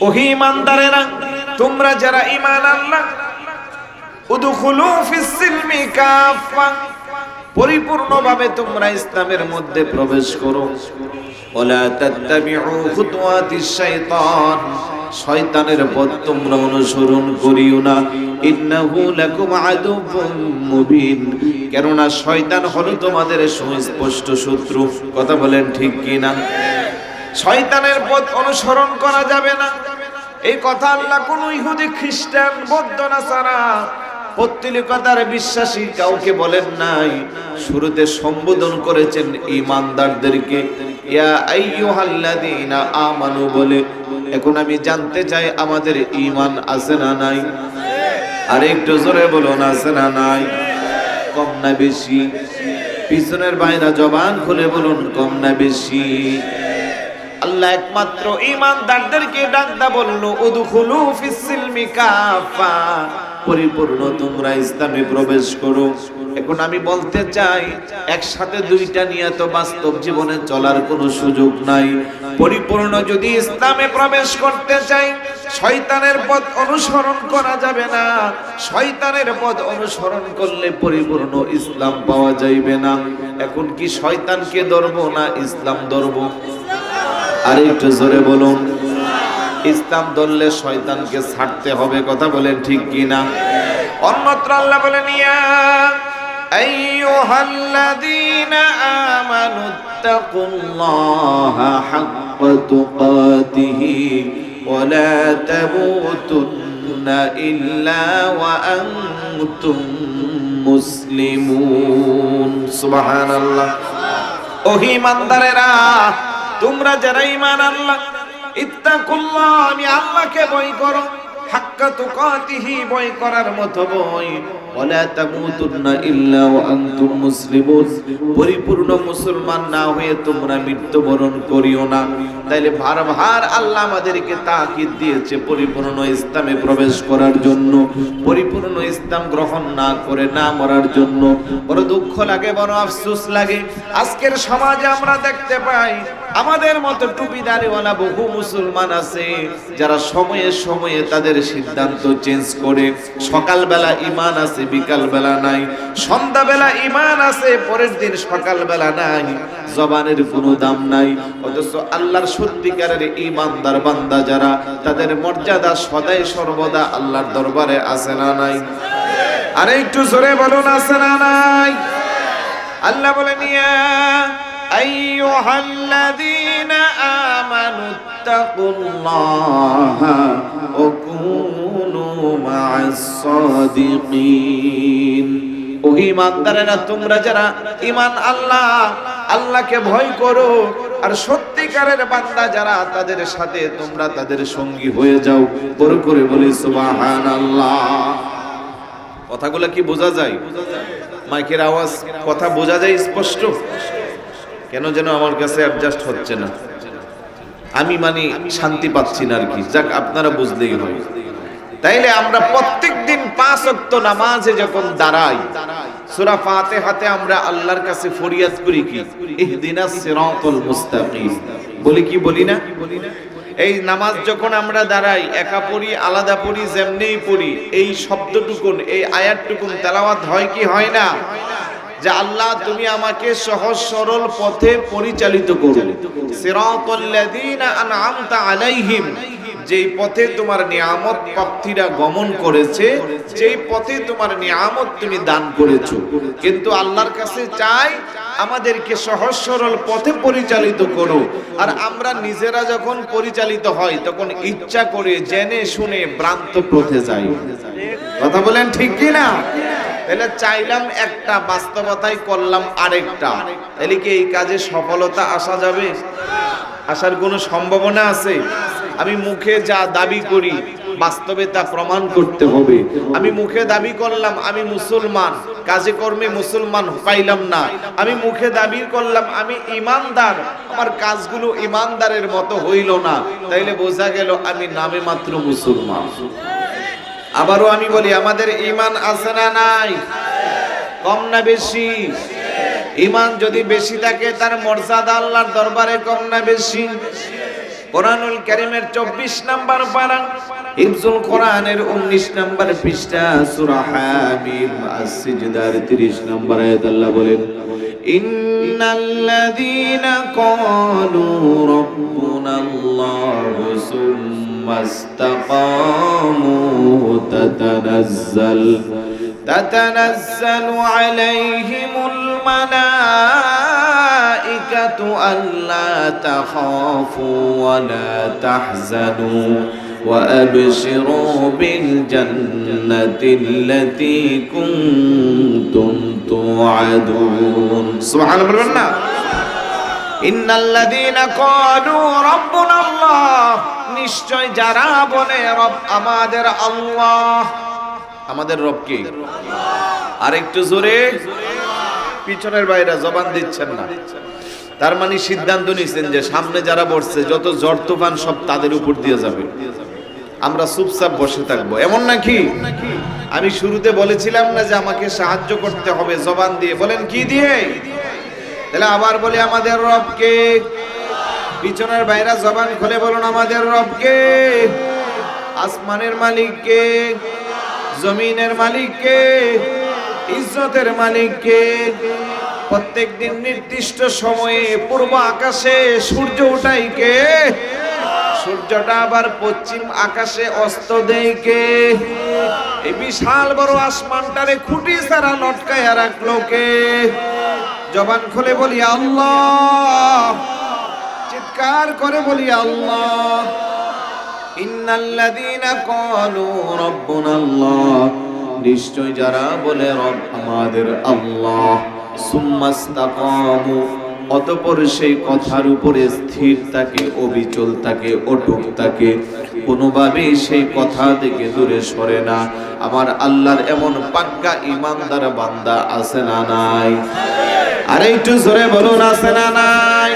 ওহে ঈমানদারেরা, তোমরা যারা ঈমান আনলা, উদখুলু ফিস সিলমি কাফা, পরিপূর্ণভাবে তোমরা ইসলামের মধ্যে প্রবেশ করো। ওয়ালা তাত্তাবিউ খুতুওয়াতিশ শাইতান, শয়তানের পথ তোমরা অনুসরণ করিও না। ইন্নাহু লাকুম আদুউম মুবিন, কেননা শয়তান হলো তোমাদের সুস্পষ্ট শত্রু। কথা বলেন ঠিক কি না? শয়তানের পথ অনুসরণ করা যাবে না, এই কথা আল্লাহ কোন ইহুদি, খ্রিস্টান, বৌদ্ধ, নাসারা, পৌত্তলিকতার বিশ্বাসী কাউকে বলেন নাই। শুরুতে সম্বোধন করেছেন ঈমানদারদেরকে, ইয়া আইয়ুহাল্লাযীনা আমানু বলে। এখন আমি জানতে চাই আমাদের ঈমান আছে না নাই? আর একটু জোরে বলুন, আছে না নাই? কম না বেশি? পিছনের বাইরা জবান খুলে বলুন, কম না বেশি? আল্লাহ একমাত্র ঈমানদারদেরকে ডাকদা বলল, উদখুলু ফিস সিলমি কাফা, পরিপূর্ণ তোমরা ইসলামে প্রবেশ করো। এখন আমি বলতে চাই, একসাথে দুইটা নিয়ে তো বাস্তব জীবনে চলার কোনো সুযোগ নাই। পরিপূর্ণ যদি ইসলামে প্রবেশ করতে চাই, শয়তানের পথ অনুসরণ করা যাবে না। শয়তানের পথ অনুসরণ করলে পরিপূর্ণ ইসলাম পাওয়া যাইবে না। এখন কি শয়তানকে ধরবো না ইসলাম ধরবো? আর একটু জোরে বলুন। ইসলাম ধরলে শয়তানকে ছাড়তে হবে। কথা বলেন ঠিক কি না? অন্যত্র আল্লাহ বলেন, ইয়া আইয়ুহাল্লাযীনা আমানুত্তাকুল্লাহা হাক্কা তুকাতিহি ওয়া লা তামুতুন্না ইল্লা ওয়া আনতুম মুসলিমুন। সুবহানাল্লাহ। ও ঈমানদারেরা, তোমরা যারা ঈমান আনলা, ইত্তাকুল্লাহ, আমি আল্লাহকে ভয় করো, হাক্কা তুকাতিহি, ভয় করার মতো ভয়, ওয়ালা তামুতুন্না ইল্লা ওয়া আনতুম মুসলিমুন, পরিপূর্ণ মুসলমান না হয়ে তোমরা মৃত্যুবরণ করিও না। তাইলে বারবার আল্লাহ আমাদেরকে তাকিদ দিয়েছে পরিপূর্ণ ইসলামে প্রবেশ করার জন্য, পরিপূর্ণ ইসলাম গ্রহণ না করে না মরার জন্য। বড় দুঃখ লাগে, বড় আফসোস লাগে, আজকের সমাজে আমরা দেখতে পাই আমাদের মতো টুপিদারিওয়ালা বহু মুসলমান আছে যারা সময়ে সময়ে তাদের সিদ্ধান্ত চেঞ্জ করে। সকালবেলা ঈমান আছে, বিকাল বেলা নাই, সন্ধ্যাবেলা ঈমান আছে, পরের দিন সকালবেলা নাই, জবানের কোনো দাম নাই। অথচ আল্লাহর সত্যিকারের ঈমানদার বান্দা যারা, তাদের মর্যাদা সদাই সর্বদা আল্লাহর দরবারে আছে না নাই? আরে একটু জোরে বলুন, আছে না নাই? আল্লাহ বলেন, ইয়া আইয়ুহাল্লাযীনা আমানুত্তাকুল্লাহা ওয়া কুনু মা'আস সাদিকিন। ও ঈমানদারেরা, তোমরা যারা ঈমান আল্লাহকে ভয় করো, আর সত্যিকারের বান্দা যারা, তাদের সাথে তোমরা তাদের সঙ্গী হয়ে যাও। বড় করে বলি সুবহানাল্লাহ। কথাগুলো কি বোঝা যায়? মাইকের আওয়াজ, কথা বোঝা যায় স্পষ্ট? কেন যেন আমার কাছে অ্যাডজাস্ট হচ্ছে না, আমি মানে শান্তি পাচ্ছি না আর কি। যাক, আপনারা বুঝলেই হয়। তাইলে আমরা প্রত্যেকদিন 5 ওয়াক্ত নামাজে যখন দাঁড়াই, সূরা ফাতিহাতে আমরা আল্লাহর কাছে ফরিয়াদ করি কি? ইহদিনাস সিরাতাল মুস্তাকিম। বলি কি বলি না? এই নামাজ যখন আমরা দাঁড়াই, একা পড়ি, আলাদা পড়ি, যেমনিই পড়ি, এই শব্দটুকুন, এই আয়াতটুকুন তেলাওয়াত হয় কি হয় না? যে আল্লাহ, তুমি আমাকে সহজ সরল পথে পরিচালিত করো। সিরাতাল্লাযীনা আনআমতা আলাইহিম, যেই পথে তোমার নিয়ামত প্রাপ্তিরা গমন করেছে, যেই পথে তোমার নিয়ামত তুমি দান করেছো। কিন্তু আল্লাহর কাছে চাই আমাদেরকে সহজ সরল পথে পরিচালিত করো। আর আমরা নিজেরা যখন পরিচালিত হয়, তখন ইচ্ছা করে জেনে শুনে ভ্রান্ত পথে যাই। কথা বলেন ঠিক কি না? তাহলে চাইলাম একটা, বাস্তবতায় করলাম আরেকটা, তাহলে কি এই কাজে সফলতা আসা যাবে? আসার কোনো সম্ভাবনা আছে? আমি মুখে যা দাবি করি, বাস্তবে তা প্রমাণ করতে হবে। আমি মুখে দাবি করলাম আমি মুসলমান, কাজে কর্মে মুসলমান পাইলাম না। আমি মুখে দাবি করলাম আমি ঈমানদার, আমার কাজগুলো ঈমানদারের মতো হইল না, তাইলে বোঝা গেল আমি নামে মাত্র মুসলমান। আবারও আমি বলি, আমাদের ঈমান আছে না নাই? কম না বেশি? ঈমান যদি বেশি থাকে, তার মর্যাদা আল্লাহর দরবারে কম না বেশি? কোরআনুল কারীমের 24 নাম্বার পারা, হিফজুল কোরআনের 19 নাম্বার পৃষ্ঠা, সূরা হামিম আস-সিজদার 30 নাম্বার আয়াত আল্লাহ বলেন, ইন্নাল্লাযীনা ক্বালু রাব্বুনাল্লাহু সুম্মা ইসতাকামু তাতানাজ্জালু আলাইহিমুল মালাইকাতু আল্লা তাখাফু ওয়া লা তাহজানু وأبشروا بالجنة التي كنتم توعدون سبحان الله إن الذين قالوا ربنا الله নিশ্চয় যারা বলে রব আমাদের আল্লাহ, আমাদের রব কি? আর একটু জোরে, পিছনের বাইরে জবান দিচ্ছেন না। তার মানে সিদ্ধান্ত নিয়েছেন যে সামনে যারা বসছে যত ঝড় তুফান সব তাদের উপর দিয়ে যাবে, আমরা চুপচাপ বসে থাকবো, এমন নাকি? আমি শুরুতে বলেছিলাম না যে আমাকে সাহায্য করতে হবে জবান দিয়ে, বলেন কি দিয়ে? তাহলে আবার বলি আমাদের রবকে। পিছনের বাইরা জবান খুলে বলুন আমাদের রবকে। আসমানের মালিক কে? জমিনের মালিক কে? ইজ্জতের মালিক কে? প্রত্যেক দিন নির্দিষ্ট সময়ে পূর্ব আকাশে সূর্য ওঠায় কে? সূর্যটা আবার পশ্চিম আকাশে অস্ত দেয় কে? এই বিশাল বড় আসমানটারে খুঁটি ছাড়া লটকায়া রাখলো কে? জবান খুলে বলি আল্লাহ, চিৎকার করে বলি আল্লাহ। ইন্নাল্লাযীনা ক্বালু রাব্বুনাল্লাহ, নিশ্চয় যারা বলে রব আমাদের আল্লাহ, সুম্মা ইসতাকামু, অতঃপর সেই কথার উপরে স্থির থাকে, অবিচল থাকে, অটুট থাকে, কোনোভাবেই সেই কথা থেকে দূরে সরে না। আমার আল্লাহর এমন পাক্কা ঈমানদার বান্দা আছে না নাই? আরে একটু জোরে বলুন আছে না নাই?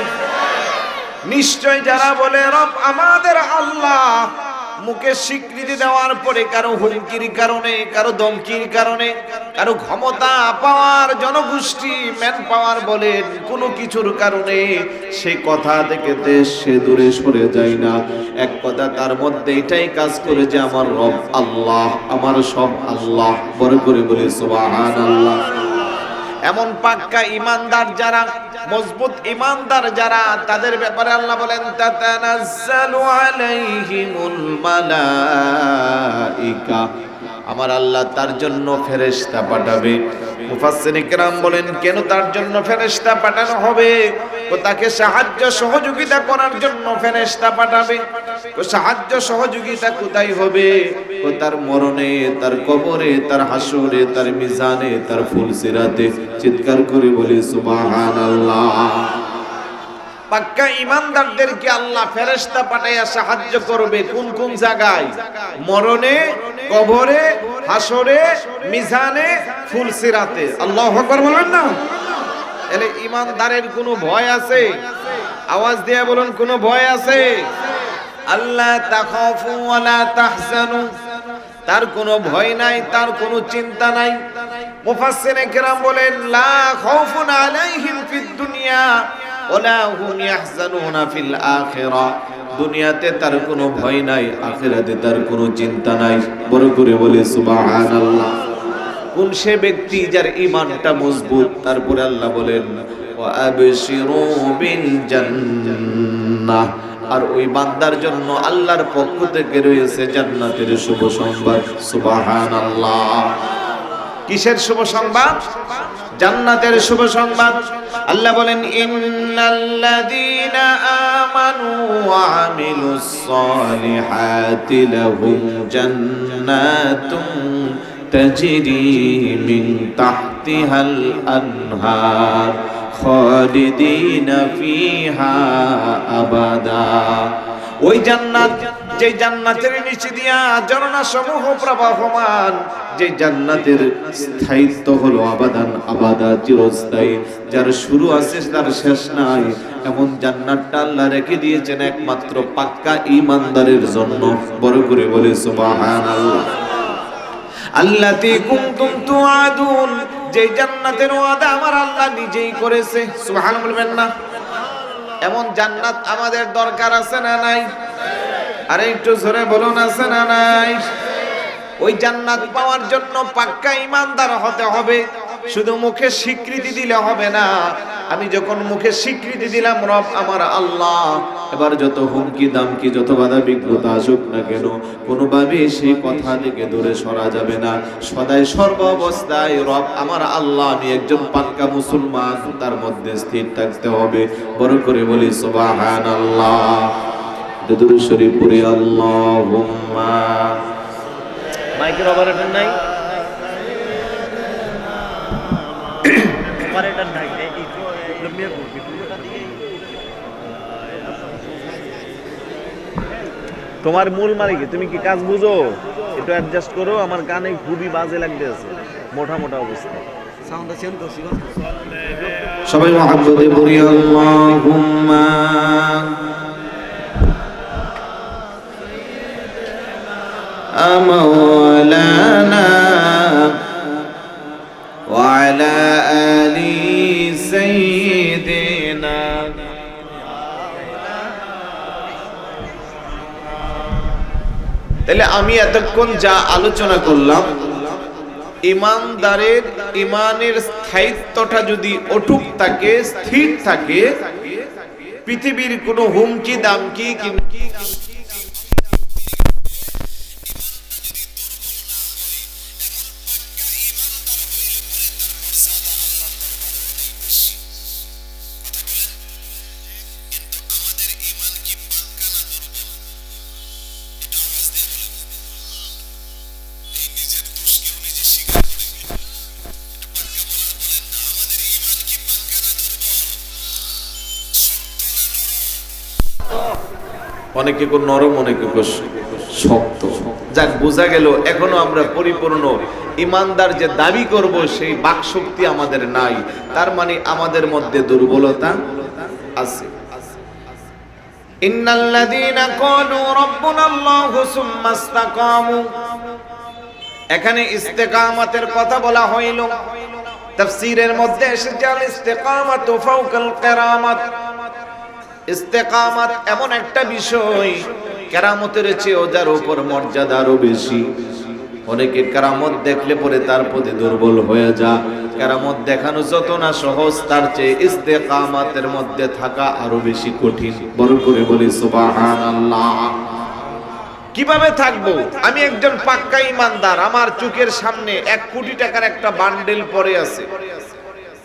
নিশ্চয় যারা বলে রব আমাদের আল্লাহ, মুখে স্বীকৃতি দেওয়ার পরে কারো হুমকির কারণে, কারো ধমকির কারণে, কারো ক্ষমতা পাওয়ার, জনগোষ্ঠী ম্যান পাওয়ার বলেন কোনো কিছুর কারণে সেই কথা থেকে দেশ সে দূরে সরে যায় না। এক কথা তার মধ্যে এটাই কাজ করে যে আমার রব আল্লাহ, আমার সব আল্লাহ। বড় করে বলি সুবহানাল্লাহ। এমন পাক্কা ঈমানদার যারা, মজবুত ঈমানদার যারা, তাদের ব্যাপারে আল্লাহ বলেন তাতানাজ্জালু আলাইহিমুল মালাইকা, আমার আল্লাহ তার জন্য ফেরেশতা পাঠাবে। মুফাসসিরিন কিরাম বলেন কেন তার জন্য ফেরেশতা পাঠানো হবে? তো তাকে সাহায্য সহযোগিতা করার জন্য ফেরেশতা পাঠাবে। তো সাহায্য সহযোগিতা কোথায় হবে? ও তার মরণে, তার কবরে, তার হাসরে, তার মিজানে, তার ফুলসিরাতে। চিৎকার করে বলি সুবহানাল্লাহ। পাক্কা ঈমানদারদেরকে আল্লাহ ফেরেশতা পাঠাইয়া সাহায্য করবে কোন কোন জায়গায়? মরণে, কবরে, হাসরে, মিজানে, ফুলসিরাতে। আল্লাহু আকবার বলেন না? এলে ঈমানদারের কোনো ভয় আছে? আওয়াজ দিয়ে বলুন কোনো ভয় আছে? আল্লাহ তাখাফু ওয়া লা তাহজানু, তার কোনো ভয় নাই, তার কোনো চিন্তা নাই। মুফাসসিরিন কিরাম বলেন লা খাউফুন আলাইহিম ফিদ দুনিয়া ওয়ালা হুম ইয়াহজানুনা ফিল আখিরা, দুনিয়াতে তার কোনো ভয় নাই, আখিরাতে তার কোনো চিন্তা নাই। বড় করে বলে সুবহানাল্লাহ। কোন সে ব্যক্তি যার ঈমানটা মজবুত? তারপরে আল্লাহ বলেন ওয়া আবশিরু বিল জান্নাহ, আর ওই বান্দার জন্য আল্লাহর পক্ষ থেকে রয়েছে জান্নাতের শুভ সংবাদ। সুবহানাল্লাহ। কিসের শুভ সংবাদ? জান্নাতের শুভ সংবাদ। আল্লাহ বলেন ইন্নাল্লাযীনা আমানু ওয়া আমিলুস সালিহাতি লাহুম জান্নাতুন তাজরি মিন তাহতিহাল আনহার খালিদিনা ফিহা আবাদা। ওই জান্নাত, যে জান্নাতের নিচে দিয়া ঝর্ণা সমূহ প্রবাহমান, যে জান্নাতের স্থায়িত্ব হলো আবাদান আবাদা, চিরস্থায়ী, যার শুরু আছে তার শেষ নাই, এমন জান্নাতটা আল্লাহ রেখে দিয়েছেন একমাত্র পাক্কা ঈমানদারের জন্য। বড় করে বলে সুবহানাল্লাহ। আল্লাতী কুনতুম তুআদুন, যে জান্নাতের ওয়াদা আমার আল্লাহ নিজেই করেছে। সুবহানাল্লাহ বলবেন না? এমন জান্নাত আমাদের দরকার আছে না নাই? আরে একটু জোরে বলুন, আছে না নাই? ওই জান্নাত পাওয়ার জন্য পাক্কা ঈমানদার হতে হবে। শুধু মুখে স্বীকৃতি দিলে হবে না। আমি যখন মুখে স্বীকৃতি দিলাম রব আমার আল্লাহ, এবার যত হুমকি দামকি যত বাধা বিঘ্নতা আসুক না কেন, কোনোভাবে সেই কথা থেকে দূরে সরা যাবে না। সদাই সর্ব অবস্থায় রব আমার আল্লাহ, আমি একজন পাক্কা মুসলমান, তার মধ্যে স্থির থাকতে হবে। বড় করে বলি সুবহানাল্লাহ। দুরূদ শরীফ পড়ি আল্লাহুম্মা। মাইকের অপারেটর নাই? অপারেটর নাই। তোমার মূল মালিক, তুমি কি কাজ বুঝো? একটু অ্যাডজাস্ট করো, আমার কানে খুবই বাজে লাগতেছে, মোটা মোটা অবস্থা। সাউন্ডটা চেঞ্জ করছি। সবাই মুহাব্বতে পড়ি আল্লাহুম্মা مولانا وعلى آل سيدنا। তাহলে আমি এতক্ষণ যা আলোচনা করলাম, ইমানদারের ইমানের স্থায়িত্বটা যদি অটুট থাকে, স্থির থাকে, পৃথিবীর কোনো হুমকি দামকি অনেকে কোন নরম, অনেকে শক্ত। যাক, বোঝা গেল এখনো আমরা পরিপূর্ণ ইমানদার যে দাবি করব সেই বাকশক্তি আমাদের নাই। তার মানে আমাদের মধ্যে দুর্বলতা আছে। ইন্নাল্লাযীনা ক্বালু রাব্বুনাল্লাহু সুম্মা ইসতাকামু, এখানে ইস্তেকামতের কথা বলা হইল। তাফসীরের মধ্যে এসেছে আল ইস্তিকামাতু ফাওকাল কিরামাত। ইস্তেকামত এমন একটা বিষয়, কেরামতের চেয়েও যার উপর মর্যাদা আরো বেশি। অনেকে কেরামত দেখলে পরে তার প্রতি দুর্বল হয়ে যায়। কেরামত দেখানো যত না সহজ, তার চেয়ে ইস্তেকামতের মধ্যে থাকা আরো বেশি কঠিন। বড় করে বলি সুবহানাল্লাহ। কিভাবে থাকবো? আমি একজন পাক্কা ইমানদার, আমার চোখের সামনে 1 কোটি টাকার একটা বান্ডেল পড়ে আছে।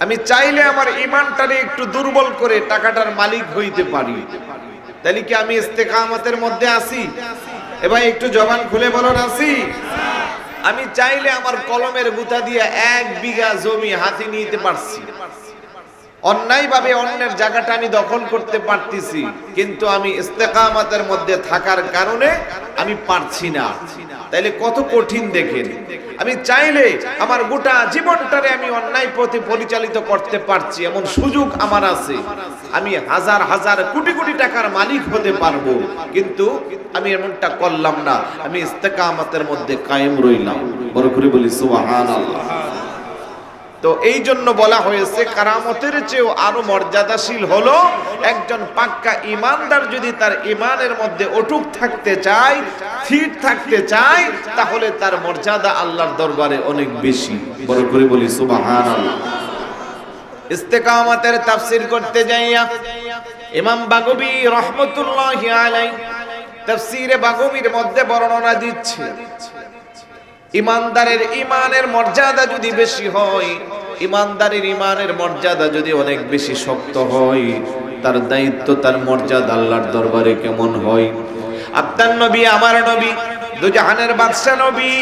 আমি চাইলে আমার ঈমানটারে একটু দুর্বল করে টাকাটার মালিক হইতে পারি। তাহলে কি আমি ইস্তেকামতের মধ্যে আছি? এবার একটু জবান খুলে বলুন, আছি? আমি চাইলে আমার কলমের গুতা দিয়ে 1 বিঘা জমি হাতে নিতে পারছি, অন্যায়ভাবে অন্যের জায়গাটা আমি দখল করতে পারতেছি, কিন্তু আমি ইস্তেকামতের মধ্যে থাকার কারণে আমি পারছি না। তাইলে কত কঠিন দেখেন। আমি চাইলে আমার গোটা জীবনটারে আমি অন্যায় পথে পরিচালিত করতে পারছি, এমন সুযোগ আমার আছে। আমি হাজার হাজার কোটি কোটি টাকার মালিক হতে পারবো, কিন্তু আমি এমনটা করলাম না। আমি ইস্তেকামতের মধ্যে কায়েম রইলাম। বড় করে বলি সুবহানাল্লাহ। তো এই জন্য বলা হয়েছে কারামতের চেয়েও আরো মর্যাদাশীল হলো একজন পাক্কা ইমানদার যদি তার ইমানের মধ্যে অটুট থাকতে চায়, স্থির থাকতে চায়, তাহলে তার মর্যাদা আল্লাহর দরবারে অনেক বেশি। বড় করে বলি সুবহানাল্লাহ। ইস্তেকামতের তাফসীর করতে যাইয়া ইমাম বাগবী রাহমাতুল্লাহি আলাইহি তাফসীরে বাগবীর মধ্যে বর্ণনা দিচ্ছে, ইমানদারের ইমানের মর্যাদা যদি বেশি হয়, ইমানদারের ইমানের মর্যাদা যদি অনেক বেশি শক্ত হয়, তার দায়িত্ব তার মর্যাদা আল্লাহর দরবারে কেমন হয়। আপনার নবী, আমার নবী, দুজাহানের বাদশা নবী,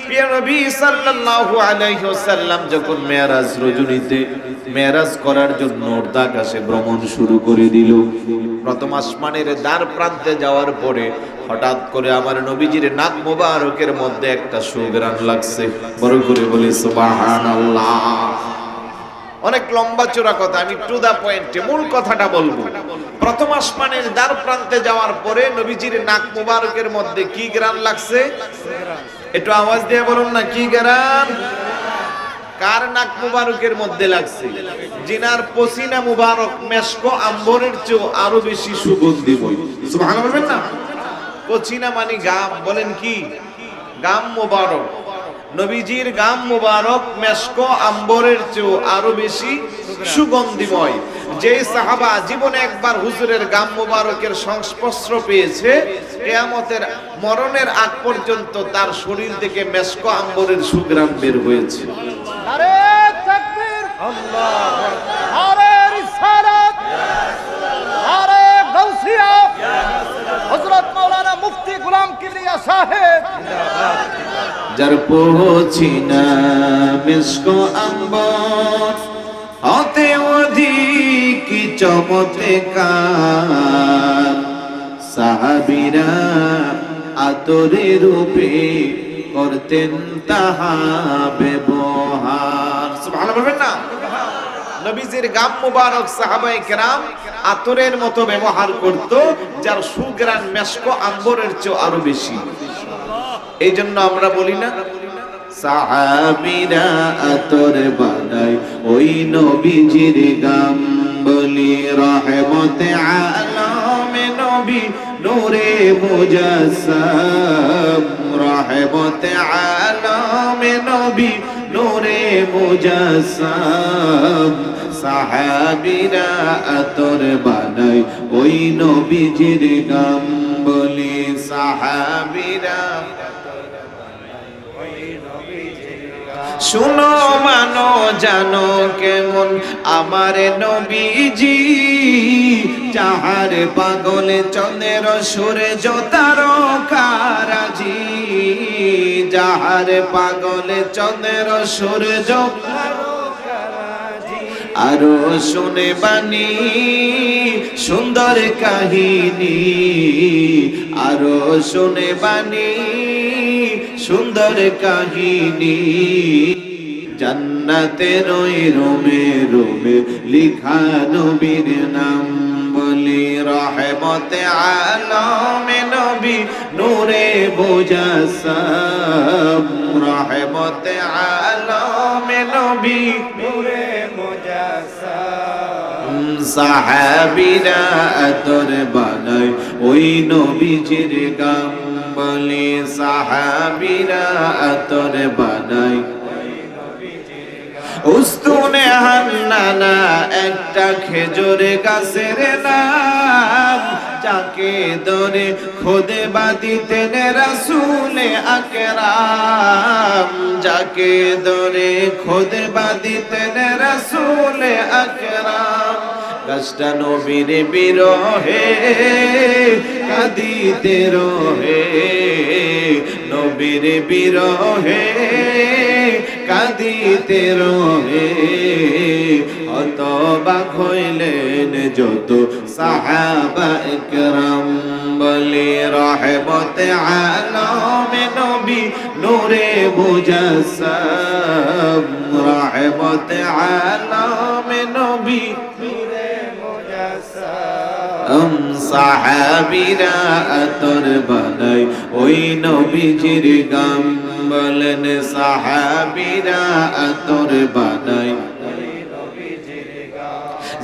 প্রিয় নবী সাল্লাল্লাহু আলাইহি ওয়াসাল্লাম যখন মেরাজ রজনীতে মেরাজ করার জন্য আকাশে ভ্রমণ শুরু করে দিল, প্রথম আসমানের দ্বার প্রান্তে যাওয়ার পরে হঠাৎ করে আমার নবীজির নাক মোবারকের মধ্যে একটা সুঘ্রাণ লাগছে। বড় করে বলি সুবহানাল্লাহ। অনেক লম্বা চূড়া কথা, আমি টু দা পয়েন্টে মূল কথাটা বলবো। প্রথম আসমানের দ্বার প্রান্তে যাওয়ার পরে নবীজির নাক মোবারকের মধ্যে কি ঘ্রাণ লাগছে? একটু আওয়াজ দিয়ে বলুন না, কি ঘ্রাণ? কার নাক মুবারকের মধ্যে লাগছে? জিনার পসিনা মুবারক মেশকো আম্বরের চেয়ে আরো বেশি সুগন্ধিময়। সুবহানাল্লাহ বলবেন না? পসিনা মানে গাম, বলেন কি? গাম মুবারক। নবীজির গাম মুবারক মেশকো আম্বরের চেয়ে আরো বেশি সুগন্ধিময়। যে সাহাবা জীবনে একবার হুজুরের গাম মুবারকের সংস্পর্শ পেয়েছে, কিয়ামতের মরণের আগ পর্যন্ত তার শরীর থেকে মেশকো আম্বরের সুঘ্রাণ বের হয়েছে। নারে তাকবীর, আল্লাহু আকবার, নারে রিসালাত, নারে গাউসিয়া, হযরত মাওলানা মুফতি গোলাম কিবরিয়া সাহেব জিন্দাবাদ। যার পৌঁছিনা মেশকো আম্বর হতে অধিক চমৎকার, সাহাবীরা আতরে রূপে করতেন তাহা ব্যবহার। সুবহানাল্লাহ বলবেন না? নবীজির গাম মুবারক সাহাবায়ে কেরাম আতরের মতো ব্যবহার করত, যার সুঘ্রাণ মেশকো আম্বরের চেয়ে আরো বেশি। এই জন্য আমরা বলি না, সাহাবীরা আতর বানায় ওই নবীজির গাম, বলি রহমতে আলমে নবী নূরে মুজাসসাম, রহমতে আলমে নবী নূরে মুজাসসাম। সাহাবীরা আতর বানায় ওই নবীজির গাম, বলি সাহাবীরা। শুনো মানো জানো কেমন আমার নবীজি, যাহার পাগলে চন্দ্রের সূর্য তারকারাজি, যাহার পাগলে চন্দ্রের সূর্য আরো শুনে বাণী সুন্দর কাহিনী, আরো শুনে বাণী সুন্দর কাহিনী। জান্নাতের ওই রোমে রোমে লিখা নবীর নাম, বলি রহমতে আলমে নবী নূরে মুজাসসাম, রহমতে আলমে নবী নূরে মুজাসসাম। সাহাবীরা আতর বানায় ওই নবীজির গাম, বলি সাহাবীরা আতর বানায়। উস্তুনে হান্নানা একটা খেজুর গাছের নাম, যাকে ধরে খোদে বাঁধিতেন রাসূলে আকরাম, যাকে ধরে খোদে বাঁধিতেন রাসূলে আকরাম। গাছটা নবীর বিরহে কাঁদিতে রহে, নবীর বিরহে কাঁদিতে রহে। হতবাক হইলেন যত সাহাবা একরাম, বলি রহমতে আলমে নবী নূরে মুজাসসাম, রহমতে আলমে নবী নূরে মুজাসসাম। সাহাবীরা আতর বানায় ওই নবীজির গাম, বলেন সাহাবীরা আতর বানায়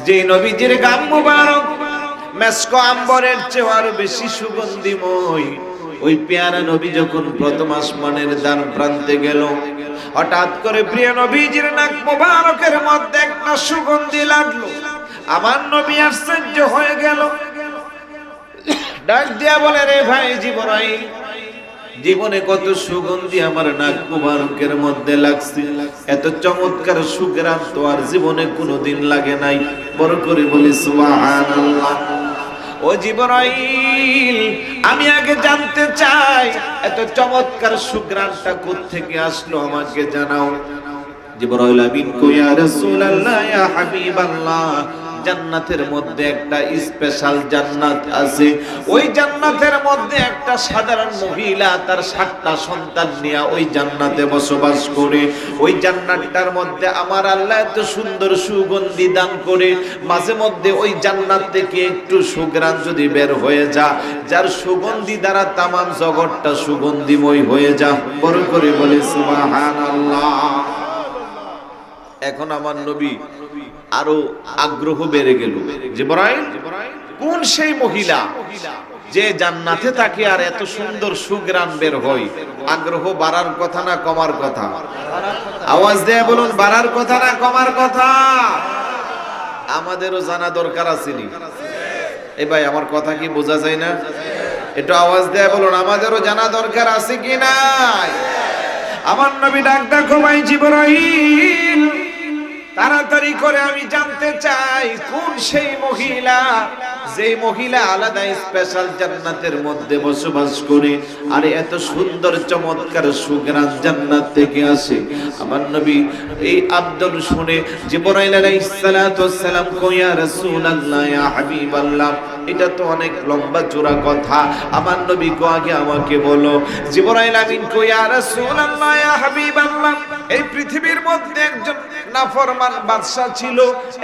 যে নবীজির গাম মুবারক মেশকো আম্বরের চেয়ে আরো বেশি সুগন্ধিময়। ওই পেয়ারা নবী যখন প্রথম আসমানের দ্বার প্রান্তে গেল, হঠাৎ করে প্রিয় নবীজির নাক মুবারকের মধ্যে একটা সুগন্ধি লাগলো। আমার নবী আশ্চর্য হয়ে গেল, ডাক দিয়া বলে, রে ভাই জিবরাইল, জীবনে কত সুগন্ধি আমার নাক মুবারকের মধ্যে লাগছে, এত চমৎকার সুঘ্রাণ তো আর জীবনে কোনোদিন লাগে নাই। বড় করে বলি সুবহানাল্লাহ। ও জিবরাইল, আমি আগে জানতে চাই এত চমৎকার সুঘ্রাণটা কোত্থেকে আসলো, আমাকে জানাও। জিবরাইল আমিন কই, ইয়া রাসূলুল্লাহ, ইয়া হাবিবাল্লাহ, জান্নাতের মধ্যে একটা স্পেশাল জান্নাত আছে। ওই জান্নাতের মধ্যে একটা সাধারণ মহিলা তার 7টা সন্তান নিয়ে ওই জান্নাতে বসবাস করে। ওই জান্নাতটার মধ্যে আমার আল্লাহ এত সুন্দর সুগন্ধি দান করে, মাঝে মধ্যে ওই জান্নাত থেকে একটু সুঘ্রাণ যদি বের হয়ে যা, যার সুগন্ধি দ্বারা তামাম জগৎটা সুগন্ধিময় হয়ে যা। বড় করে বলে সুবহানাল্লাহ। এখন আমার নবী আরো আগ্রহ বেড়ে গেল। জিবরাইল কোন সেই মহিলা যে জান্নাতে থাকে আর এত সুন্দর সুঘ্রাণ বের হয়? আগ্রহ বাড়ার কথা না কমার কথা? আওয়াজ দিয়ে বলুন, বাড়ার কথা না কমার কথা? আমাদেরও জানা দরকার আছে নি? এই ভাই আমার কথা কি বোঝা যায় না? একটু আওয়াজ দিয়ে বলুন, আমাদেরও জানা দরকার আছে কি নাই? আমার নবী ডাক দেখো ভাই জিবরাইল, তাড়াতাড়ি করে আমি জানতে চাই কোন সেই মহিলা, যে মহিলা আলাদা স্পেশাল জান্নাতের মধ্যে বসবাস করে আর এত সুন্দর চমৎকার সুঘ্রাণ জান্নাত থেকে আসে। আমার নবী এই আব্দুল শুনে জিবরাইল আলাইহিস সালাতু ওয়াস সালাম কয়, ইয়া রাসূলুল্লাহ, ইয়া হাবিবাল্লাহ, এটা তো অনেক লম্বা চূড়া কথা। আমার নবী কো আগে আমাকে বলো। জিবরাইল আমিন কয়, ইয়া রাসূলুল্লাহ, ইয়া হাবিবাল্লাহ, এই পৃথিবীর মধ্যে একজন নাফরমান বাদশা ছিল,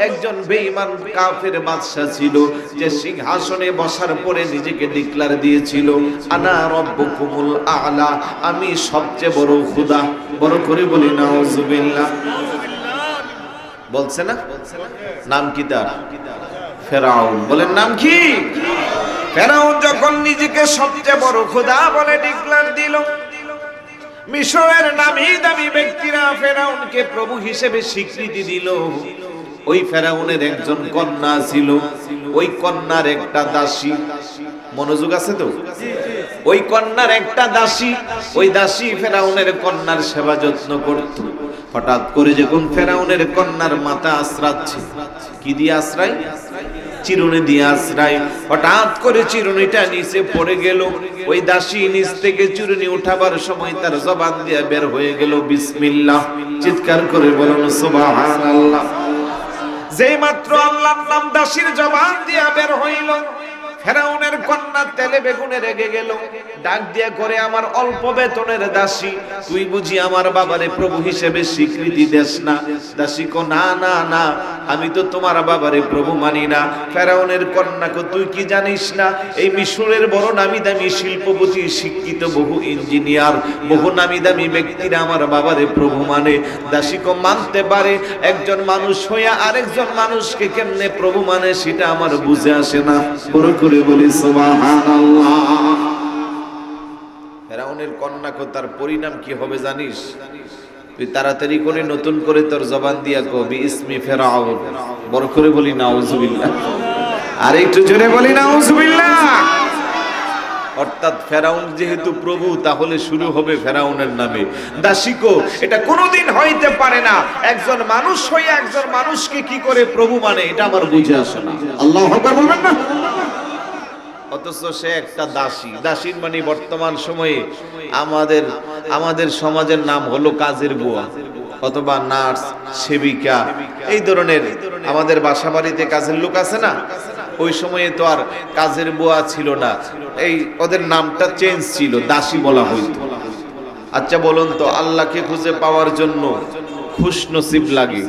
একজন বেঈমান কাফের বাদশা ছিল, যে সিংহাসনে বসার পরে নিজেকে ডিক্লার দিয়েছিল, আনা রব্বুকুমুল আ'লা, আমি সবচেয়ে বড় খোদা। বড় করে বলি নাউজুবিল্লাহ। বলছে না? নাম কি তার? ফেরাউন। বলেন নাম কি? ফেরাউন যখন নিজেকে সবচেয়ে বড় খোদা বলে ডিক্লার দিল, মিশরের নামি দামি ব্যক্তিরা ফেরাউনকে প্রভু হিসেবে স্বীকৃতি দিল। ওই ফেরাউনের একজন কন্যা ছিল, ওই কন্যার একটা দাসী, মনোযোগ আছে তো? ওই কন্যার একটা দাসী, ওই দাসী ফেরাউনের কন্যার সেবা যত্ন করত। হঠাৎ করে যখন ফেরাউনের কন্যার মাথা আশ্রাচ্ছে, কি দিয়ে আশ্রায়? চিরুনি দিয়ে আশ্রায়। হঠাৎ করে চিরুনিটা নিচে পড়ে গেল। ওই দাসী নিচ থেকে চিরুনি উঠাবার সময় তার জবান দিয়ে বের হয়ে গেল বিসমিল্লাহ। চিৎকার করে বলুন সুবহানাল্লাহ। যেই মাত্র আল্লাহর নাম দাসীর জবান দিয়ে বের হইল, ফেরাউনের কন্যা তেলে বেগুনে রেগে গেল। ডাক দিয়া করে, আমার অল্প বেতনের দাসী, তুই বুঝি আমার বাবারে প্রভু হিসেবে স্বীকৃতি দেস না? দাসী কো, না না না, আমি তো তোমার বাবারে প্রভু মানি না। ফেরাউনের কন্যা কো, তুই কি জানিস না এই মিশরের বড় নামি দামি শিল্পপতি, শিক্ষিত বহু ইঞ্জিনিয়ার, বহু নামি দামি ব্যক্তিরা আমার বাবারে প্রভু মানে। দাসী কো, মানতে পারে, একজন মানুষ হইয়া আরেকজন মানুষকে কেমনে প্রভু মানে সেটা আমার বুঝে আসে না। বলি সুবহানাল্লাহ। ফেরাউনের কন্যা কো, তার পরিণাম কি হবে জানিস? তুই তাড়াতাড়ি করে নতুন করে তোর জবান দিয়া কো, বিইসমি ফেরাউন। বড় করে বলি নাউজুবিল্লাহ। আর একটু জোরে বলি নাউজুবিল্লাহ। অর্থাৎ ফেরাউন যেহেতু প্রভু, তাহলে শুরু হবে ফেরাউনের নামে। দাসীকো, এটা কোনোদিন হইতে পারে না, একজন মানুষ হয়ে একজন মানুষকে কি করে প্রভু মানে, এটা আমার বুঝে আসে না। আল্লাহু আকবার বলবেন না? অথচ সে একটা দাসী। দাসীর মানে বর্তমান সময়ে আমাদের সমাজের নাম হলো কাজের বুয়া অথবা নার্স, সেবিকা, এই ধরনের। আমাদের বাসা বাড়িতে কাজের লোক আছে না, ওই সময়ে তো আর কাজের বুয়া ছিল না, এই ওদের নামটা চেঞ্জ ছিল, দাসী বলা হইতো। আচ্ছা বলুন তো, আল্লাহকে খুঁজে পাওয়ার জন্য খুশনসিব লাগে,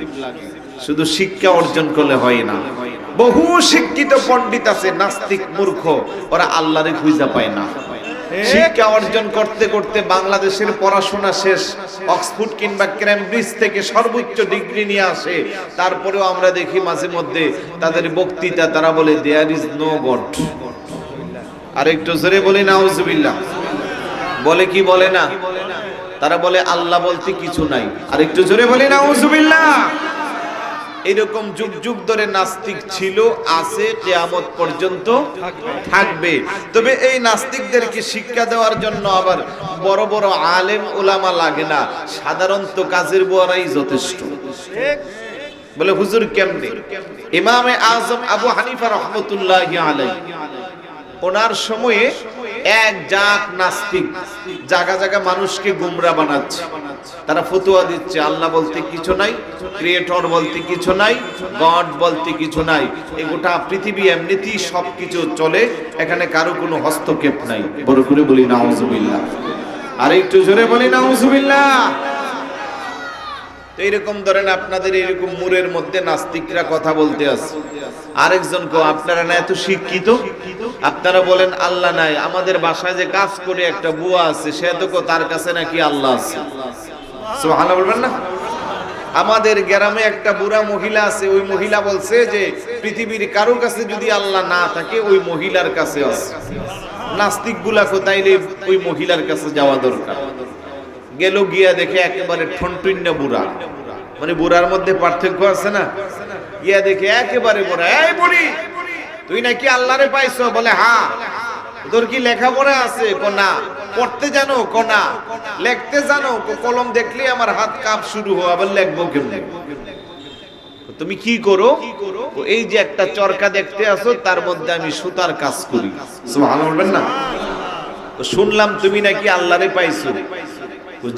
শুধু শিক্ষা অর্জন করলে হয় না। বহু শিক্ষিত পণ্ডিত আছে, নাস্তিক মূর্খ, ওরা আল্লাহরে খুঁজে পায় না। শিক্ষা অর্জন করতে করতে বাংলাদেশের পড়াশোনা শেষ, অক্সফোর্ড কিংবা ক্যামব্রিজ থেকে সর্বোচ্চ ডিগ্রি নিয়ে আসে, তারপরেও আমরা দেখি মাঝে মধ্যে তাদের বক্তৃতা, তারা বলে দেয়ার ইজ নো গড। আর একটু জোরে বলি নাউজুবিল্লাহ। বলে কি বলে না? তারা বলে আল্লাহ বলতে কিছু নাই। আর একটু জোরে বলি নাউজুবিল্লাহ। এরকম যুগ যুগ ধরে নাস্তিক ছিল, আছে, কিয়ামত পর্যন্ত থাকবে। তবে এই নাস্তিকদেরকে শিক্ষা দেওয়ার জন্য আবার বড় বড় আলেম উলামা লাগে না, সাধারণত কাজের বুয়ারাই যথেষ্ট। বলে হুজুর কেমনে? ইমামে আজম আবু হানিফা রাহমাতুল্লাহি আলাইহি, ওনার সময়ে এক জাত নাস্তিক জায়গা জায়গা মানুষকে গুমরা বানাচ্ছে। তারা ফতোয়া দিচ্ছে আল্লাহ বলতে কিছু নাই, ক্রিয়েটর বলতে কিছু নাই, গড বলতে কিছু নাই, এই গোটা পৃথিবী এমনিতেই সবকিছু চলে, এখানে কারো কোনো হস্তক্ষেপ নাই। বড় করে বলি নাউজুবিল্লাহ। আর একটু জোরে বলি নাউজুবিল্লাহ। এইরকম ধরেন আপনাদের এরকম মুরের মধ্যে নাস্তিকরা কথা বলতে আছে, আরেকজন কো আপনারা না এত শিক্ষিত, আপনারা বলেন আল্লাহ নাই, আমাদের বাসায় যে কাজ করে একটা বুয়া আছে, সে তো কো তার কাছে নাকি আল্লাহ আছে। সুবহানাল্লাহ বলবেন না? আমাদের গ্রামে একটা বুড়া মহিলা আছে, ওই মহিলা বলছে যে পৃথিবীর কারো কাছে যদি আল্লাহ না থাকে ওই মহিলার কাছে আছে। নাস্তিক গুলা কোথাইলে ওই মহিলার কাছে যাওয়া দরকার। গেল গিয়া দেখে একেবারে ঠনটুন্না বুড়া, মানে বুড়ার মধ্যে পার্থক্য আছে না, গিয়া দেখে একেবারে বুড়া। এই বুড়ি, তুই নাকি আল্লাহরে পাইছো? বলে হ্যাঁ। তোর কি লেখাপড়া আছে? কোনা। পড়তে জানো? কোনা। লিখতে জানো? কলম দেখলে আমার হাত কাঁপ শুরু হয়, আবার লিখবো কেমনে? তুমি কি করো? এই যে একটা চরকা দেখতে আসো, তার মধ্যে আমি সুতার কাজ করি। সুবহানাল্লাহ বলবেন না? তো শুনলাম তুমি নাকি আল্লাহরে পাইছো।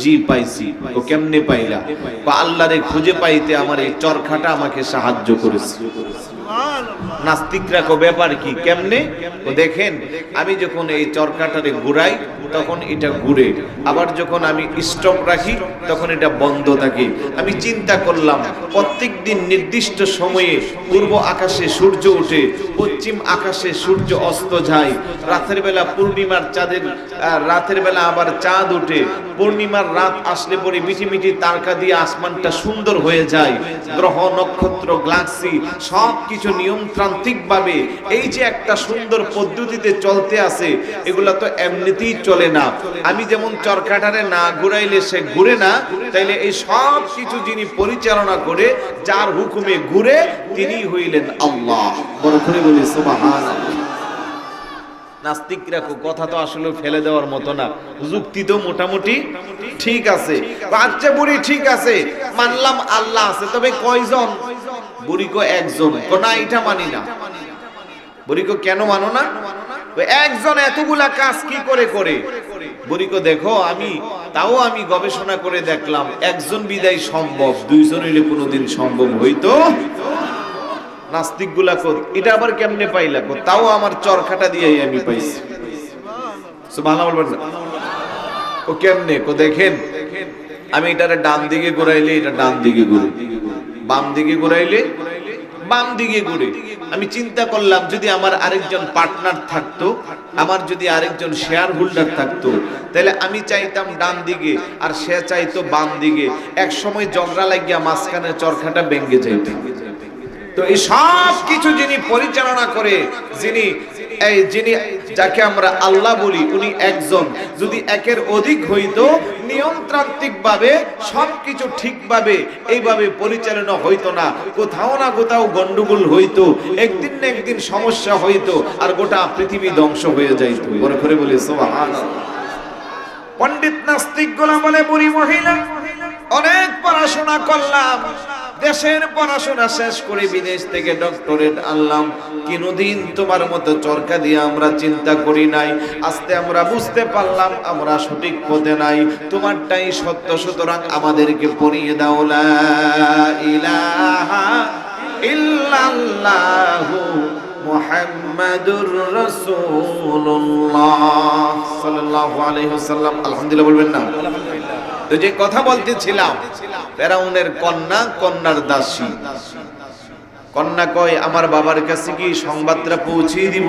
জি পাইছি। ও কেমনে পাইলা? আল্লাহরে খুঁজে পাইতে আমার এই চরকাটা আমাকে সাহায্য করেছে। নাস্তিকরা কো ব্যাপার কি, কেমনে? ও দেখেন, আমি যখন এই চরকাটারে ঘুরাই তখন এটা ঘুরে, আবার যখন আমি স্টপ রাখি তখন এটা বন্ধ থাকে। আমি চিন্তা করলাম প্রত্যেকদিন নির্দিষ্ট সময়ে পূর্ব আকাশে সূর্য ওঠে, পশ্চিম আকাশে সূর্য অস্ত যায়, রাতের বেলা পূর্ণিমার চাঁদের রাতের বেলা আবার চাঁদ ওঠে, পূর্ণিমার রাত আসলে পরে মিটিমিটি তারকা দিয়ে আসমানটা সুন্দর হয়ে যায়, গ্রহ নক্ষত্র গ্যালাক্সি সবকিছু নিয়মতান্ত্রিক ভাবে এই যে একটা সুন্দর পদ্ধতিতে চলতে আছে, এগুলা তো এমনিতেই চলে না। আমি যেমন চরকাটারে না ঘুরাইলে সে ঘুরে না, তাইলে এই সব কিছু যিনি পরিচালনা করে, যার হুকুমে ঘুরে, তিনি হইলেন আল্লাহ। বড় করে বলি সুবহানাল্লাহ। নাস্তিকরা কথা তো আসলে ফেলে দেওয়ার মতো না, যুক্তি তো মোটামুটি ঠিক আছে। আচ্ছা বুড়ি ঠিক আছে, মানলাম আল্লাহ আছে, তবে কয়জন? বুড়িকে একজন। না, এটা মানি না। বুড়িকে কেন মানো না? একজন এতগুলা কাজ কি করে করে? বুড়িকে দেখো, আমি গবেষণা করে দেখলাম একজন বিদায় সম্ভব, দুইজন হইলে কোনোদিন সম্ভব হইতো। নাস্তিক গুলা এটা আবার কেমনে পাইলা? তাও আমার চরকাটা দিয়ে আমি পাইছি। সুবহানাল্লাহ বলবেন না? ও কেমনে? দেখেন, আমি এটারে ডান দিকে ঘুরাইলে এটা ডান দিকে ঘুরে, বাম দিকে ঘুরাইলে বাম দিকে ঘুরে। আমি চিন্তা করলাম যদি আমার আরেকজন পার্টনার থাকতো, আমার যদি আরেকজন শেয়ার হোল্ডার থাকতো, তাহলে আমি চাইতাম ডান দিকে আর সে চাইতো বাম দিকে। এক সময় ঝগড়া লাগিয়া মাঝখানে চরকাটা ভেঙে যাইত। তো এই সব কিছু যিনি পরিচালনা করে, যিনি যাকে আমরা আল্লাহ বলি, উনি একজন। যদি একের অধিক হইতো, নিয়মতান্ত্রিক ভাবে সবকিছু ঠিকভাবে এইভাবে পরিচালনা হইতো না, কোথাও না কোথাও গন্ডগোল হইতো, একদিন না একদিন সমস্যা হইতো, আর গোটা পৃথিবী ধ্বংস হয়ে যাইতো। বড় করে বলি সুবহানাল্লাহ। পণ্ডিত নাস্তিক গুলা বলে, বুড়ি মহিলা অনেক পড়াশোনা করলাম, দেশের পড়াশোনা শেষ করে বিদেশ থেকে ডক্টরেট আনলাম, কোনদিন তোমার মতো চরকা দিয়ে আমরা চিন্তা করি নাই। আস্তে আমরা বুঝতে পারলাম আমরা সঠিক পথে নাই, তোমারটাই সত্য, সুতরাং আমাদেরকে পড়িয়ে দাও লা ইলাহা ইল্লাল্লাহু মুহাম্মাদুর রাসূলুল্লাহ সাল্লাল্লাহু আলাইহি ওয়াসাল্লাম। আলহামদুলিল্লাহ বলবেন না? তো যে কথা বলতেছিলাম, ফেরাউনের কন্যা, কন্যার দাসী। কন্যা কয়, আমার বাবার কাছে কি সংবাদটা পৌঁছিয়ে দিব?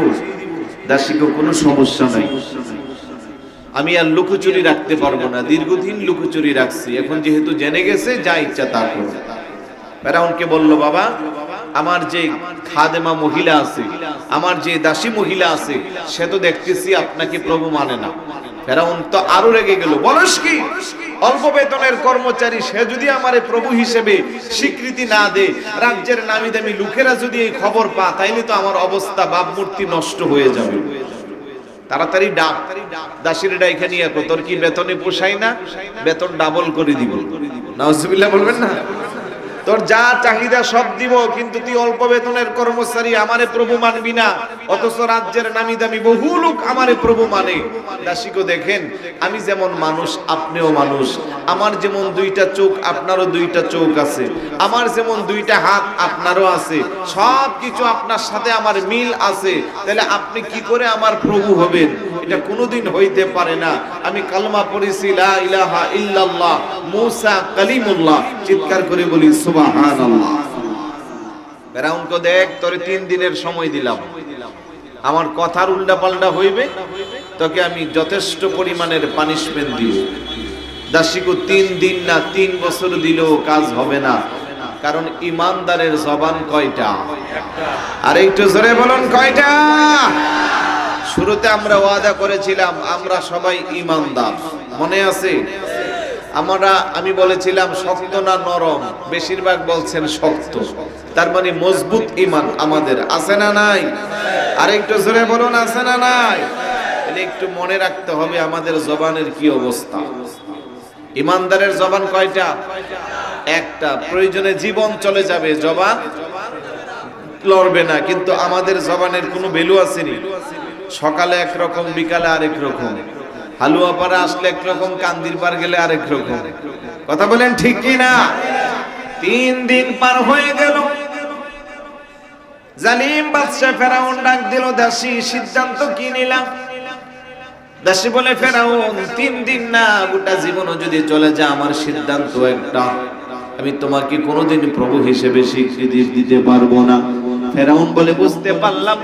দাসীকে কোনো সমস্যা নাই, আমি আর লুকোচুরি রাখতে পারবো না, দীর্ঘদিন লুকোচুরি রাখছি, এখন যেহেতু জেনে গেছে, যা ইচ্ছা তা করো। ফেরাউনকে বলল, বাবা, আমার যে খাদেমা মহিলা আছে, আমার যে দাসী মহিলা আছে, সে তো দেখতেছি আপনাকে প্রভু মানে না। ফেরাউন তো আরো রেগে গেল, বলস কি? অল্প বেতনের কর্মচারী, সে যদি আমারে প্রভু হিসেবে স্বীকৃতি না দে, রাজ্যের নামি দামি লোকেরা যদি এই খবর পা, তাইলে তো আমার অবস্থা, ভাবমূর্তি নষ্ট হয়ে যাবে। তাড়াতাড়ি ডাক, দাসীর ডাইখা নিয়ে, তোর কি বেতনে পোষায় না? বেতন ডাবল করে দিব। নাউজুবিল্লাহ বলবেন না? তোর যা চাহিদা সব দিব, কিন্তু তুই অল্প বেতনের কর্মচারী, আমারে প্রভু মানবি না, অথচ রাজ্যের নামি দামি বহু লোক আমারে প্রভু মানে। দাসীকে দেখেন, আমি যেমন মানুষ, আপনিও মানুষ, আমার যেমন দুইটা চোখ, আপনারও দুইটা চোখ আছে, আমার যেমন দুইটা হাত, আপনারও আছে, সব কিছু আপনার সাথে আমার মিল আছে, তাহলে আপনি কি করে আমার প্রভু হবেন? এটা কোনোদিন হইতে পারে না। আমি কালমা পড়েছি, লা ইলাহা ইল্লাল্লাহ মুসা কালিমুল্লাহ, চিৎকার করে বলি সুবহানাল্লাহ। ফেরাউনকে দেখ, তোরে 3 দিনের সময় দিলাম, আমার কথার উল্টা পাল্টা হইবে, তোকে আমি যথেষ্ট পরিমাণের পানিশমেন্ট দিব। দাসীকে 3 দিন না 3 বছর দিলেও কাজ হবে না, কারণ ইমানদারের জবান কয়টা? আর একটু জোরে বলুন কয়টা? শুরুতে আমরা ওয়াদা করেছিলাম আমরা সবাই ইমানদার, মনে আছে? আমি বলেছিলাম শক্ত না নরম, বেশিরভাগ বলছেন শক্ত, তার মানে মজবুত ঈমান আমাদের আছে না নাই? আর একটু জোরে বলুন আছে না নাই? একটু মনে রাখতে হবে আমাদের জবানের কি অবস্থা। ইমানদারের জবান কয়টা? একটা। প্রয়োজনে জীবন চলে যাবে, জবান লড়বে না, কিন্তু আমাদের জবানের কোনো ভ্যালু আসেনি। সকালে একরকম, বিকালে আরেক রকম, হালুয়া পাড়া আসলে একরকম, কান্দির পার গেলে আরেক রকম। কথা বলেন ঠিক কি না? 3 দিন পার হয়ে গেল, জালিম বাদশা ফেরাউন ডাক দিল, দাসী সিদ্ধান্ত কি নিলাম? দাসী বলে, ফেরাউন 3 দিন না গোটা জীবনও যদি চলে যায়, আমার সিদ্ধান্ত একটা, আমি তোমাকে কোনোদিন প্রভু হিসেবে স্বীকৃতি দিতে পারবো না। ফেরাউন বলে, বুঝতে পারলাম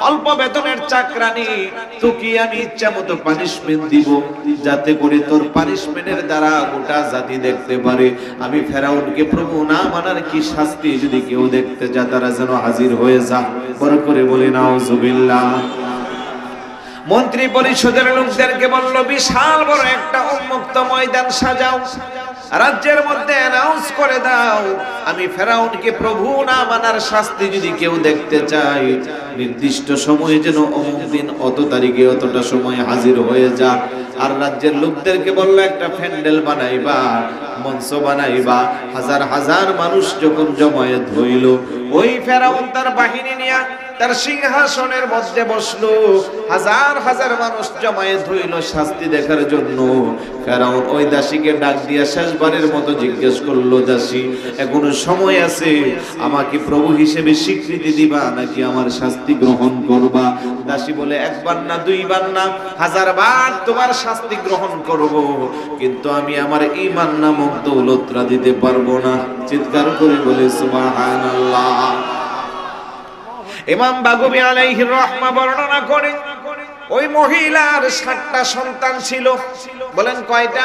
অল্প বেতনের চাকরানি, তোকে আমি ইচ্ছা মতো পানিশমেন্ট দিব, যাতে করে তোর পানিশমেন্টের দ্বারা গোটা জাতি দেখতে পারে আমি ফেরাউনকে প্রভু না মানার কি শাস্তি যদি কেউ দেখতে যায় তারা যেন হাজির হয়ে যা। বড় করে বলি নাউজুবিল্লাহ। মন্ত্রী পরিষদের লোকদেরকে বলল, বিশাল বড় একটা উন্মুক্ত ময়দান সাজাও, রাজ্যের মধ্যে অ্যানাউন্স করে দাও, আমি ফেরাউনকে প্রভু না মানার শাস্তি যদি কেউ দেখতে চায়, নির্দিষ্ট সময়ে যেন অমুক দিন অত তারিখে অতটা সময় হাজির হয়ে যা। আর রাজ্যের লোকদেরকে বলল, একটা প্যান্ডেল বানাইবা, মঞ্চ বানাইবা, হাজার হাজার মানুষ যখন জমায়েত হইল, ওই ফেরাউন তার বাহিনী নিয়ে তার সিংহাসনের মধ্যে বসলো, হাজার হাজার মানুষ জমায়েত হইল শাস্তি দেখার জন্য। ফেরাউন ওই দাসীকে ডাক দিয়া শেষবারের মতো জিজ্ঞেস করলো, দাসী এখনো সময় আছে, আমাকে প্রভু হিসেবে স্বীকৃতি দিবা নাকি আমার শাস্তি গ্রহণ করবা? দাসী বলে, একবার না দুইবার না 1000 বার তোমার শাস্তি গ্রহণ করব, কিন্তু আমি আমার ঈমান নামক দৌলতরা দিতে পারবো না। চিৎকার করে বলে সুবহানাল্লাহ। ইমাম বাগবী আলাইহির রাহমা বর্ণনা করেন, ওই মহিলার 7টা সন্তান ছিল। বলেন কয়টা?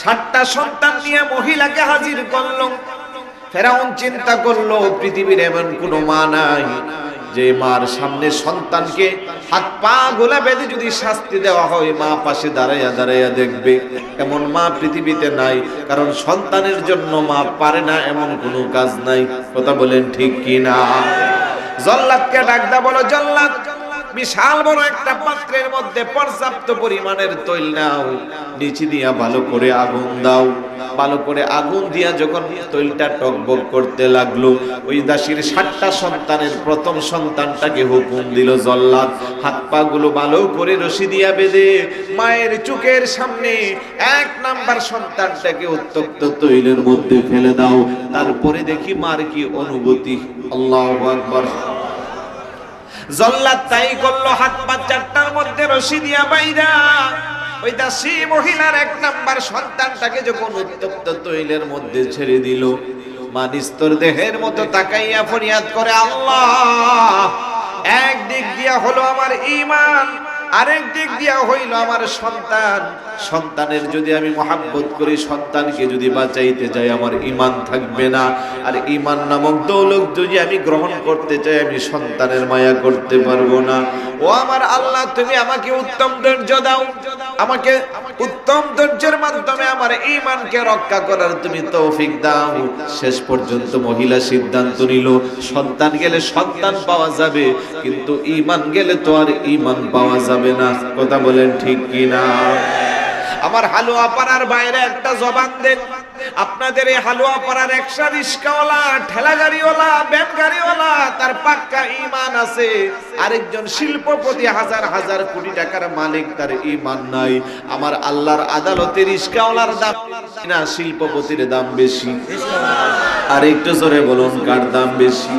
7টা সন্তান নিয়ে মহিলাকে হাজির করলো। ফেরাউন চিন্তা করলো, পৃথিবীর এমন কোন মা নাই যে মার সামনে সন্তানকে হাত পা গোলা বেঁধে যদি শাস্তি দেওয়া হয় মা পাশে দাঁড়াইয়া দাঁড়াইয়া দেখবে, এমন মা পৃথিবীতে নাই। কারণ সন্তানের জন্য মা পারে না এমন কোনো কাজ নাই। কথা বলেন ঠিক কি না? জল্লাদকে ডাক দা, বলো জল্লাদ, বিশাল বড় একটা পাত্রের মধ্যে পর্যাপ্ত পরিমাণের তৈল নাও, নিচে দিয়া ভালো করে আগুন দাও। ভালো করে আগুন দিয়া যখন তৈলটা টকবক করতে লাগলো, ওই দাসীর 7টা সন্তানের প্রথম সন্তানটাকে হুকুম দিল, জল্লাদ হাত পা গুলো ভালো করে রশি দিয়া বেঁধে মায়ের চোখের সামনে 1 নাম্বার সন্তানটাকে উত্তপ্ত তৈলের মধ্যে ফেলে দাও, তারপরে দেখি মার কি অনুভূতি। আল্লাহু আকবার। জল্লাদ তাই করলো, হাত পা 4টার মধ্যে রশি দিয়া বাইরা ওই দাসী মহিলার 1 নাম্বার সন্তানটাকে যখন উত্তপ্ত তৈলের মধ্যে ছেড়ে দিল, মা নিস্তর দেহের মতো তাকাইয়া ফরিয়াদ করে, আল্লাহ, একদিক দিয়া হলো আমার ঈমান, আরেক দিক দিয়া হইল আমার সন্তান। সন্তানের যদি আমি মহাব্বত করি, সন্তানকে যদি বাঁচাইতে যাই, আমার ঈমান থাকবে না। আর ঈমান নামক দৌলত যদি আমি গ্রহণ করতে চাই, আমি সন্তানের মায়া করতে পারবো না। ও আমার আল্লাহ, তুমি আমাকে উত্তম ধৈর্য দাও, আমাকে উত্তম ধৈর্যের মাধ্যমে আমার ঈমানকে রক্ষা করার তুমি তৌফিক দাও। শেষ পর্যন্ত মহিলা সিদ্ধান্ত নিল, সন্তান গেলে সন্তান পাওয়া যাবে, কিন্তু ঈমান গেলে তো আর ঈমান পাওয়া যাবে না। কথা বলেন ঠিক কি না? আমার হালুয়া পাড়ার বাইরে একটা জবান দেন, আপনাদের এই হালুয়া পাড়ার রিকশা রিস্কাওয়ালা, ঠেলা গাড়িওয়ালা, ভ্যান গাড়িওয়ালা, তার পাক্কা ঈমান আছে। আরেকজন শিল্পপতি, হাজার হাজার কোটি টাকার মালিক, তার ঈমান নাই। আমার আল্লাহর আদালতে রিস্কাওয়ালার দাম না শিল্পপতির দাম বেশি? আর একটু জোরে বলুন, কার দাম বেশি?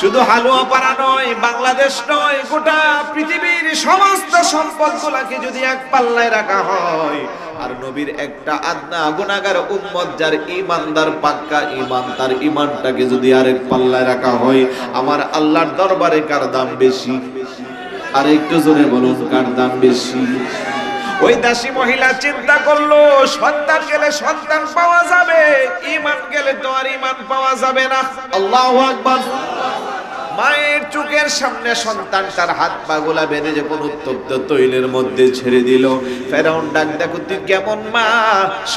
শুধু হালুয়া পাড়া নয়, বাংলাদেশ নয়, গোটা পৃথিবীর সমস্ত সম্পদগুলোকে যদি এক পাল্লায় রাখা হয়, আর নবীর একটা আদনা গুনাহগার উম্মত যার ঈমানদার পাক্কা ঈমান, তার ঈমানটাকে যদি আরেক পাল্লায় রাখা হয়, আমার আল্লাহর দরবারে কার দাম বেশি? আর একটু জোরে বলুন, কার দাম বেশি? ওই দাসী মহিলা চিন্তা করলো, সন্তান গেলে সন্তান পাওয়া যাবে, ঈমান গেলে তো আর ঈমান পাওয়া যাবে না। আল্লাহু আকবার। মায়ের চোখের সামনে সন্তান তার হাত পা গোলা বেঁধে যখন উত্তপ্ত তৈলের মধ্যে ছেড়ে দিল, ফেরাউন ডাক, দেখো তুই কেমন মা,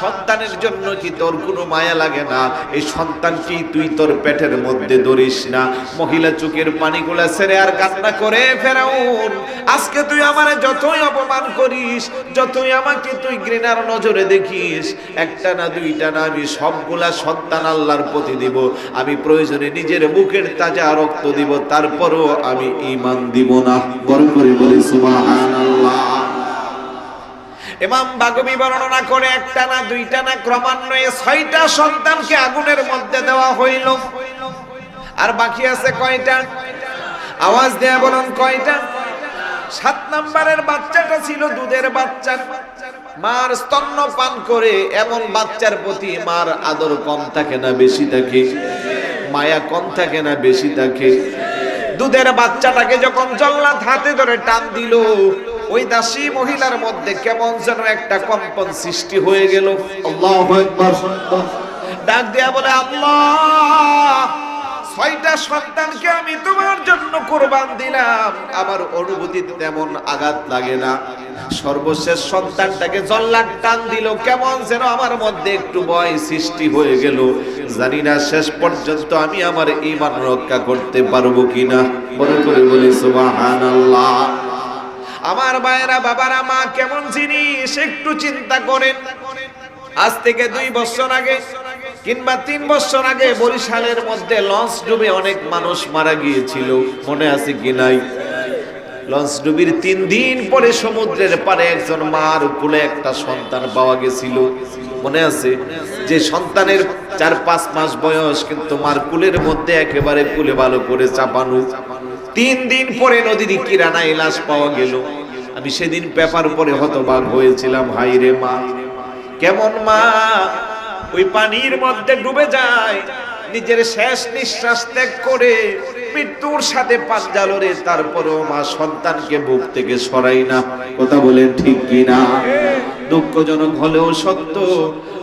সন্তানের জন্য কি তোর কোনো মায়া লাগে না? এই সন্তান কি তুই তোর পেটের মধ্যে ধরিস না? মহিলা চোখের পানিগুলা ছেড়ে আর কান্না করে, ফেরাউন আজকে তুই আমারে যতই অপমান করিস, যতই আমাকে তুই ঘৃণার নজরে দেখিস, একটা না দুইটা না, আমি সবগুলা সন্তান আল্লাহর প্রতি দিব। আমি প্রয়োজনে নিজের বুকের তাজা রক্ত দিব, তারপরও আমি ঈমান দিব না। বড় করে বলি সুবহানাল্লাহ। ইমাম বাগবী বর্ণনা করে, একটা না দুইটা না, ক্রমান্বয়ে 6টা সন্তানকে আগুনের মধ্যে দেওয়া হইল। আর বাকি আছে কয়টা? আওয়াজ দেয়া বলুন কয়টা? 7 নম্বরের বাচ্চাটা ছিল দুধের বাচ্চা। মার স্তন্য পান করে এমন বাচ্চার প্রতি মার আদর কম থাকে না বেশি থাকে? মায়া কম থাকে না বেশি থাকে? দুধের বাচ্চাটাকে যখন জল্লাদ হাতে ধরে টান দিল, ওই দাসী মহিলার মধ্যে কেমন যেন একটা কম্পন সৃষ্টি হয়ে গেল। আল্লাহু আকবার। ডাক দিয়া বলে, আল্লাহ 6টা সন্তানকে আমি তোমার জন্য কুরবান দিলাম, আমার অনুভূতিতে তেমন আঘাত লাগে না। সর্বশেষ সন্তানটাকে জল্লাদ টান দিল, কেমন যেন আমার মধ্যে একটু ভয় সৃষ্টি হয়ে গেল। জানি না শেষ পর্যন্ত আমি আমার ঈমান রক্ষা করতে পারবো কিনা। বড় করে বলি সুবহানাল্লাহ। আমার ভাইরা, বাবারা, মা কেমন জিনিস একটু চিন্তা করেন। আজ থেকে 2 বছর আগে কিংবা 3 বছর আগে বরিশালের মধ্যে লঞ্চ ডুবে অনেক মানুষ মারা গিয়েছিল, মনে আছে কি নাই? লঞ্চ ডুবির 3 দিন পরে সমুদ্রের পাড়ে একজন মার কোলে একটা সন্তান পাওয়া গেছিল, মনে আছে? যে সন্তানের 4-5 মাস বয়স, কিন্তু মার কোলের মধ্যে একেবারে কোলে ভালো করে চাপানো। 3 দিন পরে নদীর কিনারায় লাশ পাওয়া গেল। আমি সেদিন পেপার পরে হতবাক হয়েছিলাম, হাই রে মা, কেমন মা ওই পানির মধ্যে ডুবে যায়, নিজের শেষ নিঃশ্বাস ত্যাগ করে মৃত্যুর সাথে পাঞ্জা লড়ে, তারপরেও মা সন্তানকে বুক থেকে সরাই না। কথা বলেন ঠিক কিনা? দুঃখজনক হলেও সত্য,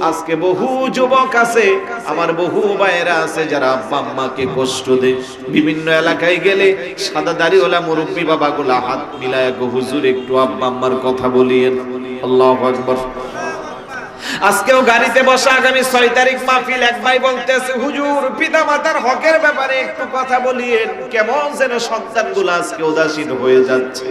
আজকে বহু যুবক আছে, আমার বহু ভাইয়েরা আছে যারা আব্বা আম্মাকে কষ্ট দেয়। বিভিন্ন এলাকায় গেলে সাদা দাড়িওয়ালা মুরব্বী বাবাগুলা হাত মিলায়, হুজুর একটু আব্বা আম্মার কথা বলিয়েন। আল্লাহু আকবার। আজকেও গাড়িতে বসা, আগামী 6 তারিখ মাহফিল, এক ভাই বলতেছে, হুজুর পিতা মাতার হকের ব্যাপারে একটু কথা বলিয়েন। কেমন যেন সন্তানগুলো আজকে উদাসীন হয়ে যাচ্ছে,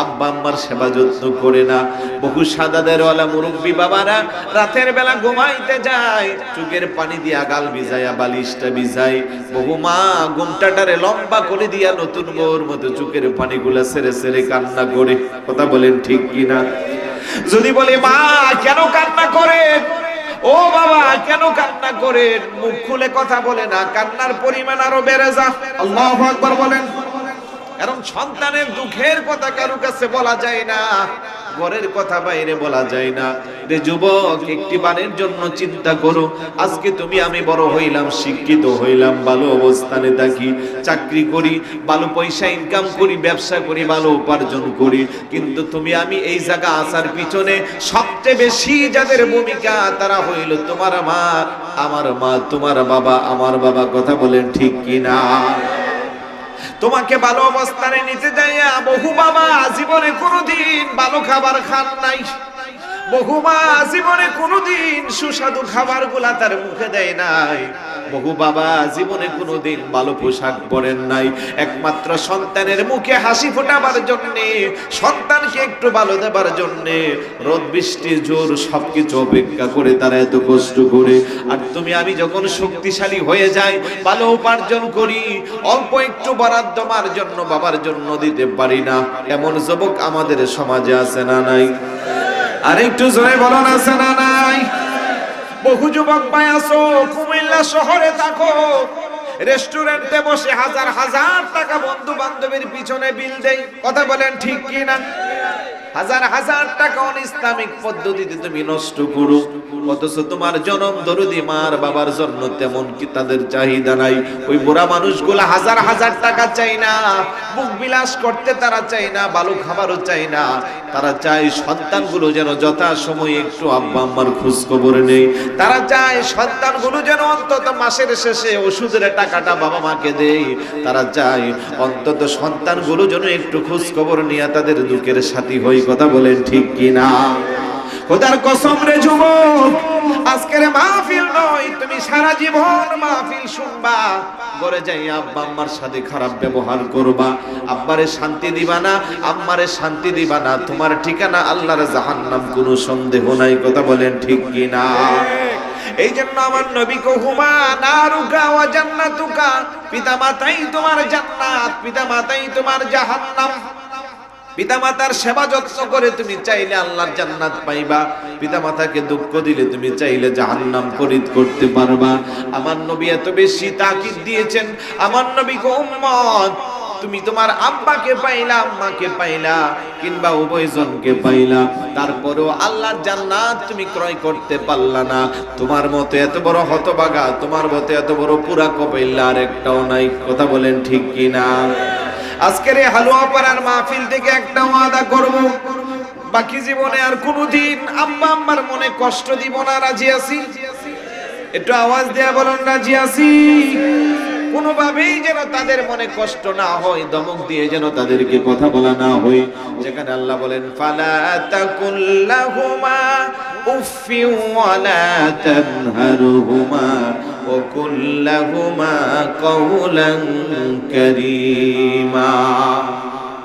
আব্বা আম্মার সেবা যত্ন করে না। বহু সাদাদেরওয়ালা মুরব্বী বাবারা রাতের বেলা ঘুমাইতে যায়, চোখের পানি দিয়া গাল ভিজায়া বালিশটা ভিজায়। বহু মা ঘুমটাটারে লম্বা করে দিয়া নতুন বউর মতো চোখের পানিগুলা ছেড়ে ছেড়ে কান্না করে। কথা বলেন ঠিক কিনা? যদি বলে, মা কেন কান্না করেন? ও বাবা কেন কান্না করেন? মুখ খুলে কথা বলে না, কান্নার পরিমাণ আরো বেড়ে যায়। আল্লাহু আকবার বলেন। কারণ সন্তানের দুঃখের কথা কারো কাছে বলা যায় না, ঘরের কথা বাইরে বলা যায় না। রে যুবক, একটি বারের জন্য চিন্তা করো। আজকে তুমি আমি বড় হইলাম, শিক্ষিত হইলাম, ভালো অবস্থানে থাকি, চাকরি করি, ভালো পয়সা ইনকাম করি, ব্যবসা করি, ভালো উপার্জন করি, কিন্তু তুমি আমি এই জায়গা আসার পিছনে সবচেয়ে বেশি যাদের ভূমিকা তারা হইল তোমার মা, আমার মা, তোমার বাবা, আমার বাবা। কথা বলেন ঠিক কিনা? তোমাকে ভালো অবস্থানে নিতে যাইয়া বহু বাবা জীবনে কোনোদিন ভালো খাবার খান নাই, বহু মা জীবনে কোনোদিন সুস্বাদু খাবারগুলা তার মুখে দেয় নাই, বহু বাবা জীবনে কোনোদিন ভালো পোশাক পরেন নাই। একমাত্র সন্তানের মুখে হাসি ফোটাবার জন্যে, সন্তানকে একটু ভালো দেবার জন্যে রোদ বৃষ্টি জোর সবকিছু অপেক্ষা করে তারা এত কষ্ট করে। আর তুমি আমি যখন শক্তিশালী হয়ে যাই, ভালো উপার্জন করি, অল্প একটু বরাদ্দ মার জন্য বাবার জন্য দিতে পারি না, এমন যুবক আমাদের সমাজে আছে না নাই? আর একটু জোরে বলুন, আছে না নাই? বহু যুবক ভাই আছো, কুমিল্লা শহরে থাকো, রেস্টুরেন্টে বসে হাজার হাজার টাকা বন্ধু বান্ধবের পিছনে বিল দেই। কথা বলেন ঠিক কিনা? হাজার হাজার টাকা ইসলামিক পদ্ধতিতে তুমি নষ্ট করো, অথচ তোমার জনম দরদি মার বাবার জন্য তেমন কি তাদের চাহিদা নাই। ওই বুড়া মানুষগুলো হাজার হাজার টাকা চাই না, বুক বিলাস করতে তারা চাই না, ভালো খাবারও চাই না, তারা চায় সন্তানগুলো যেন যথা সময়ে একটু আব্বা আম্মার খোঁজ খবর নেই। তারা চায় সন্তানগুলো যেন অন্তত মাসের শেষে ওষুধের টাকাটা বাবা মাকে দেয়। তারা চায় অন্তত সন্তানগুলো যেন একটু খোঁজ খবর নিয়ে তাদের দুঃখের সাথী হয়। কথা বলেন ঠিক কিনা? খোদার কসম রে যুবক, আজকের মাহফিল নয়, তুমি সারা জীবন মাহফিল শুনবা, ঘরে যাই আব্বা আম্মার সাথে খারাপ ব্যবহার করবা, আব্বারে শান্তি দিবা না, আম্মারে শান্তি দিবা না, তোমার ঠিকানা আল্লাহর জাহান্নাম, কোনো সন্দেহ নাই। কথা বলেন ঠিক কিনা? এই জন্য আমার নবী কো হুমা নারুকা ওয়া জান্নাতুকা, পিতামাতাই তোমার জান্নাত, পিতামাতাই তোমার জাহান্নাম। পিতামাতার সেবা যত্ন করে তুমি চাইলে আল্লাহর জান্নাত পাইবা, পিতামাতাকে দুঃখ দিলে তুমি চাইলে জাহান্নাম পরিত করতে পারবা। আমার নবী এত বেশি তাকিদ দিয়েছেন, আমার নবী কো উম্মত, তুমি তোমার আব্বাকে পাইলা, আম্মাকে পাইলা, কিংবা উভয়জনকে পাইলা, তারপরেও আল্লাহর জান্নাত তুমি ক্রয় করতে পারলা না। তোমার মতো এত বড় হতভাগা, তোমার মতো এত বড় পুরা কপাইল্লা আর একটাও নাই। কথা বলেন ঠিক কিনা? আজকের এই হালুয়া পাড়ার মাহফিল থেকে একটা ওয়াদা করব, বাকি জীবনে আর কোনোদিন আব্বা আম্মার মনে কষ্ট দিব না। রাজি আছি? একটু আওয়াজ দেয়া বলুন, রাজি আছি? কোনোভাবেই যেন তাদের মনে কষ্ট না হয়, ধমক দিয়ে যেন তাদেরকে কথা বলা না হয়। যেখানে আল্লাহ বলেন ফালা তাকুল্লাহুমা উফফি ওয়ালা তানহারহুমা ওয়া কুল্লাহুমা কাওলান কারীমা।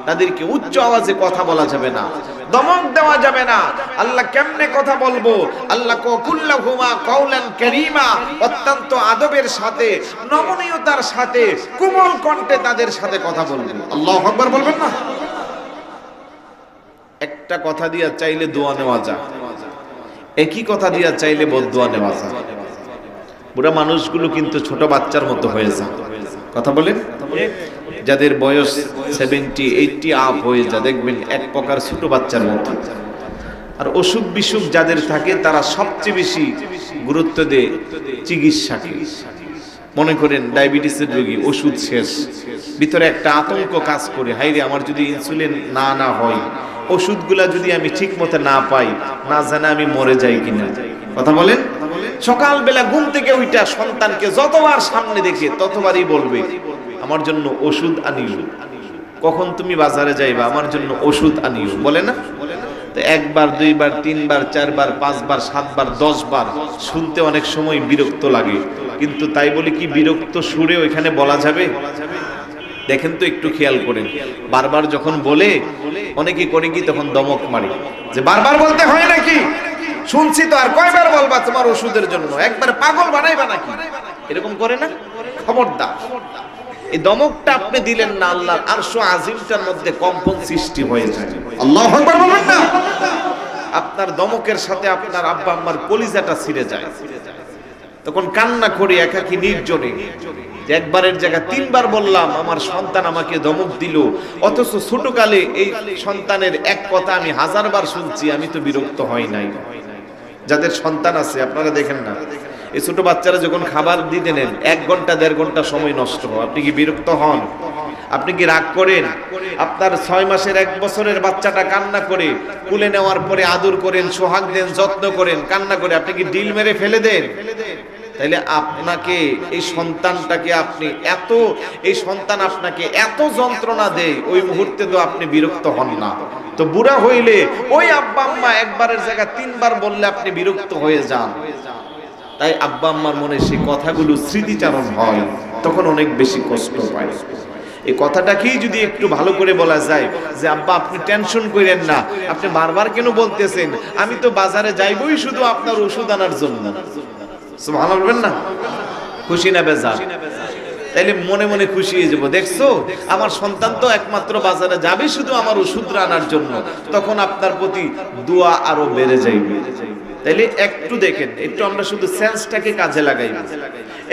তাদেরকে উচ্চ আওয়াজে কথা বলা যাবে না, দমক দেওয়া যাবে না। আল্লাহ কেমনে কথা বলবো? আল্লাহ কুল্লাহুমা কাওলান কারীমা, অত্যন্ত আদবের সাথে, নমনীয়তার সাথে, কোমল কণ্ঠে তাদের সাথে কথা বলবেন। আল্লাহু আকবার বলবেন না? একটা কথা দিয়া চাইলে দোয়া নেওয়া যায়, একই কথা দিয়া চাইলে বদদোয়া নেওয়া যায়। বুড়া মানুষগুলো কিন্তু ছোট বাচ্চার মতো হয়ে যায়। কথা বলেন? যাদের বয়স 70, 80 আপ হয়ে যায়, দেখবেন এক প্রকার ছোট বাচ্চার মতো। আর অসুখ বিসুখ যাদের থাকে তারা সবচেয়ে বেশি গুরুত্ব দেয় চিকিৎসাকে। মনে করেন ডায়াবেটিসের রোগী, ওষুধ শেষ, ভিতরে একটা আতঙ্ক কাজ করে, হাইরে আমার যদি ইনসুলিন না হয়, ওষুধগুলা যদি আমি ঠিক মতো না পাই, না জানে আমি মরে যাই কিনা। কথা বলেন? সকালবেলা ঘুম থেকে ওইটা সন্তানকে যতবার সামনে দেখে ততবারই বলবে আমার জন্য ওষুধ আনিও। কখন তুমি বাজারে যাইবা, আমার জন্য ওষুধ আনিও, বলে না? তো একবার, দুইবার, তিনবার, চারবার, পাঁচবার, সাতবার, 10 বার শুনতে অনেক সময় বিরক্ত লাগে, কিন্তু তাই বলে কি বিরক্ত সুরে ওইখানে বলা যাবে? দেখেন তো, একটু খেয়াল করেন, বারবার যখন বলে অনেকে করে কি তখন দমক মারে যে বারবার বলতে হয় নাকি, শুনছি তো আর কয়বার বলবা তোমার ওষুধের জন্য, একবার পাগল বানাইবা নাকি, এরকম করে না? খবরদার, এই দমকটা আপনি দিলেন না, আল্লাহর আরশ আজিমটার মধ্যে কম্পন সৃষ্টি হয়ে যায়। আল্লাহু আকবার বলবেন না? আপনার দমকের সাথে আপনার আব্বা আম্মার কলিজাটা ছিঁড়ে যায়, তখন কান্না করে একাকী নির্জনে, যে একবারের জায়গায় 3 বার বললাম আমার সন্তান আমাকে ধমক দিল, অথচ ছোটকালে এই সন্তানের এক কথা আমি 1000 বার শুনছি, আমি তো বিরক্ত হই নাই। যাদের সন্তান আছে আপনারা দেখেন না, এই ছোট বাচ্চারা যখন খাবার দিতে নেন 1 ঘন্টা 1.5 ঘন্টা সময় নষ্ট হয়, আপনি কি বিরক্ত হন? আপনি কি রাগ করেন? আপনার 6 মাসের 1 বছরের বাচ্চাটা কান্না করে, কুলে নেওয়ার পরে আদর করেন, সোহাগ দেন, যত্ন করেন, কান্না করে আপনি কি ডিল মেরে ফেলে দেন? তাইলে আপনাকে এই সন্তানটাকে আপনি এত, এই সন্তান আপনাকে এত যন্ত্রণা দেয়, ওই মুহূর্তে তো আপনি বিরক্ত হন না। তো বুড়া হইলে ওই আব্বা আম্মা একবারের জায়গায় 3 বার বললে আপনি বিরক্ত হয়ে যান। তাই আব্বা আম্মার মনে সেই কথাগুলো স্মৃতিচারণ হয়, তখন অনেক বেশি কষ্ট পায়। এই কথাটাকেই যদি একটু ভালো করে বলা যায় যে আব্বা আপনি টেনশন করেন না, আপনি বারবার কেন বলতেছেন, আমি তো বাজারে যাইবই শুধু আপনার ওষুধ আনার জন্য। সুবহানাল্লাহ বলবেন না? খুশি না বেজার? তাইলে মনে মনে খুশি হয়ে যাবো, দেখছো আমার সন্তান তো একমাত্র বাজারে যাবে শুধু আমার ওষুধ আনার জন্য, তখন আপনার প্রতি দোয়া আরো বেড়ে যাইবে। তাইলে একটু দেখেন, একটু আমরা শুধু সেন্সটাকে কাজে লাগাই।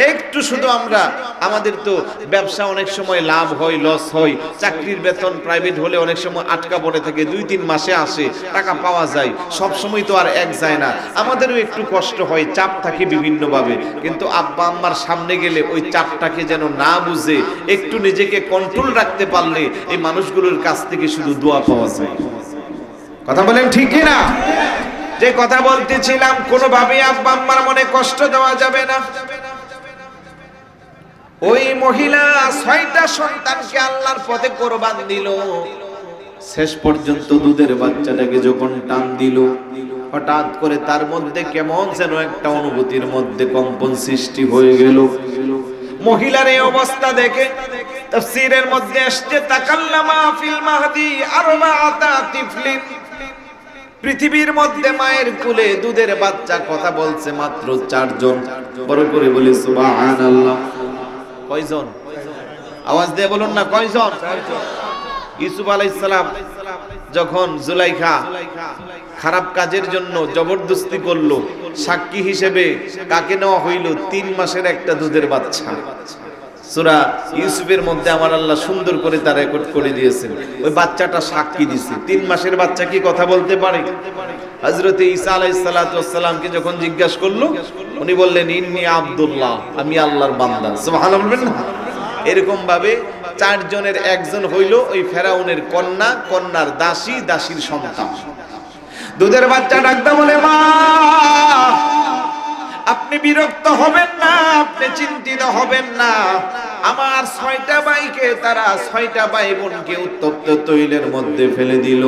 একটু শুধু আমরা, আমাদের তো ব্যবসা অনেক সময় লাভ হয়, লস হয়, চাকরির বেতন প্রাইভেট হলে অনেক সময় আটকা পড়ে থাকে, 2-3 মাসে আসে, টাকা পাওয়া যায়, সব সময় তো আর এক যায় না, আমাদেরও একটু কষ্ট হয়, চাপ থাকে বিভিন্নভাবে। কিন্তু আব্বা আম্মার সামনে গেলে ওই চাপটাকে যেন না বুঝে একটু নিজেকে কন্ট্রোল রাখতে পারলে এই মানুষগুলোর কাছ থেকে শুধু দোয়া পাওয়া যায়। কথা বলেন ঠিক কি না? যে কথা বলতেছিলাম, কোনোভাবে আব্বা আম্মার মনে কষ্ট দেওয়া যাবে না। ওই মহিলা 6টা সন্তানকে আল্লাহর পথে কোরবান দিল। শেষ পর্যন্ত দুধের বাচ্চাটাকে যখন টান দিল, হঠাৎ করে তার মধ্যে কেমন যেন একটা অনুভূতির মধ্যে কম্পন সৃষ্টি হয়ে গেল। মহিলার এই অবস্থা দেখে তাফসীরের মধ্যে আসছে, তাকাল্লামা ফিল মাহদি আরবাআতা তিফলিন, পৃথিবীর মধ্যে মায়ের কোলে দুধের বাচ্চা কথা বলছে মাত্র 4 জন। বড় করে বলি সুবহানাল্লাহ। কয়জন? আওয়াজ দিয়ে বলুন না, কয়জন? ইউসুফ আলাইহিস সালাম যখন জুলাইখা খারাপ কাজের জন্য জবরদস্তি করলো, সাক্ষী হিসেবে কাকে নেওয়া হইল? 3 মাসের একটা দুধের বাচ্চা। সূরা ইউসুফের মধ্যে আমার আল্লাহ সুন্দর করে তা রেকর্ড করে দিয়েছেন। ওই বাচ্চাটা সাক্ষী দিছে। 3 মাসের বাচ্চা কি কথা বলতে পারে? হযরত ঈসা আলাইহিস সালাতু ওয়াস সালামকে যখন জিজ্ঞাসা করলো, উনি বললেন ইন্নী আব্দুল্লাহ, আমি আল্লাহর বান্দা। সুবহানাল্লাহ বলবেন না? এরকম ভাবে 4 জনের একজন হইল ওই ফেরাউনের কন্যা, কন্যার দাসী, দাসীর সন্তান। দুধের বাচ্চা ডাকতে বলে, মা আপনি বিরক্ত হবেন না, আপনি চিন্তিত হবেন না, আমার 6টা ভাইকে, তারা 6টা ভাই বোনকে উত্তপ্ত তৈলের মধ্যে ফেলে দিল,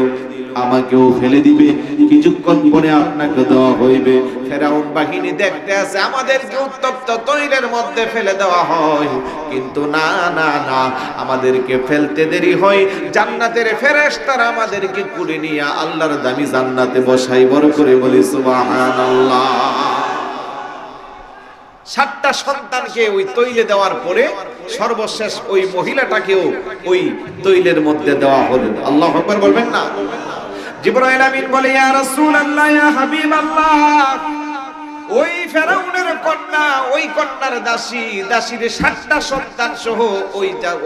আমাকেও ফেলে দিবে, কিছুক্ষণ পরে আপনাকে দেওয়া হইবে। ফেরাউন বাহিনী দেখতে আছে আমাদেরকে উত্তপ্ত তৈলের মধ্যে ফেলে দেওয়া হয়, কিন্তু না না না, আমাদেরকে ফেলতে দেরি হয়, জান্নাতের ফেরেশতারা আমাদেরকে কুড়ে নিয়ে আল্লাহর দামি জান্নাতে বসাই। বড় করে বলি সুবহানাল্লাহ। 7টা সন্তানকে ওই তৈলে দেওয়ার পরে সর্বশেষ ওই মহিলাটাকেও ওই তৈলের মধ্যে দেওয়া হলো। আল্লাহু আকবার বলবেন না? জিবরাইল আমিন বলে, ইয়া রাসূলুল্লাহ, ইয়া হাবিবাল্লাহ, ওই ফেরাউনের কন্যা, ওই কন্যার দাসী, দাসীর 7টা সন্তান সহ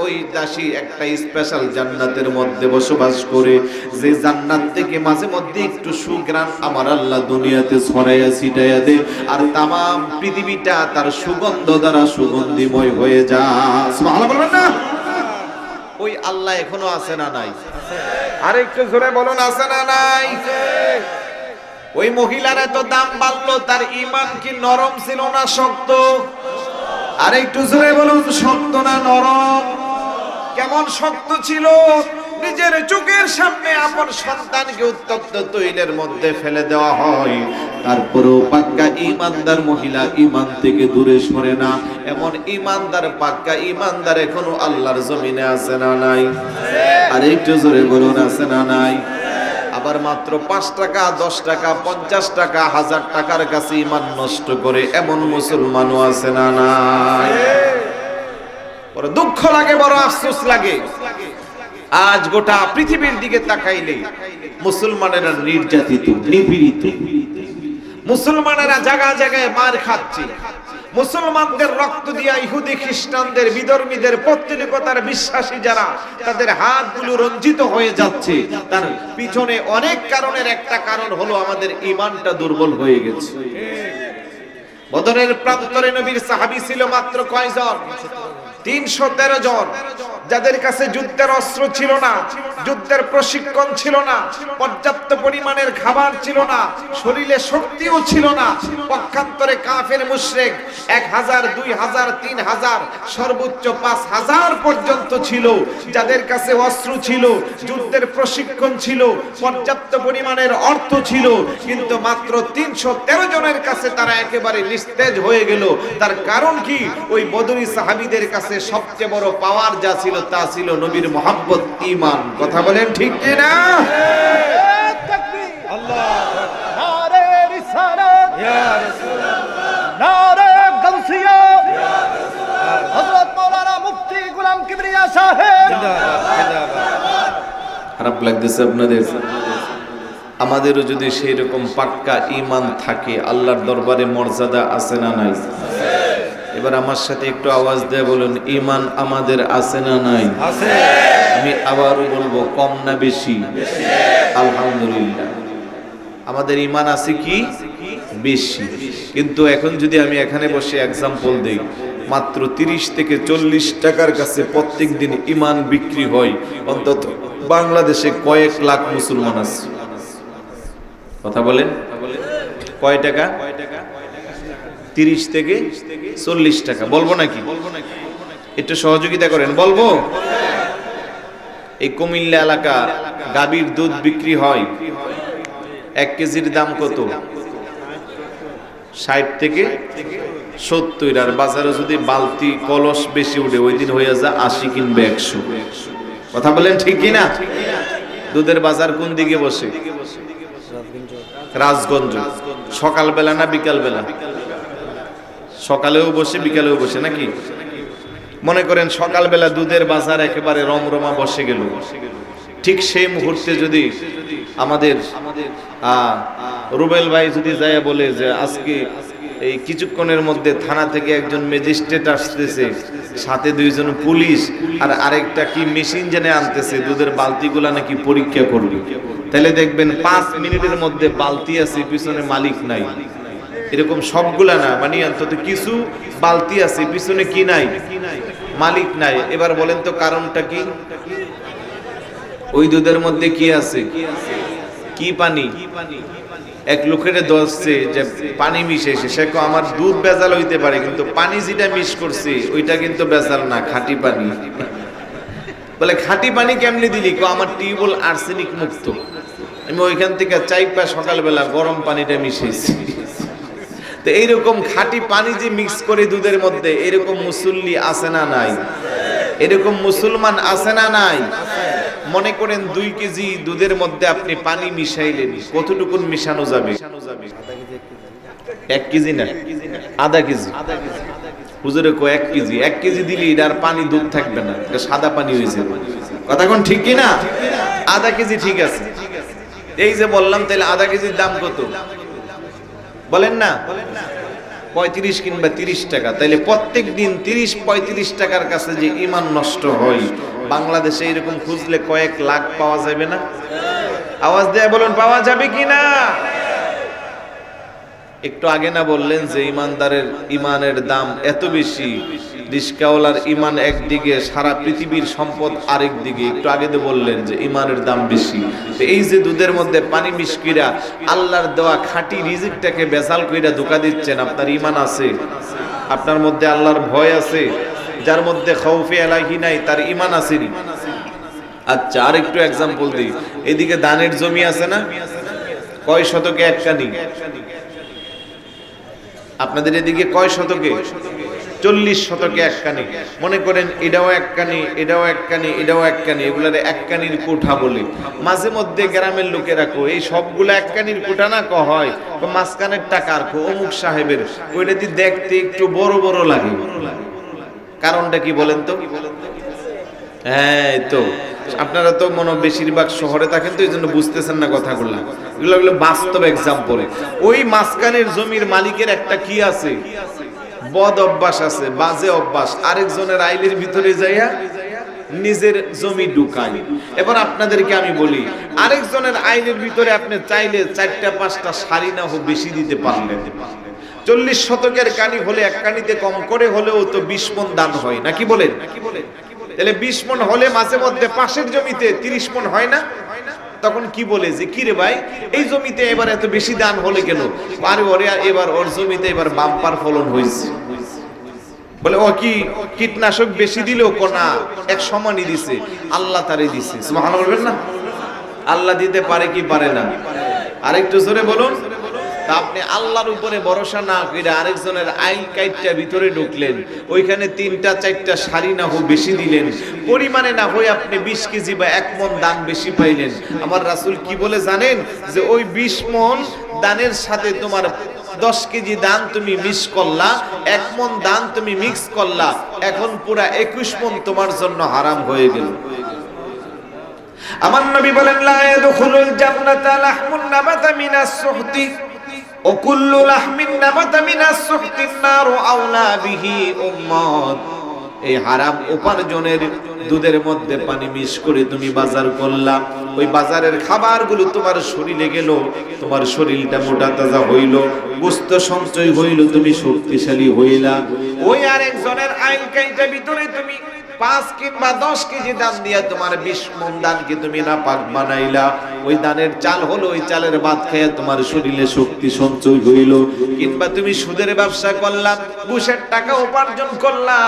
ওই দাসী একটা স্পেশাল জান্নাতের মধ্যে বসবাস করে, যে জান্নাত থেকে মাঝে মধ্যে একটু সুঘ্রাণ আমার আল্লাহ দুনিয়াতে ছড়াইয়া ছিটাইয়া দেয়, আর তামাম পৃথিবীটা তার সুগন্ধ দ্বারা সুগন্ধিময় হয়ে যায়। সুবহানাল্লাহ বলবেন না? ওই আল্লাহ এখনো আছে না নাই? আরেকটু জোরে বলুন, আছে না নাই? ওই মহিলার এত দাম বাড়লো, তার ঈমান কি নরম ছিল না শক্ত? আরেকটু জোরে বলুন, শক্ত না নরম? কেমন শক্ত ছিল? নিজের চোখের সামনে আপন সন্তানকে উত্তপ্ত তৈলের মধ্যে ফেলে দেওয়া হয়, তারপরেও পাক্কা ঈমানদার মহিলা ঈমান থেকে দূরে সরে না। এমন ঈমানদার, পাক্কা ঈমানদার এখনো আল্লাহর জমিনে আছে না নাই? আরেকটু জোরে বলুন, আছে না নাই? আবার মাত্র 5 টাকা, 10 টাকা, 50 টাকা, 1000 টাকার কাছে ঈমান নষ্ট করে এমন মুসলমানও আছে না নাই? বড় দুঃখ লাগে, বড় আফসোস লাগে। আজ গোটা পৃথিবীর দিকে তাকাইলে মুসলমানেরা নির্যাতিত, নিপীড়িত, মুসলমানেরা জায়গা জায়গায় মার খাচ্ছে, মুসলমানদের রক্ত দিয়া ইহুদি খ্রিস্টানদের, বিধর্মীদের, পৌত্তলিকতার বিশ্বাসী যারা, তাদের হাতগুলো রঞ্জিত হয়ে যাচ্ছে। তার পিছনে অনেক কারণের একটা কারণ হলো আমাদের ঈমানটা দুর্বল হয়ে গেছে। বদরের প্রান্তরে নবীর সাহাবী ছিল মাত্র কয়জন? 313 জন, যাদের কাছে যুদ্ধের অস্ত্র ছিল না, যুদ্ধের প্রশিক্ষণ ছিল না, পর্যাপ্ত পরিমাণের খাবার ছিল না, শরীরে শক্তিও ছিল না। পক্ষান্তরে কাফের মুশরিক 1000, 2000, 3000, সর্বোচ্চ 5000 পর্যন্ত ছিল, যাদের কাছে অস্ত্র ছিল, যুদ্ধের প্রশিক্ষণ ছিল, পর্যাপ্ত পরিমাণের অর্থ ছিল, কিন্তু মাত্র 313 জনের কাছে তারা একেবারে নিস্তেজ হয়ে গেল। তার কারণ কি? ওই বদরি সাহাবীদের কাছে সবচেয়ে বড় পাওয়ার যা ছিল তা ছিল নবীর মহব্বত, ঈমান। কথা বলেন ঠিক কি না? তাকবীর, আল্লাহু আকবার, নারে রিসালাত, ইয়া রাসূলুল্লাহ, নারে গাউসিয়া, ইয়া রাসূলুল্লাহ, হযরত মাওলানা মুফতি গোলাম কিবরিয়া সাহেব জিন্দাবাদ, জিন্দাবাদ। খারাপ লাগতেছে আপনাদের? আমাদেরও যদি সেই রকম পাক্কা ঈমান থাকে, আল্লাহর দরবারে মর্যাদা আছে না নাই? এবার আমার সাথে একটু আওয়াজ দিয়ে বলুন, ঈমান আমাদের আছে না নাই? আছে। আমি আবারও বলবো, কম না বেশি? আলহামদুলিল্লাহ আমাদের ঈমান আছে কি? বেশি। কিন্তু এখন যদি আমি এখানে বসে এক্সাম্পল দেই, মাত্র 30 থেকে 40 টাকার কাছে প্রত্যেক দিন ঈমান বিক্রি হয়, অন্তত বাংলাদেশে কয়েক লাখ মুসলমান আছে। কথা বলেন, কয় টাকা? 30 থেকে 40 টাকা। বলবো নাকি? একটু সহযোগিতা করেন, বলবো। এই কুমিল্লা এলাকা গাভীর দুধ বিক্রি হয় 1 কেজির দাম কত? 60 থেকে 70। আর বাজারে যদি বালতি কলস বেশি উঠে, ওই দিন হয়ে যায় 80 কিংবা 100। কথা বলেন ঠিক কিনা? দুধের বাজার কোন দিকে বসে? রাজগঞ্জ। সকালবেলা না বিকাল বেলা? সকালেও বসে বিকালেও বসে নাকি? মনে করেন সকালবেলা দুধের বাজার একেবারে রমরমা বসে গেল, ঠিক সেই মুহূর্তে যদি আমাদের রুবেল ভাই যদি যায় বলে যে আজকে এই কিছুক্ষণের মধ্যে থানা থেকে একজন ম্যাজিস্ট্রেট আসতেছে, সাথে 2 জন পুলিশ আর আরেকটা কি মেশিন জেনে আনতেছে, দুধের বালতিগুলা নাকি পরীক্ষা করবে, তাহলে দেখবেন 5 মিনিটের মধ্যে বালতি আছে, পিছনে মালিক নাই। এরকম সবগুলা না, মানে অন্তত কিছু বালতি আছে, পিছনে কি নাই? মালিক নাই। এবার বলেন তো কারণটা কি? ওই দুধের মধ্যে কি আছে? কি পানি? এক লোকের দোষছে যে পানি মিশেছে, সে কো আমার দুধ ভেজাল হইতে পারে, কিন্তু পানি যেটা মিশ করছে ওইটা কিন্তু ভেজাল না, খাঁটি পানি। বলে খাঁটি পানি কেমনে দিলি? কো আমার টিউবওয়েল আর্সেনিক মুক্ত, আমি ওইখান থেকে চাইপা সকালবেলা গরম পানিটা মিশাইছি। তো এইরকম খাঁটি পানি যে মিক্স করে দুধের মধ্যে, এরকম মুসল্লি আছে না নাই? এরকম মুসলমান আছে না নাই? মনে করেন 2 কেজি দুধের মধ্যে আপনি পানি মিশাইলেন, কতটুকুন মিশানো যাবে? 1 কেজি না, আধা কেজি। হুজুরে কো 1 কেজি। 1 কেজি দিলে এটার পানি দুধ থাকবে না, এটা সাদা পানি হয়ে যাবে। কথা কোন ঠিক কি না? আধা কেজি ঠিক আছে। এই যে বললাম, তাহলে আধা কেজির দাম কত বলেন না? 35 কিংবা 30 টাকা। তাইলে প্রত্যেক দিন 30-35 টাকার কাছে যে ঈমান নষ্ট হয়, বাংলাদেশে এরকম খুঁজলে কয়েক লাখ পাওয়া যাবে না? আওয়াজ দেয়া বলুন, পাওয়া যাবে কি না? একটু আগে না বললেন যে ইমানদারের ঈমানের দাম এত বেশি, রিস্কাওয়ালার ঈমান একদিকে, সারা পৃথিবীর সম্পদ আরেক দিকে। একটু আগে তো বললেন যে ঈমানের দাম বেশি। তো এই যে দুধের মধ্যে পানি মিশ কইরা আল্লাহর দেওয়া খাঁটি রিজিকটাকে বেজাল কইরা ধোঁকা দিচ্ছেন, আপনার ঈমান আছে? আপনার মধ্যে আল্লাহর ভয় আছে? যার মধ্যে খাউফে ইলাহি নাই, তার ঈমান আসেনি। আচ্ছা, আর একটু एग्जांपल দিই। এদিকে ধানের জমি আছে না? কয় শতকে এক কানি? আপনাদের এদিকে কয় শতকে? 40 শতকে এক কানি। মনে করেন এটাও এক কানি, এটাও এক কানি, এটাও এক কানি, এগুলারে এক কানির কোঠা বলে। মাঝে মধ্যে গ্রামের লোকেরা কো এই সবগুলা এক কানির কোঠা না ক হয়, মাঝখানের টাকার কো অমুক সাহেবের, ওইটা দিয়ে দেখতে একটু বড় বড় লাগে। কারণটা কি বলেন তো? হ্যাঁ, তো আপনারা তো মনে বেশিরভাগ শহরে থাকেন, তো এই জন্য বুঝতেছেন না কথাগুলা। এগুলো বাস্তব एग्जांपल। ওই মাঝখানের জমির মালিকের একটা কি আছে? বদ অভ্যাস আছে, বাজে অভ্যাস। আরেকজনের আইলের ভিতরে যাইয়া নিজের জমি ঢুকায়। এবার আপনাদেরকে আমি বলি, আরেকজনের আইলের ভিতরে আপনি চাইলে 4টা-5টা শাড়ি না হোক বেশি দিতে পারলেন। 40 শতকের কানি হলে এক কানিতে কম করে হলেও তো 20 মণ দান হয়, নাকি বলেন? তাহলে 20 মণ হলে মাঝে মধ্যে পাশের জমিতে 30 মণ হয় না? তখন কি বলে যে কি রে ভাই, এই জমিতে এবার এত বেশি দান হলে কেন? আরে ওরে এবার ওর জমিতে এবার বাম্পার ফলন হয়েছে। বলে ও কি কীটনাশক বেশি দিলেও কোনা এক সমানই দিছে, আল্লাহ তারে দিছে। সুবহানাল্লাহ বলবেন না? আল্লাহ দিতে পারে কি পারে না? আরেকটু জোরে বলুন। তা আপনি আল্লাহর উপরে ভরসা না করে আরেকজনের আইল কাইটটা ভিতরে ঢুকলেন, ওইখানে 3টা-4টা শাড়ি না হোক বেশি দিলেন, পরিমাণে না হয়ে আপনি 20 কেজি বা 1 মণ দান বেশি পাইলেন। আমার রাসূল কি বলে জানেন? যে ওই 20 মণ দানের সাথে তোমার 10 কেজি দান তুমি মিক্স করলা, 1 মণ দান তুমি মিক্স করলা, এখন পুরা 21 মণ তোমার জন্য হারাম হয়ে গেল। আমার নবী বলেন, লা ইয়াদখুলুল জান্নাতা লাহমুন নাবাতা মিনাস সুহতি ও কুল্লু লাহমিন নাবাতা মিনাস সুহতিন নারু আওলা বিহি উম্মাত। এই হারাম উপার্জনের দুধের মধ্যে পানি মিশ করে তুমি বাজার করলা, ওই বাজারের খাবারগুলো তোমার শরীরে গেল, তোমার শরীরটা মোটা তাজা হইল, গোশত সঞ্চয় হইল, তুমি শক্তিশালী হইলা। ওই আরেকজনের আইন কাইটা ভিতরে তুমি 5 কিংবা 10 কেজি দান দিয়া তোমার 20 মণ দানকে তুমি নাপাক বানাইলা। ওই দানের চাল হলো, ওই চালের ভাত খেয়ে তোমার শরীরে শক্তি সঞ্চয় হইল। কিংবা তুমি সুদের ব্যবসা করলা, ঘুষের টাকা উপার্জন করলা,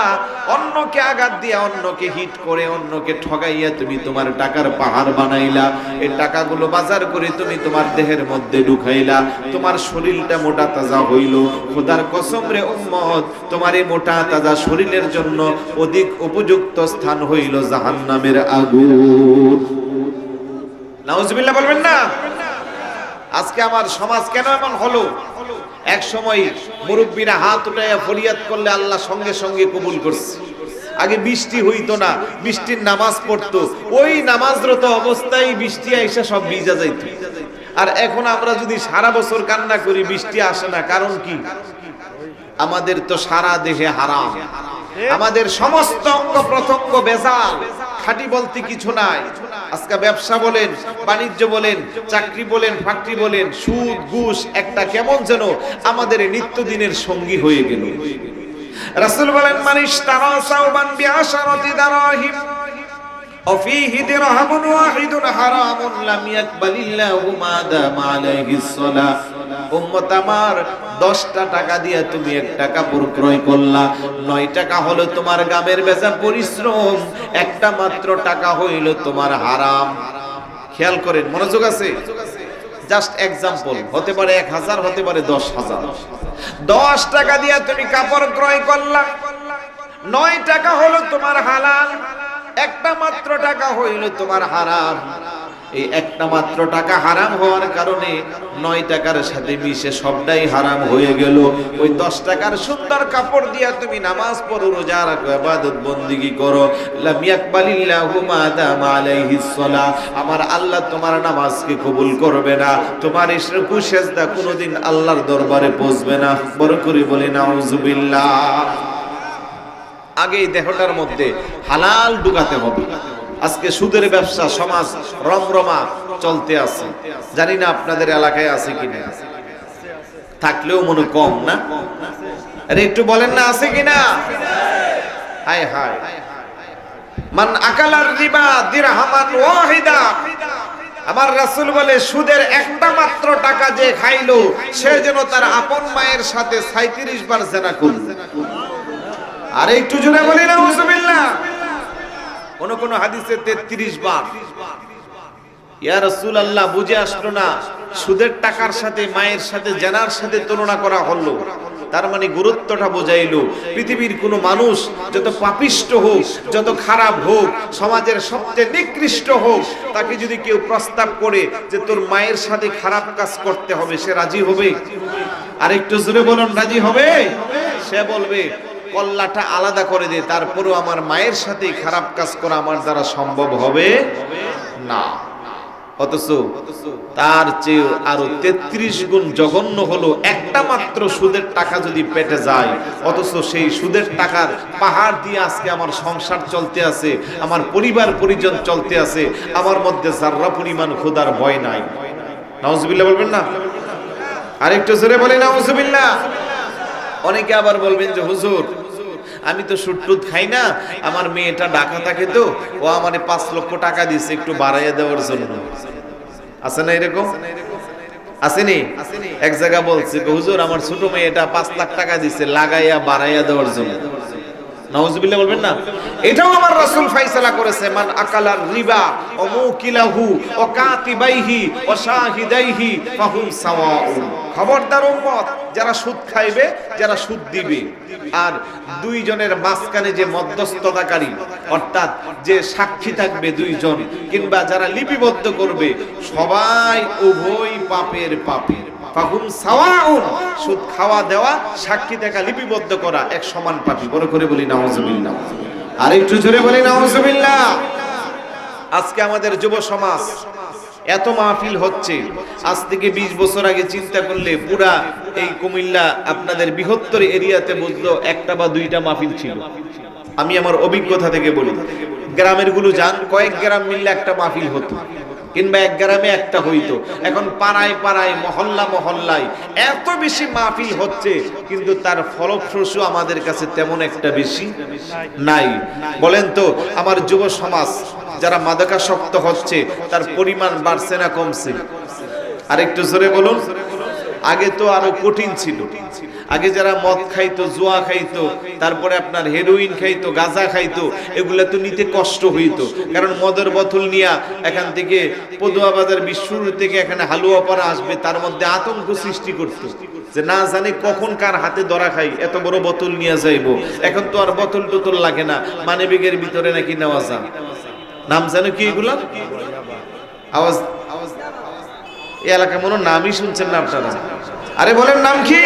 অন্যকে আঘাত দিয়া, অন্যকে হিট করে, অন্যকে ঠগাইয়া তুমি তোমার টাকার পাহাড় বানাইলা। এই টাকাগুলো বাজার করে তুমি তোমার দেহের মধ্যে ঢুকাইলা, তোমার শরীরটা মোটা তাজা হইল। খোদার কসম রে উম্মত, তোমার এই মোটা তাজা শরীরের জন্য অধিক উপযুক্ত স্থান হইল জাহান্নামের আগুন। নাউজুবিল্লাহ বলবেন না? আজকে আমার সমাজ কেন এমন হলো? এক সময় মুরব্বীরা হাত উঠাইয়া ফরিয়াদ করলে আল্লাহ সঙ্গে সঙ্গে কবুল করছে। আগে বৃষ্টি হইতো না, বৃষ্টির নামাজ পড়তো, ওই নামাজরত অবস্থায় বৃষ্টি আইসা সব ভিজা যাইতো। আর এখন আমরা যদি সারা বছর কান্না করি, বৃষ্টি আসে না, কারণ কি? আমাদের তো সারা দেহে হারাম, আমাদের সমস্ত অঙ্গ প্রত্যঙ্গ বেজাল, খাঁটি বলতে কিছু নাই। আজকে ব্যবসা বলেন, বাণিজ্য বলেন, চাকরি বলেন, ফ্যাক্টরি বলেন, সুদ ঘুষ একটা কেমন যেন আমাদের নিত্যদিনের সঙ্গী হয়ে গেল। রাসূল বলেন, মানিশ তারা সাওবান বিআশারাতি দারাহিম অফিহি দিরহামুন ওয়াহিদুন হারামুন লাম ইয়াকবালিল্লাহু মা দামা আলাইহিস সালাহ। উম্মত আমার, 10টা টাকা দিয়ে তুমি একটা কাপড় ক্রয় করলা, 9 টাকা হলো তোমার গামের বেচা পরিশ্রম, একটা মাত্র টাকা হইল তোমার হারাম। খেয়াল করেন, মনোযোগ আছে? জাস্ট এক্সাম্পল, হতে পারে 1000, হতে পারে 10,000। 10 টাকা দিয়ে তুমি কাপড় ক্রয় করলা, 9 টাকা হলো তোমার হালাল, একটা মাত্র টাকা হইল তোমার হারাম। এই একটা মাত্র টাকা হারাম হওয়ার কারণে 9 টাকার সাথে মিশে সবটাই হারাম হয়ে গেল। ওই 10 টাকার সুন্দর কাপড় দিয়া তুমি নামাজ পড়ো, রোজা রাখো, ইবাদত বন্দেগী করো, লাম ইয়াকবালিল্লাহু মা দামা আলাইহিস সালাহ। আমার আল্লাহ তোমার নামাজকে কবুল করবে না, তোমার রুকু সিজদা কোনোদিন আল্লাহর দরবারে পৌঁছবে না। বড় করে বলি নাউজুবিল্লাহ। আগে এই দেহটার মধ্যে হালাল ঢুকাতে হবে। আজকে সুদের ব্যবসা সমাজ রমরমা চলতে আছে, জানি না আপনাদের এলাকায় আছে কিনা, থাকলেও মনে কম না। আরে একটু বলেন না, আছে কিনা? হায় হায়, মান আকালার রিবা দিরহামান ওয়াহিদা। আমার রাসূল বলে, সুদের একটা মাত্র টাকা যে খাইলো, সে যেন তার আপন মায়ের সাথে 37 বার জিনা করল। আরে একটু জোরে বলি নাউজুবিল্লাহ। কোন হাদিসে 33 বার। ইয়া রাসূলুল্লাহ, বুঝে আসলো না, সুদের টাকার সাথে মায়ের সাথে জিনার সাথে তুলনা করা হলো, তার মানে গুরুত্বটা বোঝাইলো। পৃথিবীর কোন মানুষ যত পাপিষ্ট হোক, যত খারাপ হোক, সমাজের সবচেয়ে নিকৃষ্ট হোক, তাকে যদি কেউ প্রস্তাব করে যে তোর মায়ের সাথে খারাপ কাজ করতে হবে, সে রাজি হবে? আর একটু জোরে বলুন, রাজি হবে? সে বলবে, কল্লাটা আলাদা করে দে, তারপরেও আমার মায়ের সাথে খারাপ কাজ করা আমার দ্বারা সম্ভব হবে না। অথচ তার চেয়ে আরো 33 গুণ জঘন্য হলো একটা মাত্র সুদের টাকা যদি পেটে যায়, অথচ সেই সুদের টাকার পাহাড় দিয়ে আজকে আমার সংসার চলতে আছে, আমার পরিবার পরিজন চলতে আছে, আমার মধ্যে যাররা পরিমাণ খোদার ভয় নাই। নাউজুবিল্লাহ বলবেন না? আরেকটু জোরে বলি নাউজুবিল্লাহ। অনেকে আবার বলবেন যে হুজুর, আমি তো সুদ টুদ খাই না, আমার মেয়েটা ঢাকা থাকে, তো ও আমারে 5 লক্ষ টাকা দিচ্ছে একটু বাড়াইয়া দেওয়ার জন্য। আছে না এরকম? আসেনি? এক জায়গা বলছে, হুজুর আমার ছোট মেয়েটা 5 লাখ টাকা দিচ্ছে লাগাইয়া বাড়াইয়া দেওয়ার জন্য। নাউজুবিল্লাহ বলবেন না? এটাও আমার রাসূল ফয়সালা করেছে, মান আকালার রিবা ওয়া মুকিলাহু ওয়া কাতিবাইহি ওয়া শাহিদাইহি ফাহুম সাওয়াউন। খবরদার উম্মত, যারা সুদ খাইবে, যারা সুদ দিবে, আর দুইজনের মাঝখানে যে মধ্যস্থতাকারী, অর্থাৎ যে সাক্ষী থাকবে 2 জন, কিংবা যারা লিপিবদ্ধ করবে, সবাই উভয় পাপের পাপী। ফাহুম সাওয়াউন, সুদ খাওয়া দেওয়া, সাক্ষী থাকা, লিপিবদ্ধ করা এক সমান পাপী। বড় করে বলি নাউজুবিল্লাহ। আর একটু জোরে বলি নাউজুবিল্লাহ। আজকে আমাদের যুব সমাজ এত মাহফিল হচ্ছে। আজ থেকে 20 বছর আগে চিন্তা করলে পুরা এই কুমিল্লা আপনাদের বৃহত্তর এরিয়াতে বুঝলো একটা বা দুইটা মাহফিল ছিল। আমি আমার অভিজ্ঞতা থেকে বলি, গ্রামের গুলো যান, কয়েক গ্রাম মিললে একটা মাহফিল হতো, কিংবা এক গ্রামে একটা হইতো। এখন পাড়ায় পাড়ায়, মহল্লা মহল্লায় এত বেশি মাহফিল হচ্ছে, কিন্তু তার ফলপ্রসূ আমাদের কাছে তেমন একটা বেশি নাই। বলেন তো, আমার যুব সমাজ যারা মাদকাসক্ত হচ্ছে তার পরিমাণ বাড়ছে না কমছে? আরেকটু জোরে বলুন। আগে তো আরো কঠিন ছিল। আগে যারা মদ খাইতো, জুয়া খাইতো, তারপরে আপনার হেরোইন খাইতো, গাঁজা খাইতো, এগুলা তো নিতে কষ্ট হইতো। কারণ মদের বোতল নিয়ে এখান থেকে পদুয়া বাজার বিশ্বর থেকে এখানে হালুয়া পাড়া আসবে, তার মধ্যে আতঙ্ক সৃষ্টি করতো যে না জানি কখন কার হাতে ধরা খাই, এত বড় বোতল নিয়ে যাইবো। এখন তো আর বোতল টোতল লাগে না, মানিব্যাগের ভিতরে নাকি নেওয়া যায়। নাম জানো কি এগুলা? আওয়াজ এই এলাকা মনে নামই শুনছেন না আপনারা? আরে বলেন নাম কি?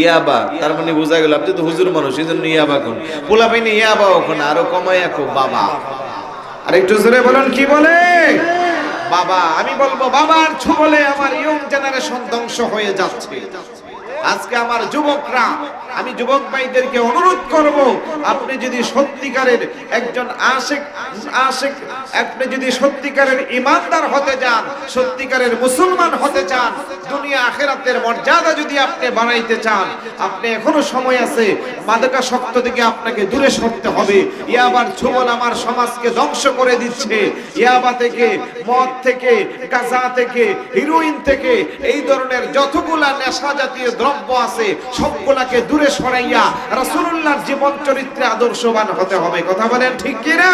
ইয়াবা। তার মানে বোঝা গেল আপনি তো হুজুর মানুষ, এই জন্য ইয়াবা কোন পোলা পাইনি, ইয়াবা ওখানে আরো কমাই রাখো বাবা। আর একটু জোরে বলেন কি বলে? বাবা। আমি বলবো বাবার ছোবলে আমার ইয়ং জেনারেশন ধ্বংস হয়ে যাচ্ছে। আজকে আমার যুবকরা, আমি যুবক ভাইদেরকে অনুরোধ করব, আপনি যদি সত্যিকারের একজন আশিক, আপনি যদি সত্যিকারের ইমানদার হতে চান, সত্যিকারের মুসলমান হতে চান, দুনিয়া আখিরাতের মর্যাদা যদি আপনি বাড়াইতে চান, আপনি এখনো সময় আছে। মাদকাসক্ত থেকে আপনাকে দূরে সরতে হবে। ইয়াবার ছোবল আমার সমাজকে ধ্বংস করে দিচ্ছে। ইয়াবা থেকে, মদ থেকে, গাঁজা থেকে, হিরোইন থেকে, এই ধরনের যতগুলা নেশা জাতীয় দ্রব্য আছে সবগুলাকে দূরে সরাইয়া রাসূলুল্লাহর জীবন চরিত্রে আদর্শবান হতে হবে। কথা বলেন ঠিক কি না?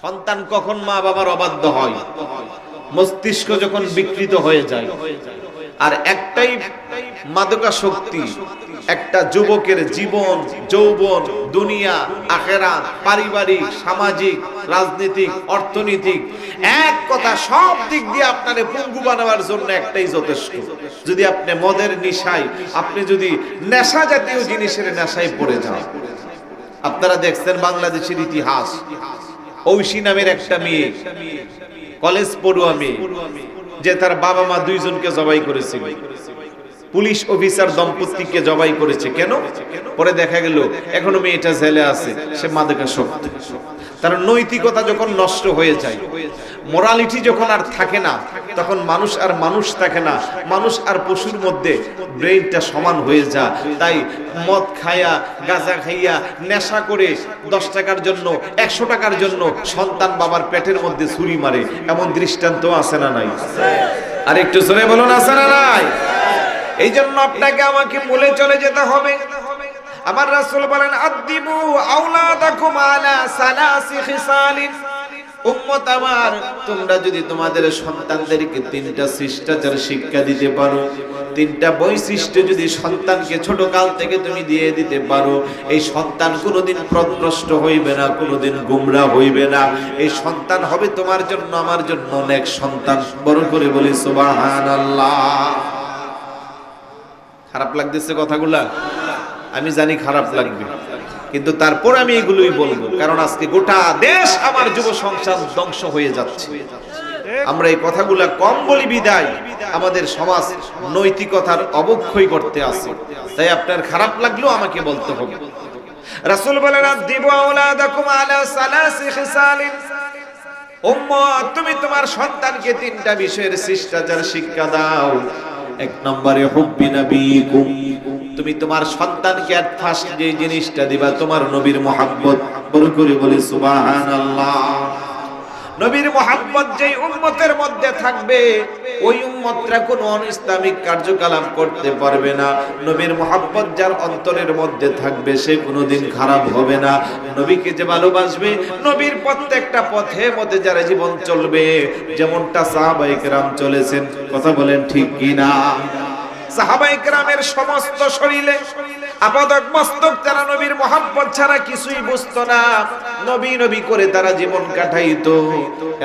সন্তান কখন মা বাবার অবাধ্য হয়? মস্তিষ্ক যখন বিকৃত হয়ে যায়। আর একটাই মাদকাসক্তি একটা যুবকের জীবন, যৌবন, দুনিয়া, আখিরাত, পারিবারিক, সামাজিক, রাজনৈতিক, অর্থনৈতিক, এক কথা সব দিক দিয়ে আপনারে পঙ্গু বানাবার জন্য একটাই যথেষ্ট। যদি আপনি মদের নেশায়, আপনি যদি নেশা জাতীয় জিনিসের নেশায় পড়ে যান। আপনারা দেখছেন বাংলাদেশের ইতিহাস, ঐশী নামের একটা মেয়ে, কলেজ পড়ুয়া মেয়ে, যে তার বাবা মা দুইজনকে জবাই করেছিল। পুলিশ অফিসার দম্পতিকে জবাই করেছে। কেন? পরে দেখা গেল এখনো মেয়েটা জেলে আছে, সে মাদকাসক্ত। তার নৈতিকতা যখন নষ্ট হয়ে যায়, মোরালিটি যখন আর থাকে না, তখন মানুষ আর মানুষ থাকে না, মানুষ আর পশুর মধ্যে ব্রেইনটা সমান হয়ে যায়। তাই মদ খাইয়া, গাঁজা খাইয়া, নেশা করে 10 টাকার জন্য, 100 টাকার জন্য সন্তান বাবার পেটের মধ্যে ছুরি মারে। এমন দৃষ্টান্ত আছে না নাই? আর একটু জোরে বলুন, আছে না নাই? এই জন্য আপনাকে আমাকে বলে চলে যেতে হবে। আমার রাসূল বলেন, আদিবু আওলাদাকুম আলা সালাসি খিসালিন। উম্মত আমার, তোমরা যদি তোমাদের সন্তানদেরকে 3টা শিষ্টাচার শিক্ষা দিতে পারো, 3টা বৈশিষ্ট্য যদি সন্তানকে ছোট কাল থেকে তুমি দিয়ে দিতে পারো, এই সন্তান কোনোদিন পথভ্রষ্ট হইবে না, কোনোদিন গোমরা হইবে না। এই সন্তান হবে তোমার জন্য, আমার জন্য অনেক সন্তান। বড় করে বলি সুবহানাল্লাহ। খারাপ লাগতেছে কথাগুলা? আমি জানি খারাপ লাগবে, কিন্তু তারপর আমি এগুলোই বলবো, কারণ আজকে গোটা দেশ আমার যুব সংসার ধ্বংস হয়ে যাচ্ছে। আমরা এই কথাগুলা কম বলি বিদায় আমাদের সমাজ নৈতিকতার অবক্ষয় করতে আছে। তাই আপনার খারাপ লাগলেও আমাকে বলতে হবে। রাসূল বলেন, আদিবু আওলাদাকুম আলা সালাসি খিসালিন। উম্মত, তুমি তোমার সন্তানকে 3টা বিষয়ের শিষ্টাচার শিক্ষা দাও। 1 নম্বরে হুব্বি নবীকুম, তুমি তোমার সন্তানকে এট ফার্স্ট যে জিনিসটা দিবা, তোমার নবীর মুহাব্বত। বড় করে বলি সুবহানাল্লাহ। নবীর মুহাব্বত যেই উম্মতের মধ্যে থাকবে, ওই উম্মতরা কোনো অনিসলামিক কার্যকলাপ করতে পারবে না। নবীর মুহাব্বত যার অন্তরের মধ্যে থাকবে, সে কোনোদিন খারাপ হবে না। নবীকে যে ভালোবাসবে, নবীর প্রত্যেকটা পথে মধ্যে যারা জীবন চলবে, যেমনটা সাহাবায়ে কেরাম চলেছেন। কথা বলেন ঠিক কি না? সাহাবায়ে কেরামের সমস্ত শরীরে আপাদক মস্তক তারা নবীর মুহাব্বত ছাড়া কিছুই বুঝতো না। নবী নবী করে তারা জীবন কাটাইতো।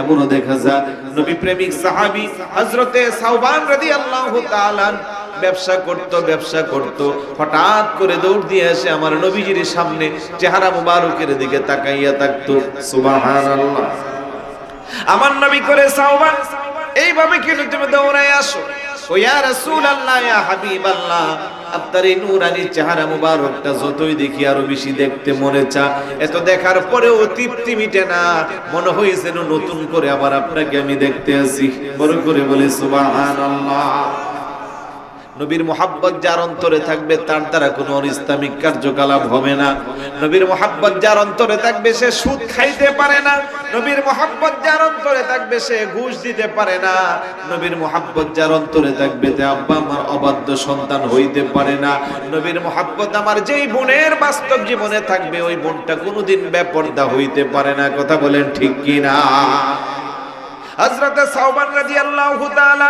এমনও দেখা যায় নবী প্রেমিক সাহাবী হযরতে সাওবান রাদিয়াল্লাহু তাআলা ব্যবসা করত, হঠাৎ করে দৌড় দিয়ে এসে আমার নবীজির সামনে চেহারা মুবারকের দিকে তাকাইয়া থাকতো। সুবহানাল্লাহ। আমার নবী করে সাওবান এইভাবে কেন তুমি দৌড়ায় আসো? ও ইয়া রাসূলুল্লাহ, ইয়া হাবিবাল্লাহ, আপনার এই নূরানি চেহারা মুবারকটা যতই দেখি আরো বেশি দেখতে মনে চায়। এত দেখার পরেও তৃপ্তি মিটে না, মনে হয় যেন নতুন করে আবার আপনাকে আমি দেখতে আসি। বড় করে বলে সুবহানাল্লাহ। নবীর মুহাব্বত যার অন্তরে থাকবে তার দ্বারা কোনো অনিসলামিক কার্যকলাপ হবে না। নবীর মুহাব্বত যার অন্তরে থাকবে সে সুদ খাইতে পারে না। নবীর মুহাব্বত যার অন্তরে থাকবে সে ঘুষ দিতে পারে না। নবীর মুহাব্বত যার অন্তরে থাকবে তে আব্বা আমার অবাধ্য সন্তান হইতে পারে না। নবীর মুহাব্বত আমার যেই বোনের বাস্তব জীবনে থাকবে ওই বোনটা কোনোদিন বেপরদা হইতে পারে না। কথা বলেন ঠিক কি না? হযরত সাওবান রাদিয়াল্লাহু তাআলা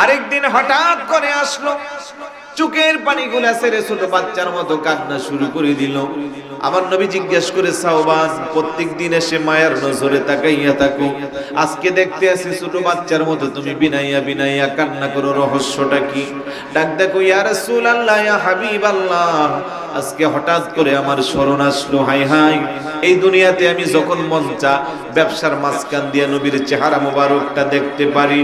আরেকদিন হঠাৎ করে আসলো, চোখের পানিগুলো ছেড়ে ছোট বাচ্চার মতো কান্না শুরু করে দিল। আমার নবী জিজ্ঞেস করে, সাওবান, প্রত্যেকদিন এসে মায়ের নজরে তাকাইয়া থাকো, আজকে দেখতে আসি ছোট বাচ্চার মতো তুমি বিনাইয়া বিনাইয়া কান্না করো, রহস্যটা কি? ডাক দেখো, ইয়া রাসূলুল্লাহ, ইয়া হাবিবাল্লাহ, আজকে হঠাৎ করে আমার স্মরণ আসলো, হাই হাই, এই দুনিয়াতে আমি যখন মন চা ব্যবসার মাঝখান দিয়ে নবীর চেহারা মোবারকটা দেখতে পারি,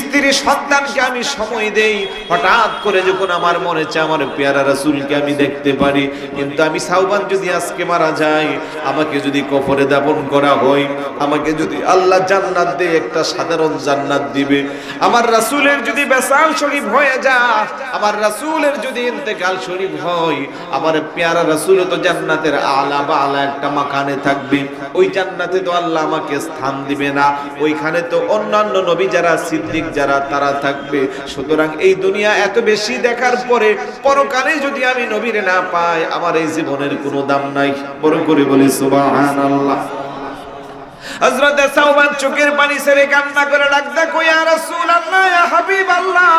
স্ত্রী সন্তানকে আমি সময় দেই, হঠাৎ করে যখন আমার মনে চায় আমার পেয়ারা রাসূলকে আমি দেখতে পারি। কিন্তু আমি সাওবান যদি আজকে মারা যাই, আমাকে যদি কবরে দাফন করা হয়, আমাকে যদি আল্লাহ জান্নাত দিয়ে একটা সাধারণ জান্নাত দিবে, আমার রাসূলের যদি বেসাল শরীফ হয়ে যায়, আমার রাসূলের যদি ইন্তেকাল শরীফ হয়, আমার পেয়ারা রাসূল তো জান্নাতের আলা বা আলা একটা মাকানে থাকবে, ওই জান্নাতে তো আল্লাহ আমাকে স্থান দিবে না, ওইখানে তো অন্যান্য নবী যারা সিদ্দিক যারা তারা থাকবে। সুতরাং এই দুনিয়া এত বেশি দেখার পরে পরকালে যদি আমি নবীরে না পাই, আমার এই জীবনের কোনো দাম নাই। বড় করে বলি সুবহানাল্লাহ। হযরত সাওবান চোখের পানি ছেড়ে কান্না করে ডাক দেখো, ইয়া রাসূলুল্লাহ, ইয়া হাবিবাল্লাহ,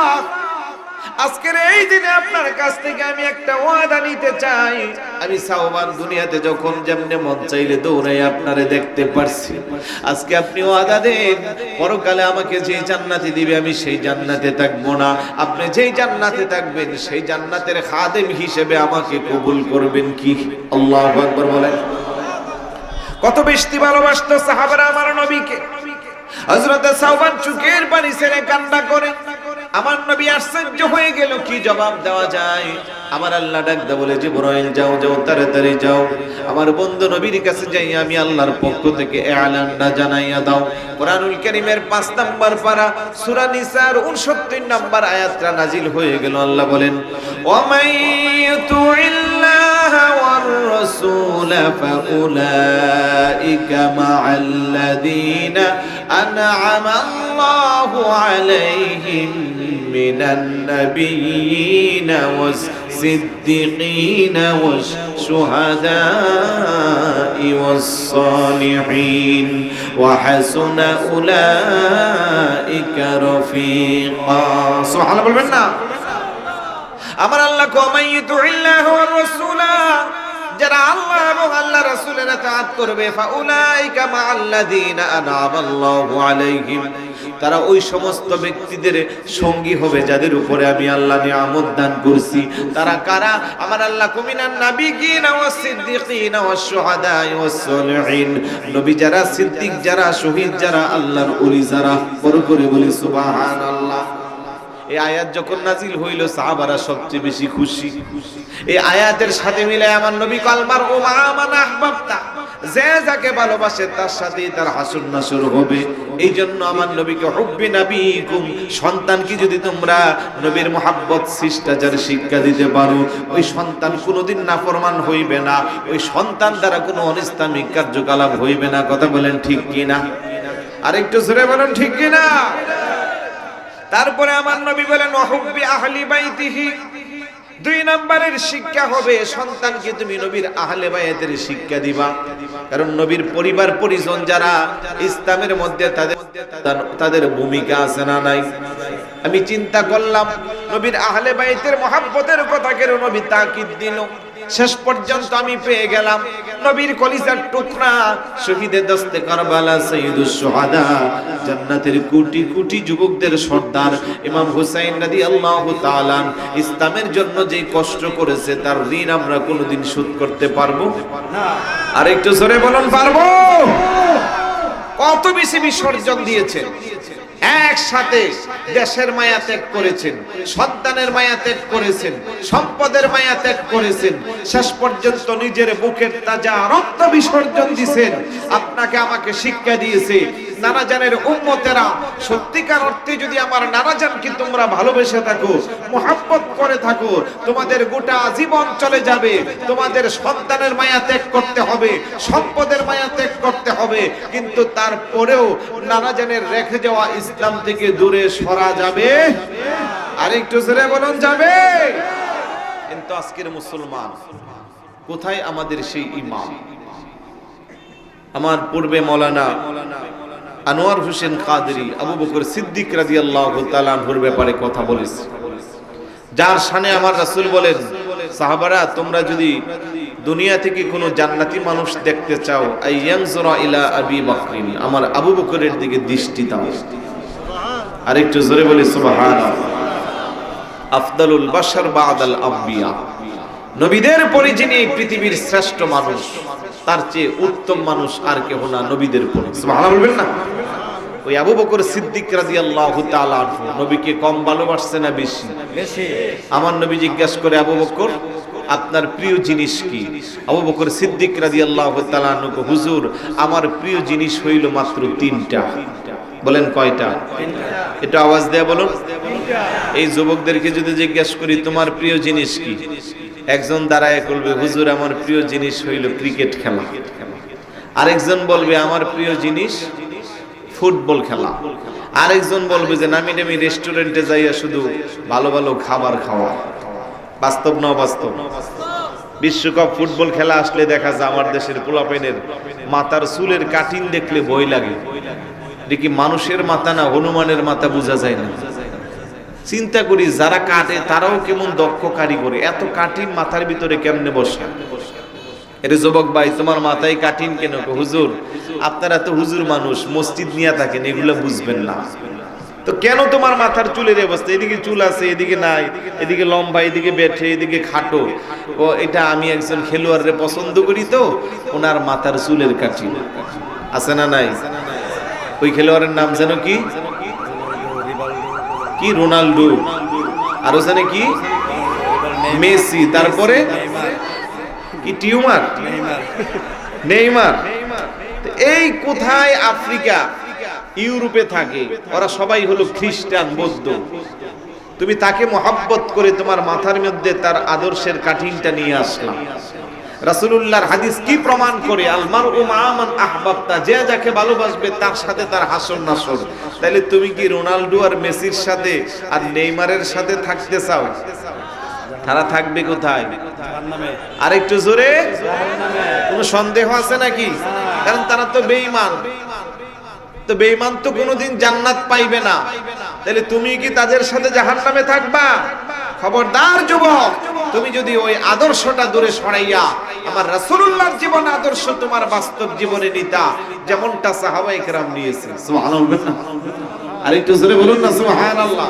আজকের এই দিনে আপনার কাছ থেকে আমি একটা ওয়াদা নিতে চাই। আমি সাওবান দুনিয়াতে যখন যেমনে মন চাইলে দৌড়াই আপনারে দেখতে পারছি, আজকে আপনি ওয়াদা দেন, পরকালে আমাকে যে জান্নাতে দিবে আমি সেই জান্নাতে থাকবো না, আপনি যেই জান্নাতে থাকবেন সেই জান্নাতের খাদেম হিসেবে আমাকে কবুল করবেন কি? আল্লাহু আকবার বলেন। কত বেশি ভালোবাসতো সাহাবারা আমার নবীকে। হযরত সাওবান চোখের পানি ছেড়ে কান্না করে, আমার নবী আশ্চর্য হয়ে গেল, কি জবাব দেওয়া যায়? আমার আল্লাহ ডাকদা বলে, জিবরাইল যাও যাও, তাড়াতাড়ি যাও, আমার বন্ধু নবীর কাছে যাই, আমি আল্লাহর পক্ষ থেকে এলানটা জানাইয়া দাও। কোরআনুল কারীমের 5 নাম্বার পারা সূরা নিসার 69 নাম্বার আয়াতটা নাজিল হয়ে গেল। আল্লাহ বলেন, ওয়া মাইয়ুতিল্লাহা ওয়ার রাসূল ফাউলাইকা মা'আল্লাযীনা আন'আমা আল্লাহু আলাইহিম মিনান নাবিয়্যিনা ওয়াস الصديقين والشهداء والصالحين وحسن أولئك رفيقا سبحان الله বলবেন না? আমার আল্লাহ কমাইতু ইল্লাহু ওয়ার রাসূলা, যারা আল্লাহ এবং আল্লাহ রাসূলের ইতাআত করবে, ফাউলাইকা মা'আল্লাযীনা আন'আমা আল্লাহু আলাইহিম, তারা ওই সমস্ত ব্যক্তিদের সঙ্গী হবে যাদের উপরে আমি আল্লাহ নিয়ামত দান করছি। তারা কারা? আমার আল্লাহ কুমিনান নাবিয়্যিনা ওয়াস সিদ্দিকিনা ওয়াস শুহাদা ওয়াস সালিহিন, নবী যারা, সিদ্দিক যারা, শহীদ যারা, আল্লাহর ওলি যারা। বড় করে বলি সুবহানাল্লাহ। এই আয়াত যখন নাজিল হইল সাহাবারা সবচেয়ে বেশি খুশি। এই আয়াতের সাথে মিলে আমার নবী কালমার ও মান আহবাবতা, যে যাকে ভালোবাসে তার সাথেই তার হাসর নাসর হবে। এই জন্য আমার নবীকে হুব্বি নাবিকুম, সন্তানকে যদি তোমরা নবীর মুহাব্বত শিষ্টাচার শিক্ষা দিতে পারো, ওই সন্তান কোনোদিন নাফরমান হইবে না, ওই সন্তান দ্বারা কোনো অনিসলামিক কার্যকলাপ হইবে না। কথা বলেন ঠিক কিনা? আরেকটু জোরে বলেন ঠিক কিনা? তারপরে আমার নবী বলেন, ওয়াহুব্বি আহলি বাইতিহি, 2 নম্বরের শিক্ষা হবে সন্তানকে তুমি নবীর আহলে বায়াতের শিক্ষা দিবা। কারণ নবীর পরিবার পরিজন যারা ইসলামের মধ্যে তাদের ভূমিকা আছে না নাই? আমি চিন্তা করলাম নবীর আহলে বায়াতের মহব্বতের কথা কেন নবী তাকিদ দিল। শেষ পর্যন্ত আমি পেয়ে গেলাম নবীর কলিজার টুকরা, শহীদে দস্তে কারবালা, সাইয়্যিদুশ শুহাদা, জান্নাতের কোটি কোটি যুবকদের সর্দার ইমাম হুসাইন রাদিয়াল্লাহু তাআলা ইসলামের জন্য যে কষ্ট করেছে তার ঋণ আমরা কোনোদিন শোধ করতে পারবো না। আর একটু জোরে বলুন, পারবো? কত বেশি বিসর্জন দিয়েছেন, একসাথে দেশের মায়া ত্যাগ করেছেন, সন্তানের মায়া ত্যাগ করেছেন, সম্পদের মায়া ত্যাগ করেছেন, শেষ পর্যন্ত নিজের বুকের তাজা রক্ত বিসর্জন দিয়েছেন। আপনাকে আমাকে শিক্ষা দিয়েছে, নানাজানের উম্মতেরা সত্যিকার অর্থে যদি আমার নানাজানকে তোমরা ভালোবেসে থাকো, মুহাব্বত করে থাকো, তোমাদের গোটা জীবন চলে যাবে। তোমাদের সন্তানের মায়া ত্যাগ করতে হবে, সম্পদের মায়া ত্যাগ করতে হবে, কিন্তু তারপরেও নানাজানের রেখে যাওয়া ইসলাম থেকে দূরে সরা যাবে। আরেকটু জোরে বলুন, যাবে। কিন্তু আজকের মুসলমান কোথায় আমাদের সেই ইমাম? আমার পূর্বে মাওলানা আনোয়ার হোসেন কাদেরী আবু বকর সিদ্দিক রাদিয়াল্লাহু তাআলা আনহুর ব্যাপারে কথা বলেছে, যার শানে আমার রাসূল বলেন, সাহাবারা তোমরা যদি দুনিয়া থেকে কোনো জান্নাতি মানুষ দেখতে চাও, আইয়ানজুরা ইলা আবি বকরিন, আমার আবু বকরের দিকে দৃষ্টি দাও। আরেকটু জোরে বলি সুবহানাল্লাহ। আফদালুল বাশার বাদাল আম্বিয়া, নবীদের পরে যিনি এই পৃথিবীর শ্রেষ্ঠ মানুষ, তার চেয়ে উত্তম মানুষ আর কেহ না নবীদের পরে। সুবহানাল্লাহ বলবেন না? ওই আবু বকর সিদ্দিক রাদিয়াল্লাহু তাআলা আনহু নবীকে কম ভালোবাসছে না বেশি? বেশি। আমার নবী জিজ্ঞাসা করে, আবু বকর আপনার প্রিয় জিনিস কি? আবু বকর সিদ্দিক রাদিয়াল্লাহু তাআলা আনহু, হুজুর আমার প্রিয় জিনিস হইল মাত্র তিনটা। বলেন কয়টা? এটা আওয়াজ দেয়া বলুন। এই যুবকদেরকে যদি জিজ্ঞাসা করি তোমার প্রিয় জিনিস কি, একজন দাঁড়ায় বলবে, হুজুর আমার প্রিয় জিনিস হইল ক্রিকেট খেলা। আরেকজন বলবে আমার প্রিয় জিনিস ফুটবল খেলা। আরেকজন বলবে যে নামি নামি রেস্টুরেন্টে যাইয়া শুধু ভালো ভালো খাবার খাওয়া। বাস্তব না বাস্তব? বিশ্বকাপ ফুটবল খেলা আসলে দেখা যায় আমার দেশের পোলাপেনের মাথার চুলের কাটিং দেখলে ভয় লাগে। দেখি মানুষের মাথা না হনুমানের মাথা বোঝা যায় না। চিন্তা করি যারা কাটে তারাও কেমন দক্ষ কারিগর, এত কাটিং মাথার ভিতরে কেমনে বসে? এর যুবক ভাই তোমার মাথায় কাটিং কেন? হুজুর আপনারা তো হুজুর মানুষ, মসজিদ নিয়ে থাকেন, এগুলো বুঝবেন না। তো কেন তোমার মাথার চুলের অবস্থা? এদিকে চুল আছে, এদিকে নাই, এদিকে লম্বা, এদিকে বেঠে, এদিকে খাটো। ও এটা আমি একজন খেলোয়াড়রে পছন্দ করি, তো ওনার মাথার চুলের কাটিং আছে না নাই? ওই খেলোয়াড়ের নাম যেন কি? কি রোনাল্ডো, আরো জানে কি মেসি, তারপরে কি টিউমার নেইমার। এই কোথায় আফ্রিকা ইউরোপে থাকে, ওরা সবাই হলো খ্রিস্টান বৌদ্ধ। তুমি তাকে মহব্বত করে তোমার মাথার মধ্যে তার আদর্শের কাঠিনটা নিয়ে আসলাম। রাসূলুল্লাহর হাদিস কি প্রমাণ করে? আল মারউ মা মান আহবাবতা, যে যাকে ভালোবাসবে তার সাথে তার হাসর নাসর। তাহলে তুমি কি রোনাল্ডো আর মেসির সাথে আর নেইমারের সাথে থাকতে চাও? তারা থাকবে কোথায়? জাহান্নামে। আরেকটু জোরে, কোনো সন্দেহ আছে নাকি? কারণ তারা তো বেঈমান। তো বেঈমান তো কোনোদিন জান্নাত পাইবে না। তাহলে তুমি কি তাদের সাথে জাহান্নামে থাকবা? খবরদার যুবক, তুমি যদি ওই আদর্শটা দূরে সরাইয়া আমার রাসূলুল্লাহর জীবন আদর্শ তোমার বাস্তব জীবনে নিতা, যেমনটা সাহাবায়ে কেরাম নিয়েছে। সুবহানাল্লাহ। আর একটু জোরে বলুন না সুবহানাল্লাহ।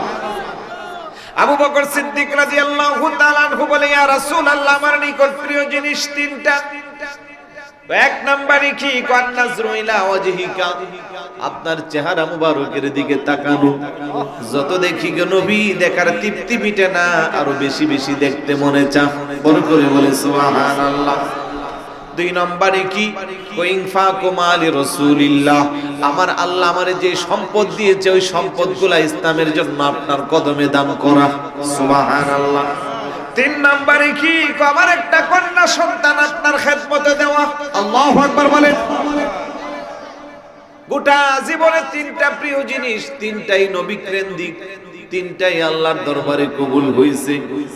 আবু বকর সিদ্দিক রাদিয়াল্লাহু তাআলা আনহু বলে, ইয়া রাসূলুল্লাহ আমার নিকট প্রিয় জিনিস তিনটা। এক নম্বরে কি? কান্নাজরু ইলা ওয়াজহিকা, আপনার চেহারা মুবারকের দিকে তাকানো। যত দেখি গো নবী দেখার তৃপ্তি মিটে না, আরো বেশি বেশি দেখতে মনে চা। বড় করে বলে সুবহানাল্লাহ। দুই নম্বরে কি? ইনফাকু মালি রাসূলিল্লাহ, আমার আল্লাহ আমারে যে সম্পদ দিয়েছে ওই সম্পদগুলো ইসলামের জন্য আপনার কদমে দান করা। সুবহানাল্লাহ। তিন নম্বরে কি? আমার একটা কন্যা সন্তান আপনার খেদমতে দেওয়া। আল্লাহু আকবার বলেন। গোটা জীবনে তিনটা প্রিয় জিনিস, তিনটাই নবী কেন্দ্রিক, তিনটাই আল্লাহর দরবারে কবুল হইছে,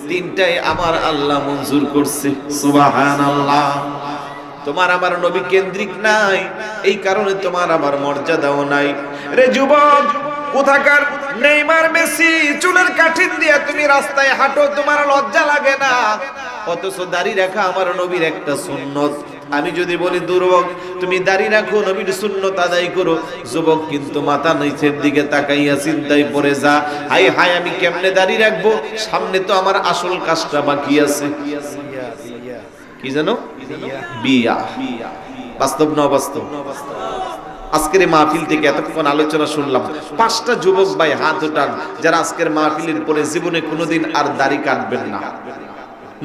তিনটাই আমার আল্লাহ মঞ্জুর করছে। সুবহানাল্লাহ। তোমার আমার নবী কেন্দ্রিক নাই, এই কারণে তোমার আমার মর্যাদাও নাই। রে যুবক, কোথাকার নেইমার মেসি চুলের কাঠিন দিয়ে তুমি রাস্তায় হাঁটো, তোমার লজ্জা লাগে না? অথচ দাড়ি রাখা আমার নবীর একটা সুন্নত। আমি যদি বলি দুর্বক তুমি দাড়ি রাখো, নবীর সুন্নত আদায় করো, যুবক কিন্তু মাথা নিচের দিকে তাকাইয়া চিন্তায় পড়ে যা, হাই হাই আমি কেমনে দাড়ি রাখবো, সামনে তো আমার আসল কাজটা বাকি আছে। কি জানো? বিয়া। বাস্তব না অবাস্তব? আজকের এই মাহফিল থেকে এতক্ষণ আলোচনা শুনলাম, 5টা যুবক ভাই হাত উঠান যারা আজকের মাহফিলের পরে জীবনে কোনোদিন আর দাড়ি কাটবেন না,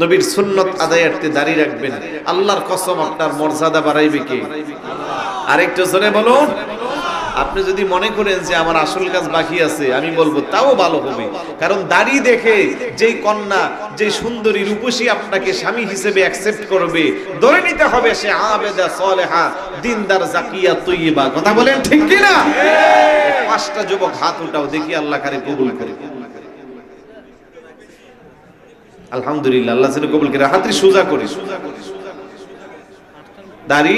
নবীর সুন্নত আদায়ার্থে দাড়ি রাখবেন। আল্লাহর কসম আপনার মর্যাদা বাড়াইবে কে? আরেকটু জোরে বলুন। আপনি যদি মনে করেন যে আমার আসল কাজ বাকি আছে, আমি বলবো তাও ভালো হবে, কারণ দাড়ি দেখে যেই কন্যা, যে সুন্দরী রূপসী আপনাকে স্বামী হিসেবে অ্যাকসেপ্ট করবে, ধরে নিতে হবে সে আবেদা সালেহা দিনদার জাকিয়া তৈয়বা। কথা বলেন ঠিক কি না? 5টা যুবক হাত উঠাও, দেখি আল্লাহ কারে কবুল করে। আলহামদুলিল্লাহ, আল্লাহ যেন কবুল করে। হাতটি সোজা করি। দাড়ি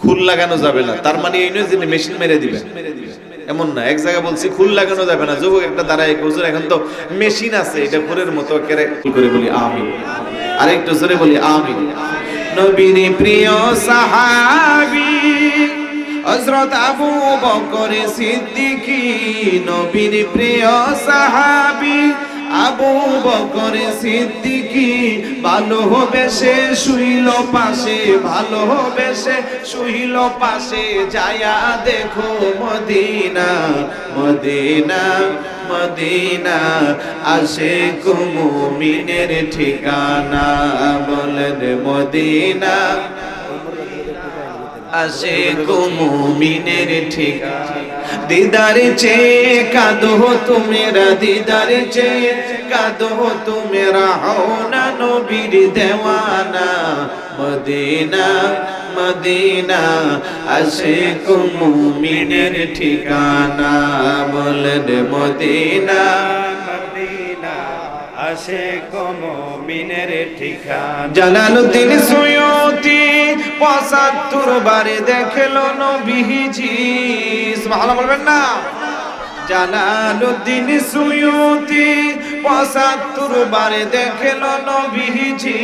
খুল লাগানো যাবে না, তার মানে এই নয় যে মেশিন মেরে দিবে, এমন না। এক জায়গায় বলছি খুল লাগানো যাবে না, যুবক একটা দাঁড়ায় হুজুর এখন তো মেশিন আছে, এটা খুরের মতো করে বলি আমিন। আরেকটু জোরে বলি আমিন। নবীর প্রিয় সাহাবী হযরত আবু বকর সিদ্দিকী, নবীর প্রিয় সাহাবী আবু বকর সিদ্দিকী, ভালোবেসে শুইল পাশে, ভালোবেসে শুইল পাশে, যায়া দেখো মদিনা মদিনা মদিনা, আশিক মুমিনের ঠিকানা। বলেন মদিনা, আশিক মুমিনের ঠিকানা। দিদার চেয়ে কাঁদো তুমেরা, দিদার চেয়ে কাঁদো তুমেরা, হও না নবীর দেওয়ানা। মদিনা মদিনা, আশিক মুমিনের ঠিকানা। বলেন মদিনা মদিনা, আশিক মুমিনের ঠিকানা। জালালউদ্দিন সুয়ুতী 75 বারে দেখলো নবীজি। সুবহানাল্লাহ বলবেন না? জালালউদ্দিন সুয়ুতী 75 বারে দেখলো নবীজি।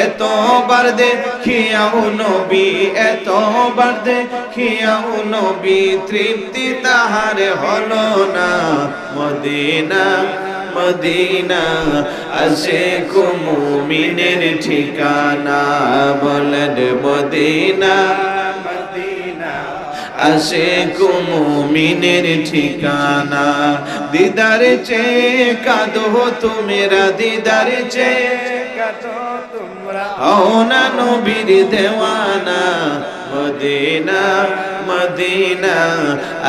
এতবার দেখিয়াও নবী, এতবার দেখিয়াও নবী, তৃপ্তি তাহার হলো না। মদিনা মদিনা, আশিক মুমিনের ঠিকানা। বলেন মদিনা মদিনা, আশিক মুমিনের ঠিকানা। দিদার চেয়ে কাঁদো তোমরা, দিদার চেয়ে কাঁদো তোমরা, হও না নবীর দেওয়ানা। মদিনা মদিনা,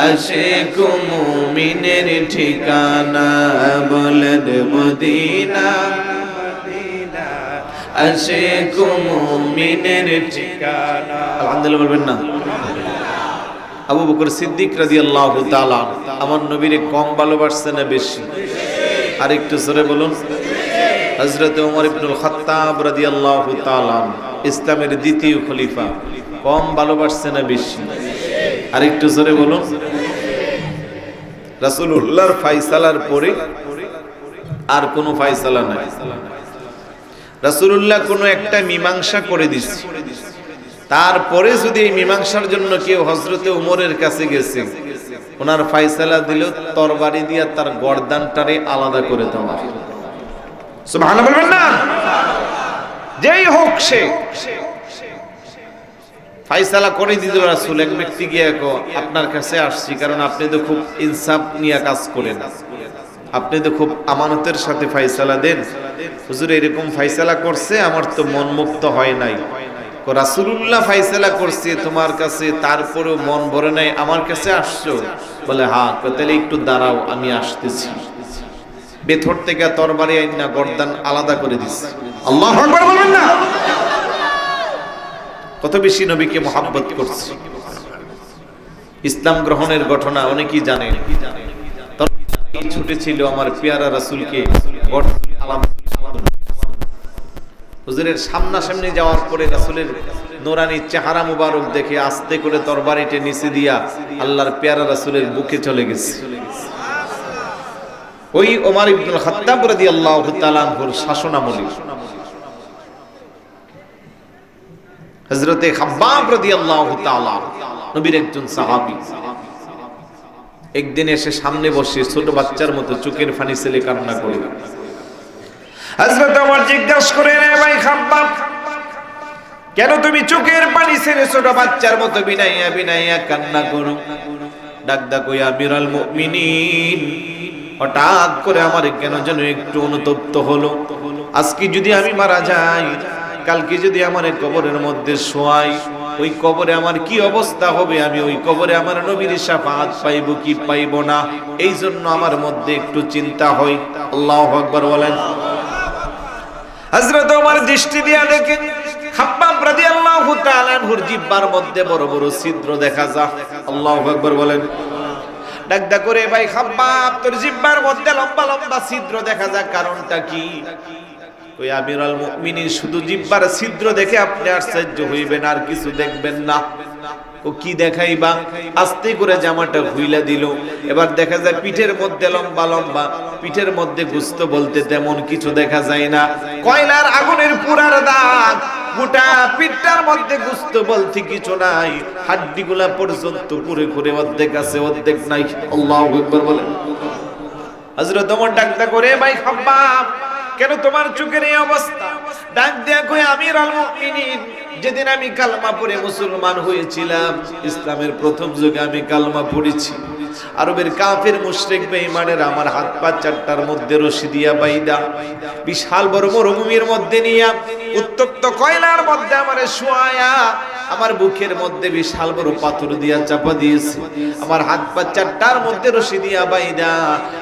আশিক মুমিনের ঠিকানা। বলেন মদিনা মদিনা, আশিক মুমিনের ঠিকানা। আলহামদুলিল্লাহ বলবেন না? আবু বকর সিদ্দিক রাদিয়াল্লাহু তাআলা আমার নবীরে কম ভালোবাসছে না বেশি? আরেকটু জোরে বলুন। হযরত ওমর ইবনুল খাত্তাব রাদিয়াল্লাহু তাআলা ইসলামের দ্বিতীয় খলিফা, কম ভালোবাসছে না বেশি? আরেকটু জোরে বলুন। রাসূলুল্লাহর ফয়সালার পরে আর কোনো ফয়সালা নাই। রাসূলুল্লাহ কোনো একটা মীমাংসা করে দিচ্ছে, তারপরে যদি এই মীমাংসার জন্য কেউ হযরতে ওমরের কাছে গেছে, ওনার ফয়সালা দিল তরবারি দিয়ে তার গর্দানটারে আলাদা করে দেওয়া। সুবহানাল্লাহ বলবেন না? যেই হোক সে ফয়সালা করে দিল রাসূল। এক ব্যক্তি গিয়ে আপনার কাছে আসছি, কারণ আপনি তো খুব ইনসাফ নিয়ে কাজ করেন, আপনি তো খুব আমানতের সাথে ফয়সালা দেন। হুজুর এরকম ফয়সালা করছে, আমার তো মন মুক্ত হয় নাই। রাসূলুল্লাহ ফয়সালা করছে তোমার কাছে, তারপরেও মন ভরে নাই, আমার কাছে আসছো? বলে হ্যাঁ। তাহলে একটু দাঁড়াও, আমি আসতেছি। ভেতর থেকে তরবারি আইনা গর্দান আলাদা করে দিচ্ছে। আল্লাহু আকবার বলবেন না? কত বেশি নবীকে মহব্বত করছে। ইসলাম গ্রহণের ঘটনা অনেকেই জানে। ছুটেছিল আমার পেয়ারা রাসূলকে হুজুরের সামনাসামনি যাওয়ার পরে রাসূলের নূরানি চেহারা মুবারক দেখে আস্তে করে তরবারিতে নিচে দিয়া আল্লাহর পেয়ারা রাসূলের বুকে চলে গেছে। ওই ওমর ইবনুল খাত্তাব রাদিয়াল্লাহু তাআলা আনহুর শাসনামলী হযরতে খাব্বাব রাদিয়াল্লাহু তাআলা নবীর একজন সাহাবী একদিন এসে সামনে বসে ছোট বাচ্চার মতো চোখের পানি ছেলে কান্না করে। হযরত ওমর জিজ্ঞাসা করে, রে ভাই খাব্বাব, কেন তুমি চোখের পানি ছেড়ে ছোট বাচ্চার মতো বিনাইয়া বিনাইয়া কান্না করো? ডাক ডাক ওই আমিরুল মুমিনিন, হঠাৎ করে আমার কেন যেন একটু অনুতপ্ত হলো। আজকে যদি আমি মারা যাই, কালকে যদি আমার কবরের মধ্যে শোয়াই, ওই কবরে আমার কি অবস্থা হবে? আমি ওই কবরে আমার নবীর শাফাআত পাইব কি পাইব না, এই জন্য আমার মধ্যে একটু চিন্তা হয়। আল্লাহু আকবার বলেন। হযরত ওমর দৃষ্টি দিয়া দেখেন খাব্বাব রাদিয়াল্লাহু তাআলা আনহুর জিহ্বার মধ্যে বড় বড় ছিদ্র দেখা যায়। আল্লাহু আকবার বলেন। ডাক ডাক করে, ভাই খাব্বাব, তোর জিহ্বার মধ্যে লম্বা লম্বা ছিদ্র দেখা যায়, কারণটা কি? ওই আমিরুল মুমিনিন, শুধু জিহ্বার ছিদ্র দেখে আপনি আশ্চর্য হইবেন, আর কিছু দেখবেন না। ও কি দেখাইবা? আস্তে করে জামাটা খুইলা দিল। এবার দেখা যায় পিঠের মধ্যে লম্বা লম্বা, পিঠের মধ্যে গোশত বলতে তেমন কিছু দেখা যায় না, কয়লার আগুনের পুরার দাগ। গোটা পিঠটার মধ্যে গোশত বলতে কিছু নাই, হাড্ডিগুলা পর্যন্ত পুরে পুরে অর্ধেক আছে অর্ধেক নাই। আল্লাহু আকবার বলেন। হযরত ওমর ডাক ডাক করে, ভাই খাব্বাব, কেন তোমার চোখের এই অবস্থা? ডাক দিয়া কই, আমিরুল মুমিনিন, যেদিন আমি কালমা পড়ে মুসলমান হয়েছিলাম, ইসলামের প্রথম যুগে আমি কালমা পড়েছি, আরবের কাফের মুশরিক বেঈমানের আমার হাত পা চারটার মধ্যে রশি দিয়া বাইদা বিশাল বড় মরুভূমির মধ্যে নিয়া উত্তপ্ত কয়লার মধ্যে আমারে শোয়ায়া আমার বুকের মধ্যে বিশাল বড় পাথর দিয়া চাপা দিয়েছে, আমার হাত পা চারটার মধ্যে রশি দিয়া বাইদা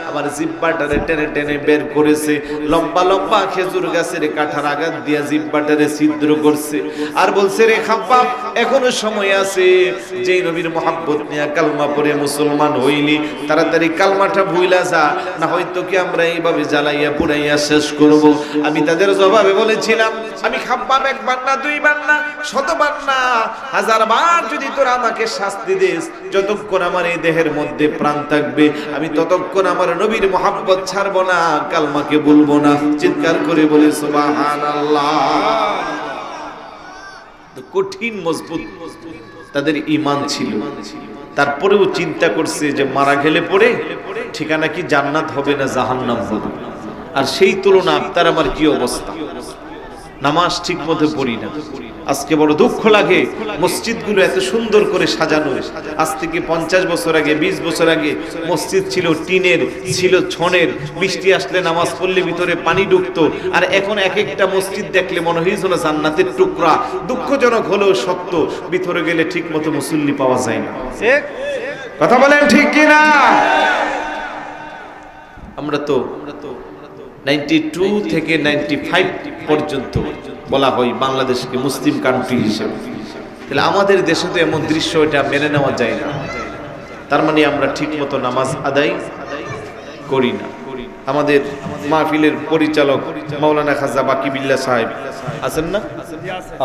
আমার জিহ্বাটারে টেনে টেনে বের করেছে, লম্বা লম্বা খেজুর গাছের কাঠার আঘাত দিয়া জিহ্বাটারে ছিদ্র করছে, আর বলছে, রে খাব্বাব, এখনো সময় আছে, যেই নবীর মহব্বত নিয়ে কালমা পড়ে মুসলমান হইলি, তাড়াতাড়ি কালমাটা ভুইলা যা, না হয়তো কি আমরা এইভাবে জ্বালাইয়া পুড়াইয়া শেষ করব। আমি তাদের জবাবে বলেছিলাম, আমি খাব্বাব একবার না, দুইবার না, শতবার না, হাজার বার যদি তোরা আমাকে শাস্তি দিস, যতক্ষণ আমার এই দেহের মধ্যে প্রাণ থাকবে, আমি ততক্ষণ আমার নবীর মহব্বত ছাড়বো না, কালমাকে বলবো না। চিৎকার করে বলে সুবহানাল্লাহ। কঠিন মজবুত তাদের ঈমান ছিল, তারপরেও চিন্তা করছে যে মারা গেলে পরে ঠিকানা কি জান্নাত হবে না জাহান্নাম হবে। আর সেই তুলনা আপনার আমার কি অবস্থা? নামাজ ঠিক মতো পড়ি না। আজকে বড় দুঃখ লাগে, মসজিদগুলো এত সুন্দর করে সাজানো, আজ থেকে 50 বছর আগে, 20 বছর আগে মসজিদ ছিল টিনের, ছিল ছনের, বৃষ্টি আসলে নামাজ পড়লে ভিতরে পানি ঢুকতো, আর এখন এক একটা মসজিদ দেখলে মনে হয়েছিল জান্নাতের টুকরা। দুঃখজনক হলেও সত্য, ভিতরে গেলে ঠিক মতো মুসল্লি পাওয়া যায় না। কথা বলেন ঠিক কিনা? আমরা তো 92 থেকে 95 পর্যন্ত বলা হয় বাংলাদেশকে মুসলিম কান্ট্রি হিসেবে, তাহলে আমাদের দেশে তো এমন দৃশ্য এটা মেনে নেওয়া যায় না। তার মানে আমরা ঠিক মতো নামাজ আদায় করি না। আমাদের মাহফিলের পরিচালক মাওলানা খাজা বাকি বিল্লাহ সাহেব আছেন না?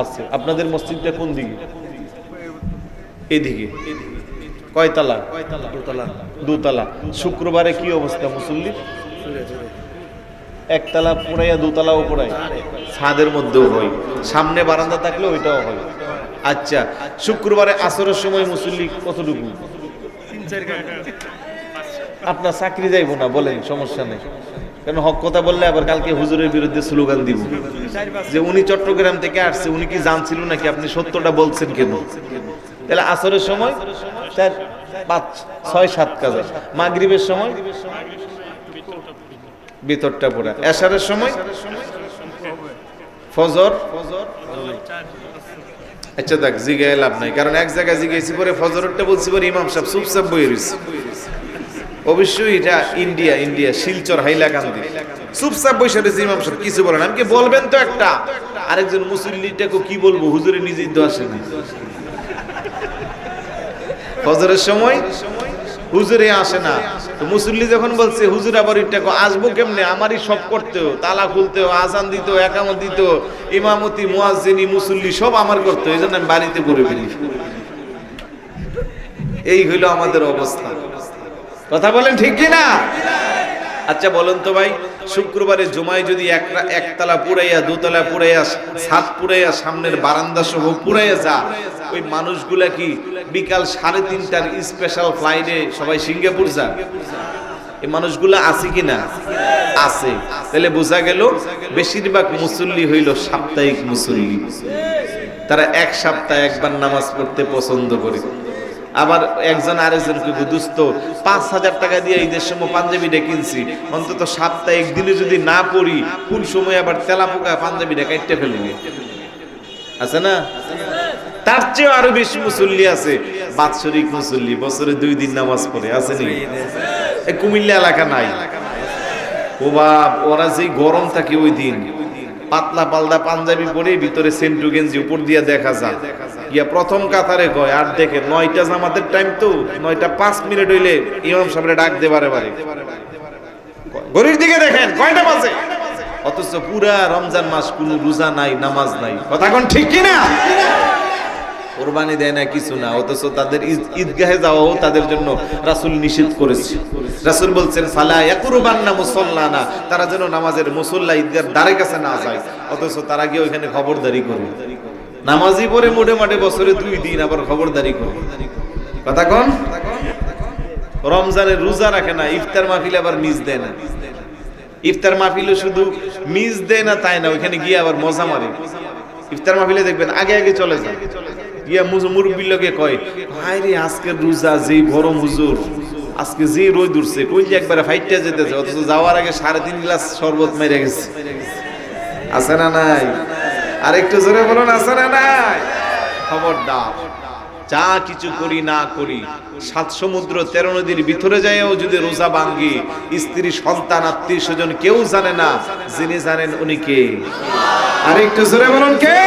আছে। আপনাদের মসজিদটা কোন দিকে? এদিকে। কয়তলা? দুতলা। শুক্রবারে কি অবস্থা মুসল্লির? একতলা পুরাইয়া দুতলাও পুরাই, ছাদের মধ্যেও হয়, সামনে বারান্দা থাকলে ওইটাও হয়। আচ্ছা, শুক্রবারে আসরের সময় মুসল্লি কতটুকু? আপনার চাকরি যাইব না বলেন, সমস্যা নেই, কারণ হক কথা বললে আবার কালকে হুজুরের বিরুদ্ধে স্লোগান দিব যে উনি চট্টগ্রাম থেকে আসছে, উনি কি জানছিল নাকি, আপনি সত্যটা বলছেন কেন? তাহলে আসরের সময় 4, 5, 6, 7 কাজ। মাগরিবের সময় ভিতরটা পুরা, এশারের সময় ফজর। আচ্ছা দেখ, জিগায় লাভ নাই, কারণ এক জায়গায় জিগাইছি পরে ফজরটা বলছি পরে ইমাম সাহেব চুপচাপ বই রয়েছে। অবশ্যই এটা ইন্ডিয়া শিলচর হাইলাকান্দি, চুপচাপ বসে রয়েছে ইমাম সাহেব, কিছু বলেন। আমি কি বলবেন তো একটা, আরেকজন মুসল্লিটাকে কি বলবো, হুজুরে নিজেই তো আসে না। ফজরের সময় হুজুরে আসে না, তো মুসল্লি যখন বলছে হুজুর আবার ওইটাকে আসবো কেমনে, আমারই সব করতেও, তালা খুলতেও, আজান দিত, একামত দিত, ইমামতি, মুয়াজ্জিনি, মুসল্লি সব আমার করতে, এই জন্য আমি বাড়িতে পড়ে ফেলি। এই হইল আমাদের অবস্থা। কথা বলেন ঠিক কিনা? আচ্ছা বলেন তো ভাই, শুক্রবারে জুমায় যদি একতলা পুরাইয়া, দুতলা পুরাইয়া, ছাদ পুরাইয়া, সামনের বারান্দা সহ পুরাইয়া যা, ওই মানুষগুলা কি বিকাল 3:30টার স্পেশাল ফ্লাইটে সবাই সিঙ্গাপুর যা? এই মানুষগুলা আছে কিনা? আছে। তাহলে বোঝা গেল বেশিরভাগ মুসল্লি হইল সাপ্তাহিক মুসল্লি। তারা এক সপ্তাহে একবার নামাজ পড়তে পছন্দ করে। আবার একজন আরেকজনকে দোস্ত 5,000 টাকা দিয়ে ঈদের সময় পাঞ্জাবিটা কিনছি, অন্তত সপ্তাহে একদিনে যদি না পড়ি কোন সময় আবার তেলাপোকা পাঞ্জাবিটা কাটতে ফেলবে, আছে না? তার চেয়ে আরো বেশি মুসল্লি আছে বাৎসরিক মুসল্লি, বছরে 2 দিন নামাজ পড়ে, আছে নি? এই কুমিল্লা এলাকা নাই ও বাপ, ওরা যে গরম থাকে ওই দিন পাতলা পাল্টা পাঞ্জাবি পরে ভিতরে সেন্টু গেঞ্জি উপর দিয়ে দেখা যায় গিয়া প্রথম কাতারে কয় আর দেখে 9টা জামাতের টাইম তো 9টা 5 মিনিট হইলে ইমাম সাহেবরে ডাক দে বারে বারে, ঘড়ির দিকে দেখেন কয়টা বাজে, অথচ পুরা রমজান মাস কোনো রোজা নাই নামাজ নাই, কথা কোন ঠিক কি না? কুরবানি দেয় না কিছু না, অথচ তাদের ঈদগাহে যাওয়াও তাদের জন্য রাসূল নিষেধ করেছে। রাসূল বলছেন ফালা ইয়াকুরবান্না মুসাল্লানা, তারা যেন নামাজের মুসল্লা ঈদগাহর দ্বারে কাছে না যায়, অথচ তারা গিয়ে ওইখানে খবরদারি করে নামাজি পড়ে মোটে মাঠে বছরে 2 দিন আবার খবরদারি করে, কথা কোন? রমজানের রোজা রাখে না, ইফতার মাহফিল আবার মিস দেয় না, ইফতার মাহফিলও শুধু মিস দেয় না তাই না, ওইখানে গিয়ে আবার মজা মারে। ইফতার মাহফিলে দেখবেন আগে আগে চলে যায়, গিয়া মুরব্বির লোকে কয় ভাই রে আজকের রোজা যেই গরম হুজুর, আজকে যে রোদ উঠছে কই যে একবারে ফাইটটা যেতেছে, অথচ যাওয়ার আগে 3.5 গ্লাস শরবত মেরে গেছে, আছে না নাই? আরেকটু জোরে বলুন, আছে না নাই? খবরদার, যা কিছু করি না করি 7 সমুদ্র 13 নদীর ভিতরে যাইও যদি রোজা ভাঙ্গি, স্ত্রী সন্তান আত্মীয় স্বজন কেউ জানে না, যিনি জানেন উনি কে? আরেকটু জোরে বলুন কে?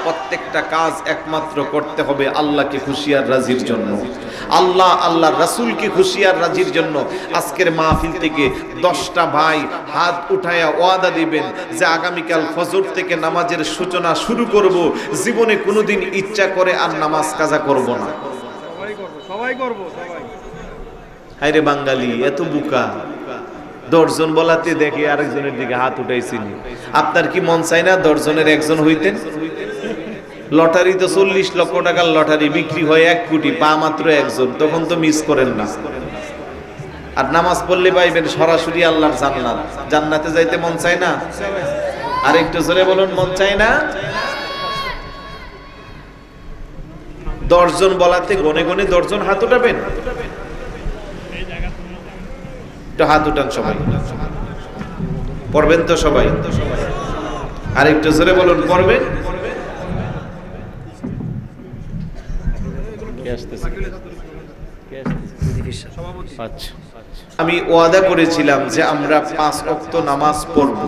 প্রত্যেকটা কাজ একমাত্র করতে হবে আল্লাহকে খুশি আর রাজির জন্য, আল্লাহ আল্লাহর রাসূলকে খুশি আর রাজির জন্য। আজকের মাহফিল থেকে 10টা ভাই হাত উঠায়া ওয়াদা দিবেন যে আগামীকাল ফজর থেকে নামাজের সূচনা শুরু করব, জীবনে কোনোদিন ইচ্ছা করে আর নামাজ কাজা করব না। সবাই করব, সবাই। হায়রে বাঙালি এত বোকা, 10 জন বলাতে দেখে আরেকজনের দিকে হাত উঠাইছিল। আপনার কি মন চায় না 10 জনের একজন হইতেন? লটারি তো 40 লক্ষ টাকার লটারি বিক্রি হয় 1 কোটি, পা মাত্র একজন, তখন তো মিস করেন না। আর নামাজ পড়লে পাইবেন সরাসরি আল্লাহর জান্নাত, জান্নাতে যাইতে মন চায় না? আর একটু জোরে বলুন, মন চায় না? 10 জন বলাতে গনে গনে 10 জন হাত উঠাবেন, একটু হাত উঠান সবাই, পড়বেন তো সবাই? আর একটু জোরে বলুন, পড়বেন? আচ্ছা, আমি ওয়াদা করেছিলাম যে আমরা 5 ওয়াক্ত নামাজ পড়ব,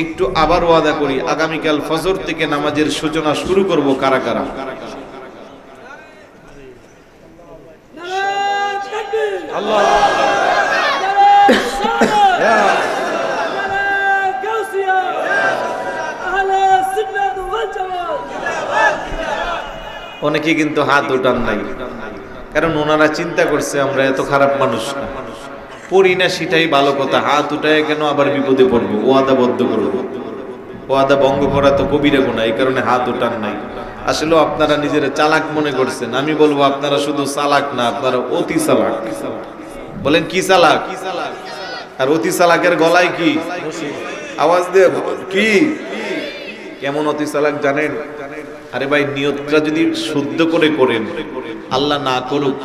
একটু আবার ওয়াদা করি আগামীকাল ফজর থেকে নামাজের সূচনা শুরু করব। কারা কারা? আল্লাহ অনেকে কিন্তু হাত উঠান নাই, কারণ ওনারা চিন্তা করছে আমরা এত খারাপ মানুষ না, পড়ি না সেটাই ভালো কথা, হাত উঠায় কেন আবার বিপদে পড়বো, ওয়াদাবদ্ধ করবো, ওয়াদা ভঙ্গ করা তো কবিরা গুনাহ, এই কারণে হাত উঠান নাই। আসলে আপনারা নিজেরা চালাক মনে করছেন, আমি বলবো আপনারা শুধু চালাক না, আপনারা অতি চালাক। বলেন কি চালাক? আর অতি চালাকের গলায় কি আওয়াজ দিয়ে কি? কেমন অতি চালাক জানেন? আরে ভাই, নিয়তটা যদি শুদ্ধ করে করেন, আল্লাহ না করুক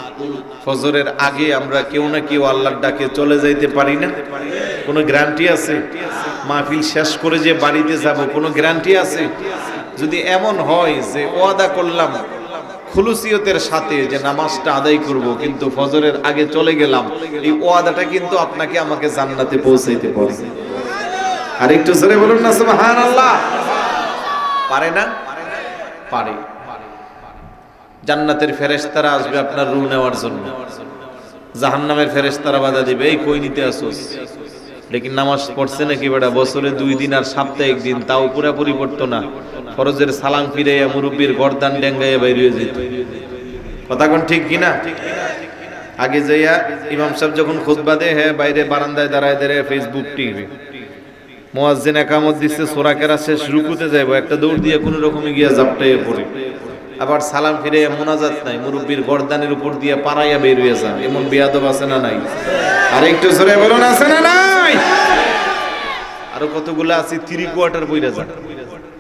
ফজরের আগে আমরা কেউ না কেউ আল্লাহর ডাকে চলে যাইতে পারি না? কোনো গ্যারান্টি আছে? মাহফিল শেষ করে যে বাড়িতে যাব কোনো গ্যারান্টি আছে? যদি এমন হয় যে ওয়াদা করলাম খুলুসিয়তের সাথে যে নামাজটা আদায় করব, কিন্তু ফজরের আগে চলে গেলাম, এই ওয়াদাটা কিন্তু আপনাকে আমাকে জান্নাতে পৌঁছাইতে পারে। আর একটু জোরে বলুন না সুবহানাল্লাহ। পারে না? পারে। জান্নাতের ফেরেশতারা আসবে আপনার রূহ নেওয়ার জন্য, জাহান্নামের ফেরেশতারা বাধা দিবে, এই কই নিতে আসোস? লেকিন নামাজ পড়ছে নাকি বেটা? বছরে 2 দিন আর সপ্তাহে 1 দিন, তাও পুরাপুরি পড়তো না। ফরজের সালাম ফিরাইয়া মুরব্বির গর্দান ডেঙ্গাইয়া বাইরে হয়ে যেত। কথা কোন ঠিক কিনা? আগে যাইয়া ইমাম সাহেব যখন খুতবা দেয়, হ্যাঁ বাইরে বারান্দায় দাঁড়ায় দাঁড়ায় ফেসবুক টিভি, মুয়াজ্জিন একামত দিচ্ছে, সূরা কেরা শেষ, রুকুতে যাইবো, একটা দৌড় দিয়ে কোনো রকমে গিয়া জাপটাইয়া পড়ে, আবার সালাম ফিরাইয়া মোনাজাত নাই, মুরব্বির গর্দানের উপর দিয়ে পাড়াইয়া বের হয়ে যান। এমন বেয়াদব আছে না নাই? আর একটু জোরে বলুন, আছে না নাই? আরো কতগুলো আছে 3 কোয়ার্টার বইরা যান,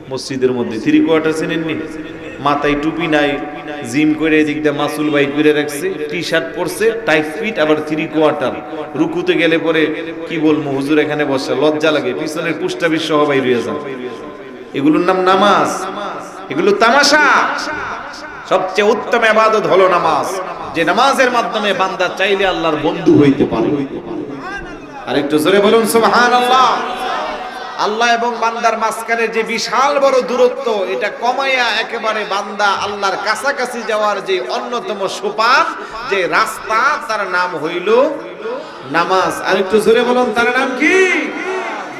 মসজিদের মধ্যে 3/4 চেনেননি, মাথায় টুপি নাই, জিম করে এদিক দিয়ে মাসুল বাইক করে রাখছে, টি শার্ট পরছে টাইট ফিট, আবার 3/4। রুকুতে গেলে পরে কি বলবো, হুজুর এখানে বসে, লজ্জা লাগে, পিছনের পুষ্টাবি সহ বাইরে যায়। এগুলোর নাম নামাজ? এগুলো তামাশা। সবচেয়ে উত্তম ইবাদত হলো নামাজ, যে নামাজের মাধ্যমে বান্দা চাইলে আল্লাহর বন্ধু হইতে পারে। আরেকটু জোরে বলুন সুবহানাল্লাহ। আল্লাহ এবং বান্দার মাঝখানে যে বিশাল বড় দূরত্ব, এটা কমাইয়া একেবারে বান্দা আল্লাহর কাছাকাছি যাওয়ার যে অন্যতম সোপান, যে রাস্তা, তার নাম হইল নামাজ। আরেকটু জোরে বলুন, তার নাম কি?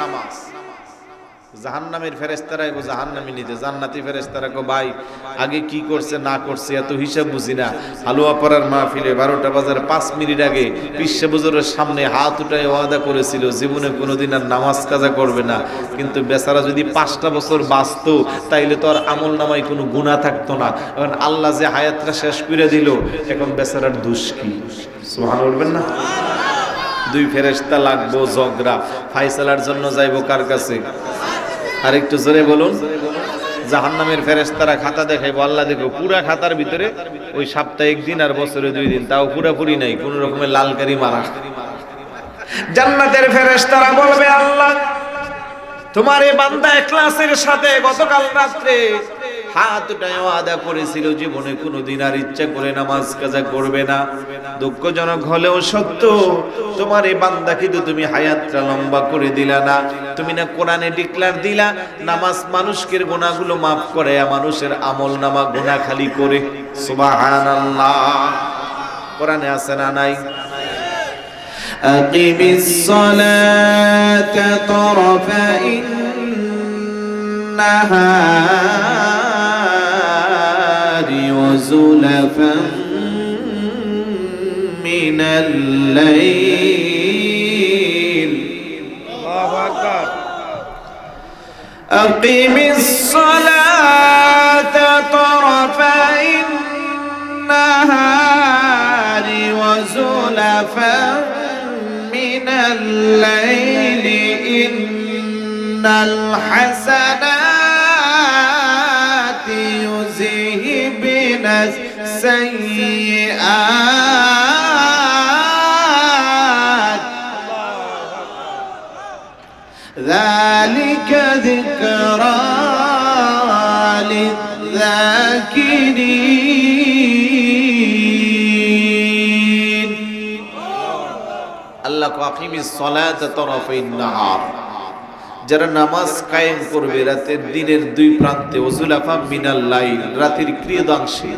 নামাজ। জাহান্নামের ফেরেশতারা গো জাহান্নামে নিতে, জান্নাতি ফেরেশতারা গো ভাই আগে কি করছে না করছে এত হিসাব বুঝি না। হালুয়া পড়ার মাহফিলে 12টা বাজার 5 মিনিট আগে পিসে বুজুরের সামনে হাত উঠায় ওয়াদা করেছিল জীবনে কোনোদিন আর নামাজ কাজা করবে না, কিন্তু বেচারা যদি 5টা বছর বাঁচতো তাইলে তো আর আমল নামায় কোনো গুনাহ থাকতো না। এখন আল্লাহ যে হায়াতটা শেষ করে দিল, এখন বেচারার দোষ কি? সুবহানাল্লাহ বলবেন না? 2 ফেরেশতা লাগবো ঝগড়া ফায়সালার জন্য, যাইবো কার কাছে? আরেকটু জোরে বলুন। জাহান্নামের ফেরেশতারা খাতা দেখাইবো, আল্লাহ দেখো পুরা খাতার ভিতরে ওই সাপ্তাহিক দিন আর বছরে 2 দিন, তাও পুরাপুরি নাই, কোন রকমের লালকারি মারা। জান্নাতের ফেরেশতারা বলবে, আল্লাহ তোমার এই বান্দা ইখলাসের সাথে গতকাল রাতে হাত উঠায় ওয়াদা করেছিল জীবনে কোনোদিন আর ইচ্ছা করে নামাজ কাজা করবে না। দুঃখজনক হলেও সত্য, তোমার এই বান্দা কিন্তু তুমি হায়াতটা লম্বা করে দিলা না। তুমি না কোরআনে ডিক্লার দিলা নামাজ মানুষের গুনাহগুলো মাফ করে, মানুষের আমল নামা গুনাহ খালি করে। সুবহানাল্লাহ। কোরআনে আছে না নাই? আকিমিস সালাতা তারাফাইন নাহারি ওয়া যুলাফান মিনাল লাইল। আল্লাহু আকবার। আকিমিস সালাতা তারাফাইন নাহারি ওয়া যুলাফান মিনাল লাইল ইন্নাল হাসানাতি ইউযহিবনাস সাইয়্যাত যালিকা যিকরা লিয-যাকিরিন। আল্লাহ আকিমিস সালাতা তারাফাইন নাহার, যারা নামাজ কায়েম করবে রাতের দিনের 2 প্রান্তে, ওযুলাফা মিনাল লাইল, রাতের ক্রিয়াদাংশে।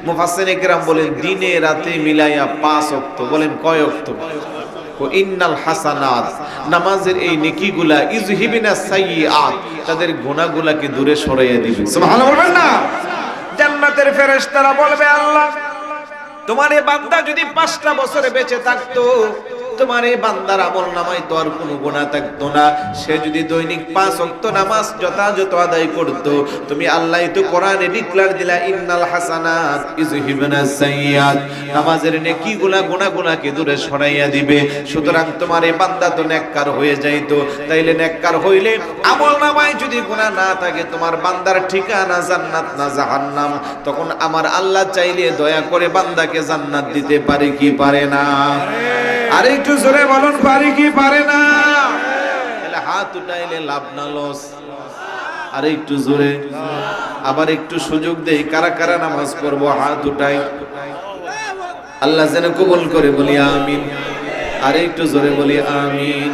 মুফাসসিরিনে কেরাম বলেন দিনে রাতে মিলাইয়া 5 ওয়াক্ত। বলেন কয় ওয়াক্ত? ও ইন্নাল হাসানাত, নামাজের এই নেকিগুলা ইযহিবিনাস সাইয়্যাত, তাদের গুনাহগুলাকে দূরে সরাইয়া দিবে। সুবহানাল্লাহ বলবেন না? জান্নাতের ফেরেশতারা বলবে, আল্লাহ তোমার এই বান্দা যদি 5টা বছরে বেঁচে থাকতো, তোমার এই বান্দার আমল নামায় তো আর কোনো গুনাহ থাকতো না। সে যদি দৈনিক 5 ওয়াক্ত নামাজ যথাযথ আদায় করত, তুমি আল্লাহই তো কোরআনে ডিক্লার দিলা ইন্নাল হাসানাত ইযহিবনাস সাইয়্যাত, নামাজের নেকিগুলা গুনাহগুলাকে দূরে সরাইয়া দিবে। সুতরাং তোমার এই বান্দা তো নেককার হয়ে যাইতো। তাইলে নেককার হইলে আমল নামায় যদি গুনাহ না থাকে, তোমার বান্দার ঠিকানা জান্নাত না জাহান্নাম। তখন আমার আল্লাহ চাইলে দয়া করে বান্দাকে জান্নাত দিতে পারে কি পারে না? আরে একটু জোরে বলুন, পারে কি পারে না? তাহলে হাত উঠাইলে লাভ না লস? আরে একটু জোরে, আবার একটু সুযোগ দেই, কারা কারা নামাজ পড়বো হাত উঠাই। আল্লাহ যেন কবুল করে, বলি আমিন। আরে একটু জোরে বলি আমিন।